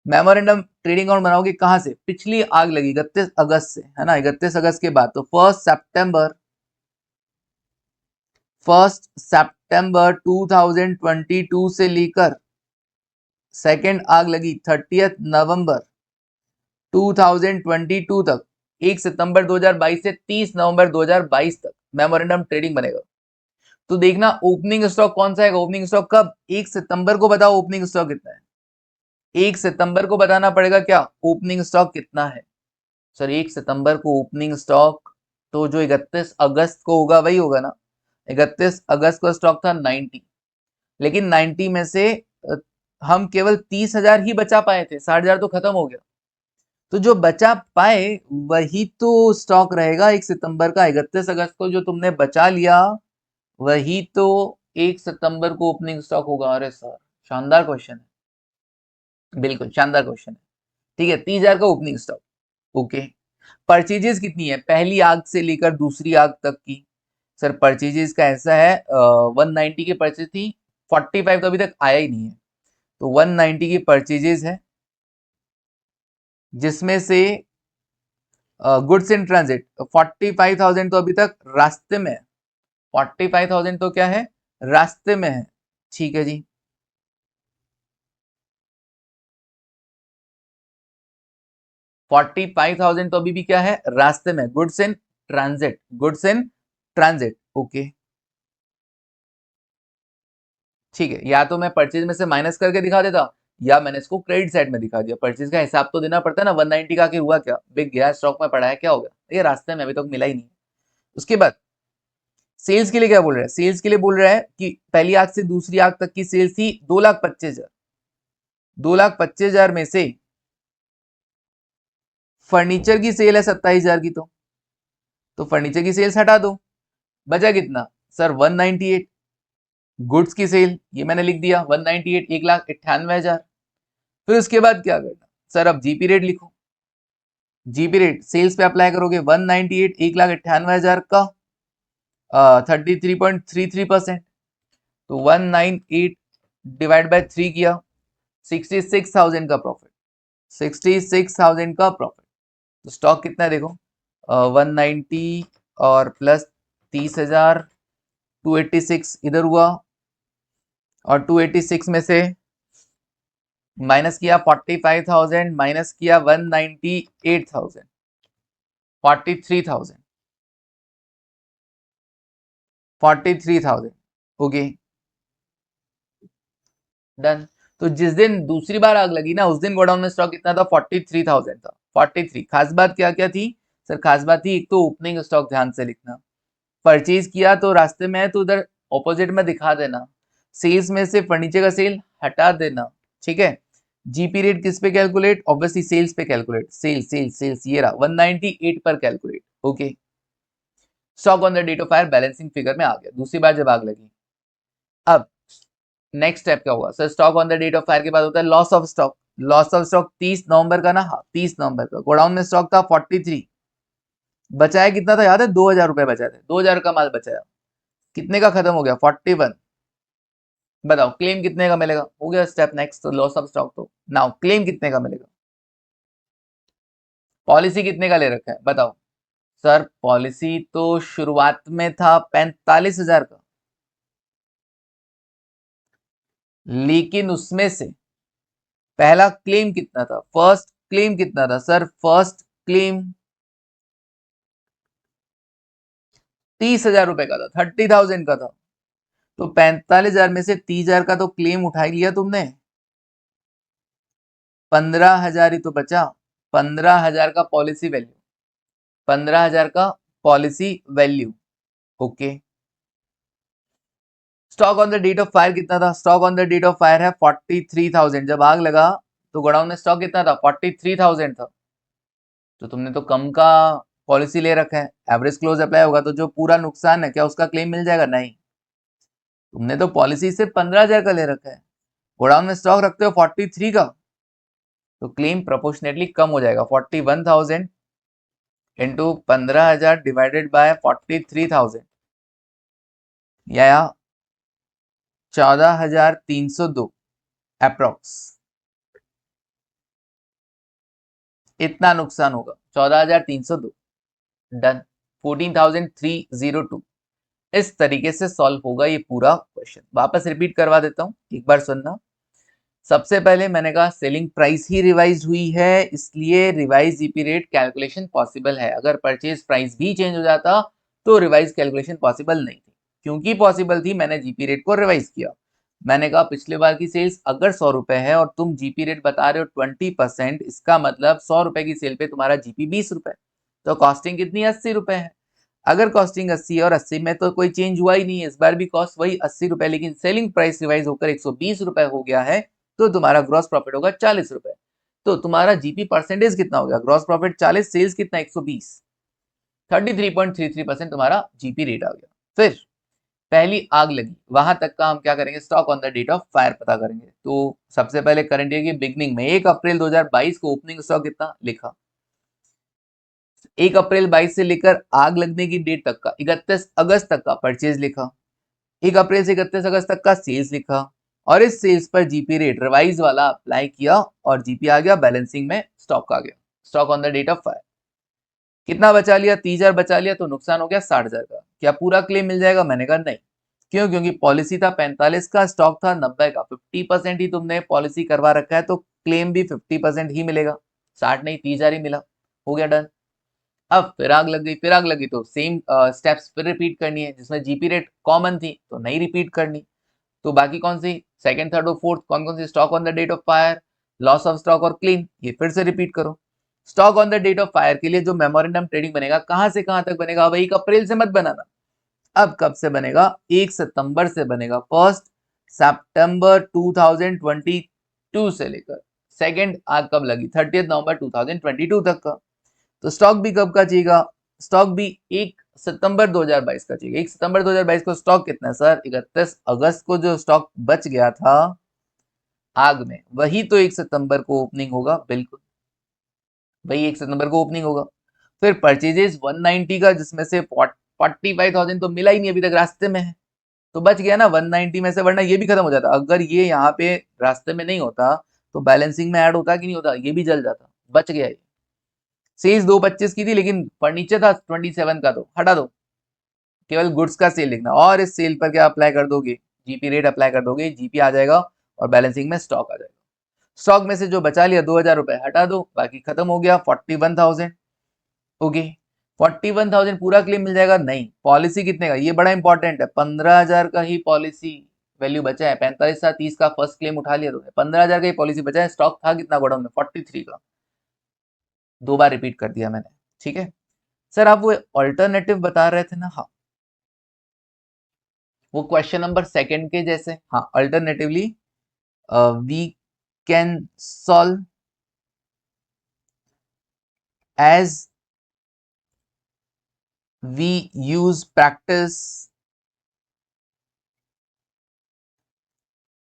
Memorandum trading account बनाओगे कहां से? पिछली आग लगी 31 अगस्त से, है ना, 31 अगस्त के बाद, तो 1 सितंबर 2022 से लेकर सेकेंड आग लगी 30 नवंबर 2022 तक, 1 सितंबर 2022 से 30 नवंबर 2022 तक मेमोरेंडम ट्रेडिंग बनेगा। तो देखना ओपनिंग स्टॉक कौन सा है। ओपनिंग स्टॉक कब? 1 सितंबर को बताओ ओपनिंग स्टॉक कितना है। 1 सितंबर को बताना पड़ेगा क्या ओपनिंग स्टॉक कितना है। सर 1 सितंबर को ओपनिंग स्टॉक तो जो 31 अगस्त को होगा वही होगा ना। 31 अगस्त को स्टॉक था 90, लेकिन 90 में से हम केवल 30,000 ही बचा पाए थे, 60,000 तो खत्म हो गया। तो जो बचा पाए वही तो स्टॉक रहेगा 1 सितंबर का। 31 अगस्त को जो तुमने बचा लिया वही तो 1 सितंबर को ओपनिंग स्टॉक होगा। अरे सर शानदार क्वेश्चन है, बिल्कुल शानदार क्वेश्चन है। ठीक है, 30,000 का ओपनिंग स्टॉक। ओके, परचेजेस कितनी है पहली आग से लेकर दूसरी आग तक की? सर परचेजेस का ऐसा है 190 की परचेज थी, 45 तो अभी तक आया ही नहीं है, तो 190 की परचेजेस है, जिसमें से गुड्स इन ट्रांजिट 45,000 तो अभी तक रास्ते में है, 45,000 तो क्या है? रास्ते में है। ठीक है जी, 45,000 तो अभी भी क्या है? रास्ते में, goods in transit, goods in transit. Okay ठीक है, या तो मैं परचेज में से माइनस करके दिखा देता या मैंने इसको क्रेडिट साइड में दिखा दिया। परचेज का हिसाब तो देना पड़ता है ना, 190 का कि हुआ क्या, बिक गया, स्टॉक में पड़ा है, क्या हो गया, ये रास्ते में अभी तक मिला ही नहीं। उसके बाद सेल्स के लिए क्या बोल रहा है, सेल्स के लिए बोल रहा है कि पहली आग से दूसरी आग तक की सेल्स थी 2,25,000, 2,25,000 में से फर्नीचर की सेल है 27,000 की, तो फर्नीचर की सेल्स हटा दो, बचा कितना सर 198। गुड्स की सेल ये मैंने लिख दिया 198, 1,98,000। फिर उसके बाद क्या करना सर, अब जीपी रेट लिखो, जीपी रेट सेल्स पे अप्लाई करोगे 198, 1,98,000 का 33.33%, तो 198 डिवाइड बाय 3 किया 66,000 का प्रॉफिट, 66,000 का प्रॉफिट। तो स्टॉक कितना है देखो, 190 और प्लस 30,000, 286 इधर हुआ, और 286 में से माइनस किया 45,000, माइनस किया 198,000, 43,000, 43,000, ओके डन। तो जिस दिन दूसरी बार आग लगी ना, उस दिन गोडाउन में स्टॉक कितना था, 43,000 था, 43। खास बात क्या क्या थी सर, खास बात थी एक तो ओपनिंग स्टॉक ध्यान से लिखना, परचेज किया तो रास्ते में है तो उधर ऑपोजिट में दिखा देना, सेल्स में से फर्नीचर का सेल हटा देना, ठीक है। जीपी रेट किस पे कैलकुलेट, ऑब्वियसली सेल्स पे कैलकुलेट, सेल्स सेल्स सेल्स ये रहा 198 पर calculate, okay. Stock on the date of fire balancing figure में आ गया दूसरी बार जब आग लगी। अब नेक्स्ट स्टेप क्या हुआ sir, stock on the date of fire के बाद होता है loss of stock. Loss of stock 30 November का ना, हाँ 30 नवंबर का गोडाउन में स्टॉक था 43, बचाया कितना था याद है, 2,000 रुपए बचाए थे, 2,000 का माल बचाया, कितने का खत्म हो गया 41। बताओ क्लेम कितने का मिलेगा, हो गया स्टेप नेक्स्ट, तो लॉस ऑफ स्टॉक। तो नाउ क्लेम कितने का मिलेगा, पॉलिसी कितने का ले रखा है बताओ सर, पॉलिसी तो शुरुआत में था 45,000 का, लेकिन उसमें से पहला क्लेम कितना था, फर्स्ट क्लेम कितना था सर, फर्स्ट क्लेम 30,000 रुपए का था, 30,000 का था। तो 45,000 में से 30,000 का तो क्लेम उठा ही लिया तुमने, 15,000 ही तो बचा, 15,000 का पॉलिसी वैल्यू, 15,000 का policy value, okay. Stock on the date of fire कितना था, stock on the date of fire है 43,000, जब आग लगा तो गोडाउन में स्टॉक कितना था 43,000 था, तो तुमने तो कम का पॉलिसी ले रखा है, एवरेज क्लोज अप्लाई होगा तो जो पूरा नुकसान है क्या उसका क्लेम मिल जाएगा, नहीं, तुमने तो पॉलिसी से 15,000 का ले रखा है, गोडाउन में स्टॉक रखते हो 43 का, तो क्लेम प्रोपोर्शनेटली कम हो जाएगा, 41,000 इंटू 15,000 डिवाइडेड बाय 43,000 या 14,302 अप्रोक्स, इतना नुकसान होगा 14,302, डन। 14,302, इस तरीके से सॉल्व होगा ये पूरा क्वेश्चन। वापस रिपीट करवा देता हूं, एक बार सुनना। सबसे पहले मैंने कहा सेलिंग प्राइस ही रिवाइज हुई है, इसलिए revise GP rate calculation possible है। अगर परचेज प्राइस भी चेंज हो जाता तो रिवाइज कैलकुलेशन पॉसिबल नहीं थी, क्योंकि पॉसिबल थी मैंने जीपी रेट को रिवाइज किया। मैंने कहा पिछले बार की सेल्स अगर 100 रुपए है और तुम जीपी रेट बता रहे हो 20%, इसका मतलब 100 रुपए की सेल पे तुम्हारा जीपी 20 रुपए, तो कॉस्टिंग कितनी 80 रुपए है। अगर कॉस्टिंग 80 है और 80 में तो कोई चेंज हुआ ही नहीं है, इस बार भी कॉस्ट वही 80 रुपए, लेकिन सेलिंग प्राइस रिवाइज होकर 120 रुपए हो गया है, तो तुम्हारा ग्रॉस प्रॉफिट होगा 40 रुपए। तो तुम्हारा जीपी परसेंटेज कितना हो गया, ग्रॉस प्रॉफिट 40, सेल्स कितना 120, 33.33% तुम्हारा जीपी रेट आ गया। फिर पहली आग लगी वहां तक का हम क्या करेंगे, stock on the date of fire पता करेंगे। तो सबसे पहले करंट ईयर की बिगनिंग में 1 अप्रैल 2022 को ओपनिंग स्टॉक कितना लिखा, 1 अप्रैल 22 से लेकर आग लगने की डेट तक का 31 अगस्त तक का परचेज लिखा, 1 अप्रैल से 31 अगस्त तक का सेल्स लिखा, और इस सेल्स पर जीपी रेट रिवाइज वाला अप्लाई किया और जीपी आ गया, बैलेंसिंग में स्टॉक आ गया, stock on the date of fire. कितना बचा लिया, 30,000 बचा लिया, तो नुकसान हो गया 60,000 का। क्या पूरा क्लेम मिल जाएगा, मैंने कहा नहीं, क्यों, क्योंकि पॉलिसी था 45 का, स्टॉक था 90 का, 50% ही तुमने पॉलिसी करवा रखा है, तो क्लेम भी 50% ही मिलेगा, 60 नहीं 30,000 ही मिला, हो गया डन। अब फिर आग लग गई, फिर आग लगी तो सेम स्टेप्स फिर रिपीट करनी है, जिसमें जीपी रेट कॉमन थी तो नहीं रिपीट करनी। तो बाकी कौन सी सेकंड थर्ड और फोर्थ कौन कौन सी stock on the date of fire, loss of stock और क्लेम, ये फिर से रिपीट करो। Stock on the date of fire के लिए जो मेमोरेंडम ट्रेडिंग बनेगा कहां से कहां तक बनेगा भाई, 1 अप्रैल से मत बनाना, अब कब से बनेगा, 1 सितंबर से बनेगा। 1 सितंबर 2022 से लेकर सेकंड आग कब लगी, 30 नवंबर 2022 तक का। तो स्टॉक भी कब का चाहिएगा, स्टॉक भी 1 सितंबर 2022 का चाहिए। 1 सितंबर 2022 को स्टॉक कितना है सर, 31 अगस्त को जो स्टॉक बच गया था आग में, वही तो 1 सितंबर को ओपनिंग होगा, बिल्कुल वही 1 सितंबर को ओपनिंग होगा। फिर परचेजेस 190 का, जिसमें से 45,000 तो मिला ही नहीं, अभी तक रास्ते में है, तो बच गया ना 190 में से, वरना ये भी खत्म हो जाता। अगर ये यहाँ पे रास्ते में नहीं होता तो बैलेंसिंग में ऐड होता कि नहीं होता, ये भी जल जाता, बच गया ये। सेल्स 225 की थी, लेकिन फर्नीचर था 27 का, तो हटा दो, केवल गुड्स का सेल लिखना, और इस सेल पर क्या अप्लाई कर दोगे, जीपी रेट अप्लाई कर दोगे, जीपी आ जाएगा और बैलेंसिंग में स्टॉक आ जाएगा। स्टॉक में से जो बचा लिया 2,000 रुपए हटा दो, बाकी खत्म हो गया 41,000। ओके, 41,000 पूरा क्लेम मिल जाएगा, नहीं, पॉलिसी कितने का, ये बड़ा इंपॉर्टेंट है, 15,000 का ही पॉलिसी वैल्यू बचा है। 45,30 का फर्स्ट क्लेम उठा लिया तुमने, 15,000 का ही पॉलिसी बचा है। स्टॉक था कितना गोडाउन में, 43 का, 2 बार रिपीट कर दिया मैंने, ठीक है। सर आप वो ऑल्टरनेटिव बता रहे थे ना, हाँ वो क्वेश्चन नंबर सेकंड के जैसे, हाँ alternatively we can solve as we use practice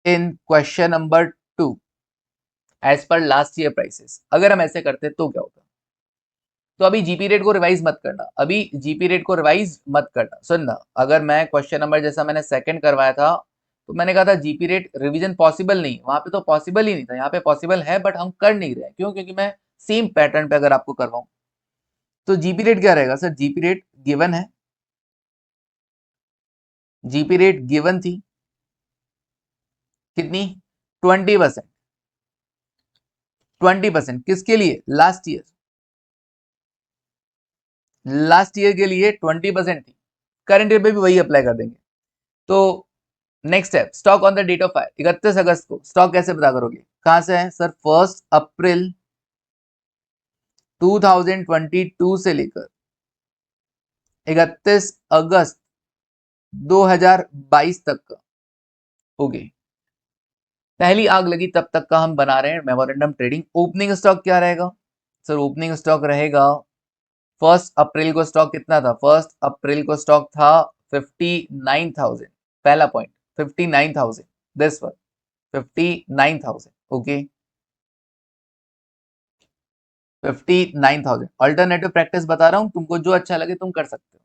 in question number 2 as per last year prices. अगर हम ऐसे करते तो क्या होता, तो अभी जीपी रेट को रिवाइज मत करना, अभी जीपी रेट को रिवाइज मत करना, सुनना, अगर मैं क्वेश्चन नंबर जैसा मैंने सेकंड करवाया था तो मैंने कहा था जीपी रेट रिवीजन पॉसिबल नहीं, वहां पे तो पॉसिबल ही नहीं था, यहाँ पे पॉसिबल है बट हम कर नहीं रहे, क्यों, क्योंकि मैं सेम पैटर्न पे अगर आपको करवाऊं तो जीपी रेट क्या रहेगा सर, जीपी रेट गिवन है, जीपी रेट गिवन थी कितनी, 20%, 20% किसके लिए, लास्ट ईयर, लास्ट ईयर के लिए 20% थी, करंट ईयर पे भी वही अप्लाई कर देंगे। तो next step, stock on the date of fire, 31 August को स्टॉक कैसे पता करोगे, कहां से है सर, 1 अप्रैल 2022 से लेकर 31 अगस्त 2022 तक का। ओके, पहली आग लगी तब तक का हम बना रहे हैं मेमोरेंडम ट्रेडिंग। ओपनिंग स्टॉक क्या रहेगा सर, ओपनिंग स्टॉक रहेगा 1 अप्रैल को स्टॉक कितना था, 1 अप्रैल को स्टॉक था 59,000, पहला point 59,000, this one 59,000, okay 59,000। Alternative practice बता रहा हूं, तुमको जो अच्छा लगे तुम कर सकते हो।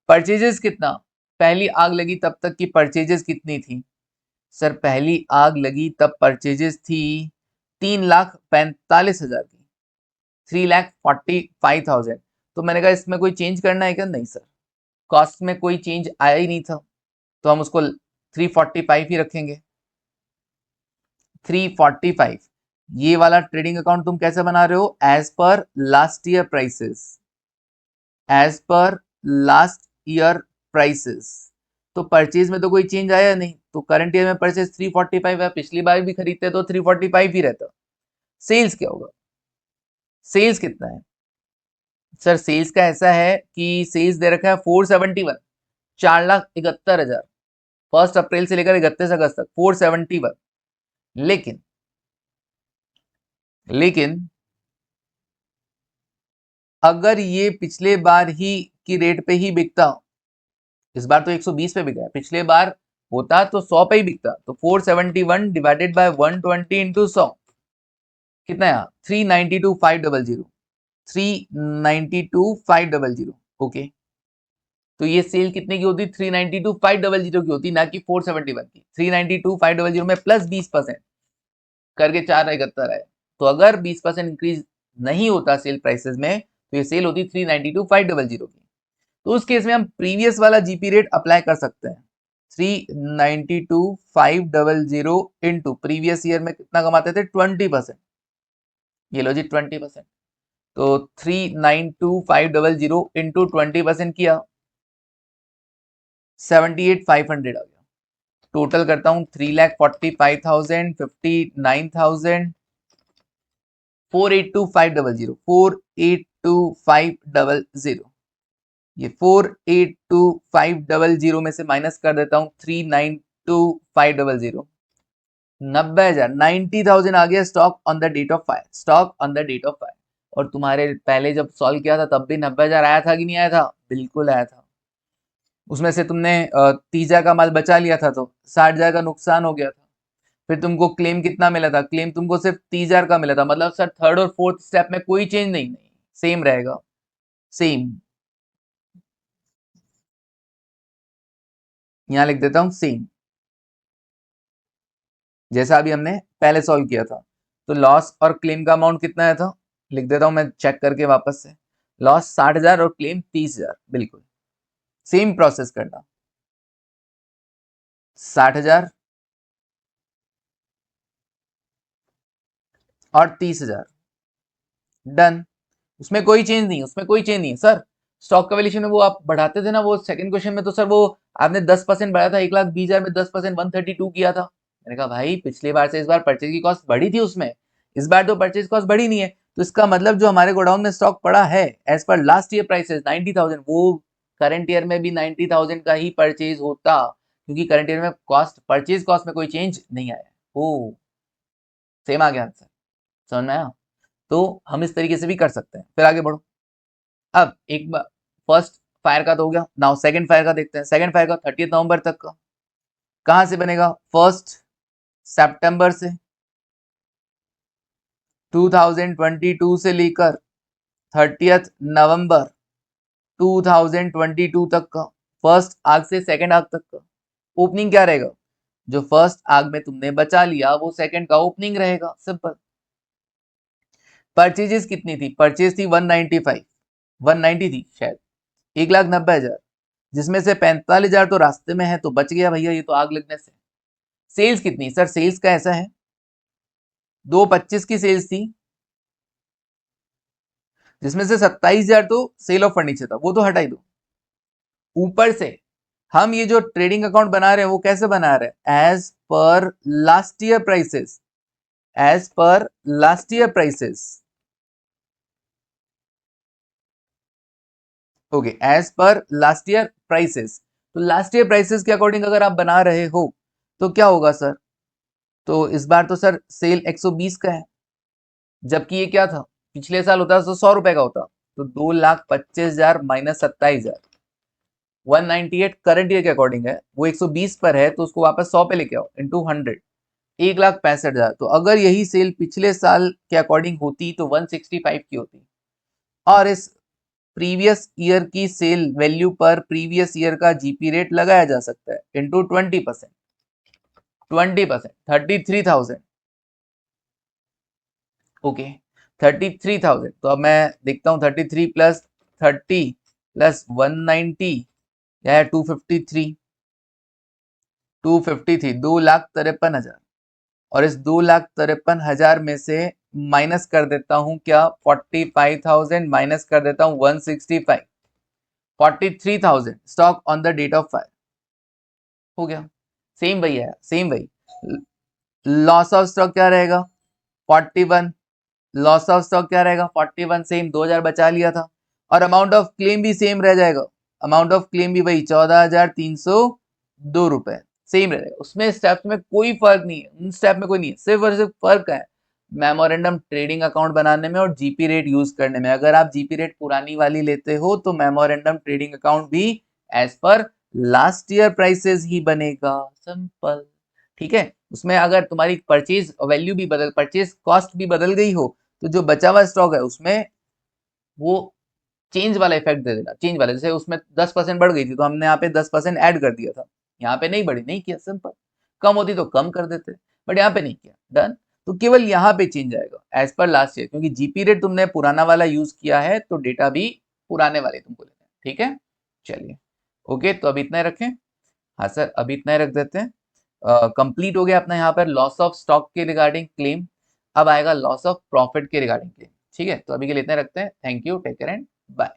परचेजेस कितना, पहली आग लगी तब तक की परचेजेस कितनी थी सर, पहली आग लगी तब परचेजेस थी 3,45,000 की, 3,45,000। तो मैंने कहा इसमें कोई चेंज करना है क्या, नहीं सर, कॉस्ट में कोई चेंज आया ही नहीं था, तो हम उसको 345 ही रखेंगे। 345, ये वाला ट्रेडिंग अकाउंट तुम कैसे बना रहे हो, as per last year prices, as per last year prices. तो परचेज में तो कोई चेंज आया नहीं, तो करंट ईयर में परचेज 345 है, पिछली बार भी खरीदते तो 345 ही रहता। सेल्स क्या होगा, सेल्स कितना है सर, सेल्स का ऐसा है कि सेल्स दे रखा है 471, 4,71,000, 1 अप्रैल से लेकर 31 अगस्त तक 471। लेकिन लेकिन अगर ये पिछले बार ही की रेट पे ही बिकता, इस बार तो 120 पे बिका है, पिछले बार होता तो 100 पे ही बिकता, तो 471 डिवाइडेड बाय 120 इंटू 100 कितना है, 392,500, 392,500, ओके। तो ये सेल कितने की होती, 392,500 की होती, ना कि 471 की। 392,500 में प्लस 20% करके 4,71 आए, तो अगर 20% इंक्रीज नहीं होता सेल प्राइसेस में तो ये सेल होती 392,500 की। तो उस केस में हम प्रीवियस वाला जीपी रेट अप्लाई कर सकते हैं, 392,500 इंटू प्रीवियस ईयर में कितना कमाते थे, 20%, ये लो जी 20%, तो 392,500 इंटू 20% किया 78,500 आ गया, टोटल करता हूं 3,45,000, 59,000, 482,500, 482,500, ये 482,500 में से माइनस कर देता हूं 392,500, 90,000, 90,000 आ गया stock on the date of fire, stock on the date of fire. और तुम्हारे पहले जब सॉल्व किया था तब भी 90,000 आया था कि नहीं आया था? बिल्कुल आया था। उसमें से तुमने 30,000 का माल बचा लिया था तो 60,000 का नुकसान हो गया था। फिर तुमको क्लेम कितना मिला था? क्लेम तुमको सिर्फ 30,000 का मिला था। मतलब सर थर्ड और फोर्थ स्टेप में कोई चेंज नहीं, सेम रहेगा, सेम। यहां लिख देता हूं सेम, जैसा अभी हमने पहले सॉल्व किया था। तो लॉस और क्लेम का अमाउंट कितना आया था लिख देता हूं मैं चेक करके वापस से। लॉस 60,000 और क्लेम 30,000, बिल्कुल सेम प्रोसेस करना। 60,000 और 30,000, डन। उसमें कोई चेंज नहीं, उसमें कोई चेंज नहीं है सर। स्टॉक का वैल्यूएशन में वो आप बढ़ाते थे ना, वो सेकंड क्वेश्चन में तो सर वो आपने 10% बढ़ाया था, 1,20,000 में 10% 132 किया था। मैंने कहा भाई पिछली बार से इस बार परचेज की कॉस्ट बढ़ी थी उसमें, इस बार तो परचेज कॉस्ट बढ़ी नहीं है। तो इसका मतलब जो हमारे गोडाउन में स्टॉक पड़ा है as per last year prices 90,000, वो करंट ईयर में भी 90,000 का ही परचेज होता, क्योंकि करंट ईयर में कॉस्ट, परचेज कॉस्ट में कोई चेंज नहीं आया। ओ सेम आ गया आंसर, समझ में आया? तो हम इस तरीके से भी कर सकते हैं। फिर आगे बढ़ो। अब एक बार फर्स्ट फायर का तो हो गया, नाउ सेकंड फायर का देखते हैं। सेकंड फायर का 30 नवंबर तक का कहां से बनेगा? 1 सितंबर से 2022 से लेकर 30 नवंबर 2022 तक का, फर्स्ट आग से सेकंड आग तक का ओपनिंग क्या रहेगा? जो फर्स्ट आग में तुमने बचा लिया वो सेकंड का ओपनिंग रहेगा, सिंपल। परचेजेस कितनी थी? परचेज थी 195, 190 थी शायद, 1,90,000, जिसमें से 45,000 तो रास्ते में है, तो बच गया भैया ये तो आग लगने से। सेल्स कितनी? सर सेल्स का ऐसा है 225 की सेल्स थी, जिसमें से 27,000 तो सेल ऑफ फर्नीचर था, वो तो हटा ही दो। ऊपर से हम ये जो ट्रेडिंग अकाउंट बना रहे हैं वो कैसे बना रहे हैं? As per last year prices, as per last year prices, okay, as per last year prices. तो लास्ट ईयर प्राइसेस के अकॉर्डिंग अगर आप बना रहे हो तो क्या होगा सर? तो इस बार तो सर सेल 120 का है, जबकि ये क्या था पिछले साल होता तो 100 रुपए का होता। तो 2,25,000 माइनस 27,000, 198 करंट ईयर के अकॉर्डिंग है, वो 120 पर है तो उसको वापस 100 पे लेके आओ इंटू 100, 1,65,000। तो अगर यही सेल पिछले साल के अकॉर्डिंग होती तो 165 की होती, और इस प्रीवियस ईयर की सेल वैल्यू पर प्रीवियस ईयर का जीपी रेट लगाया जा सकता है इंटू 20%, 20%, 33,000, ओके 33,000। तो अब मैं देखता हूँ 33 प्लस 30 प्लस 190 क्या है? 253, 253, 2,53,000। और इस 2,53,000 में से माइनस कर देता हूं क्या? 45,000 माइनस कर देता हूं 165, 43,000 stock on the date of fire, हो गया। सेम वही है, सेम वही। लॉस ऑफ स्टॉक क्या रहेगा? 41, लॉस ऑफ स्टॉक क्या रहेगा? 41, सेम 2,000 बचा लिया था। और अमाउंट ऑफ क्लेम भी सेम रह जाएगा, अमाउंट ऑफ क्लेम भी वही 14,302 रुपए, सेम रहेगा। उसमें स्टेप्स में कोई फर्क नहीं है, उन स्टेप में कोई नहीं है, सिर्फ और सिर्फ फर्क है मेमोरेंडम ट्रेडिंग अकाउंट बनाने में और जीपी रेट यूज करने में। अगर आप जीपी रेट पुरानी वाली लेते हो तो मेमोरेंडम ट्रेडिंग अकाउंट भी as per last year prices ही बनेगा, सिंपल। ठीक है, उसमें अगर तुम्हारी परचेज वैल्यू भी बदल, परचेज कॉस्ट भी बदल गई हो तो जो बचा हुआ स्टॉक है उसमें वो चेंज वाला इफेक्ट दे देगा, चेंज वाला। जैसे उसमें 10% बढ़ गई थी तो हमने यहाँ पे 10% ऐड कर दिया था, यहाँ पे नहीं बढ़ी, नहीं किया, सिंपल। कम होती तो कम कर देते, बट यहाँ पे नहीं किया, डन। तो केवल यहाँ पे चेंज आएगा एज पर लास्ट ईयर, क्योंकि जीपी रेट तुमने पुराना वाला यूज किया है तो डेटा भी पुराने वाले तुमको लेते हैं, ठीक है। चलिए ओके, तो अभी इतना ही रखें। हाँ सर अभी इतना ही रख देते हैं। कंप्लीट हो गया अपना यहाँ पर लॉस ऑफ स्टॉक के रिगार्डिंग क्लेम। अब आएगा लॉस ऑफ प्रॉफिट के रिगार्डिंग क्लेम, ठीक है। तो अभी के लिए इतना रखते हैं। Thank you, take care and bye.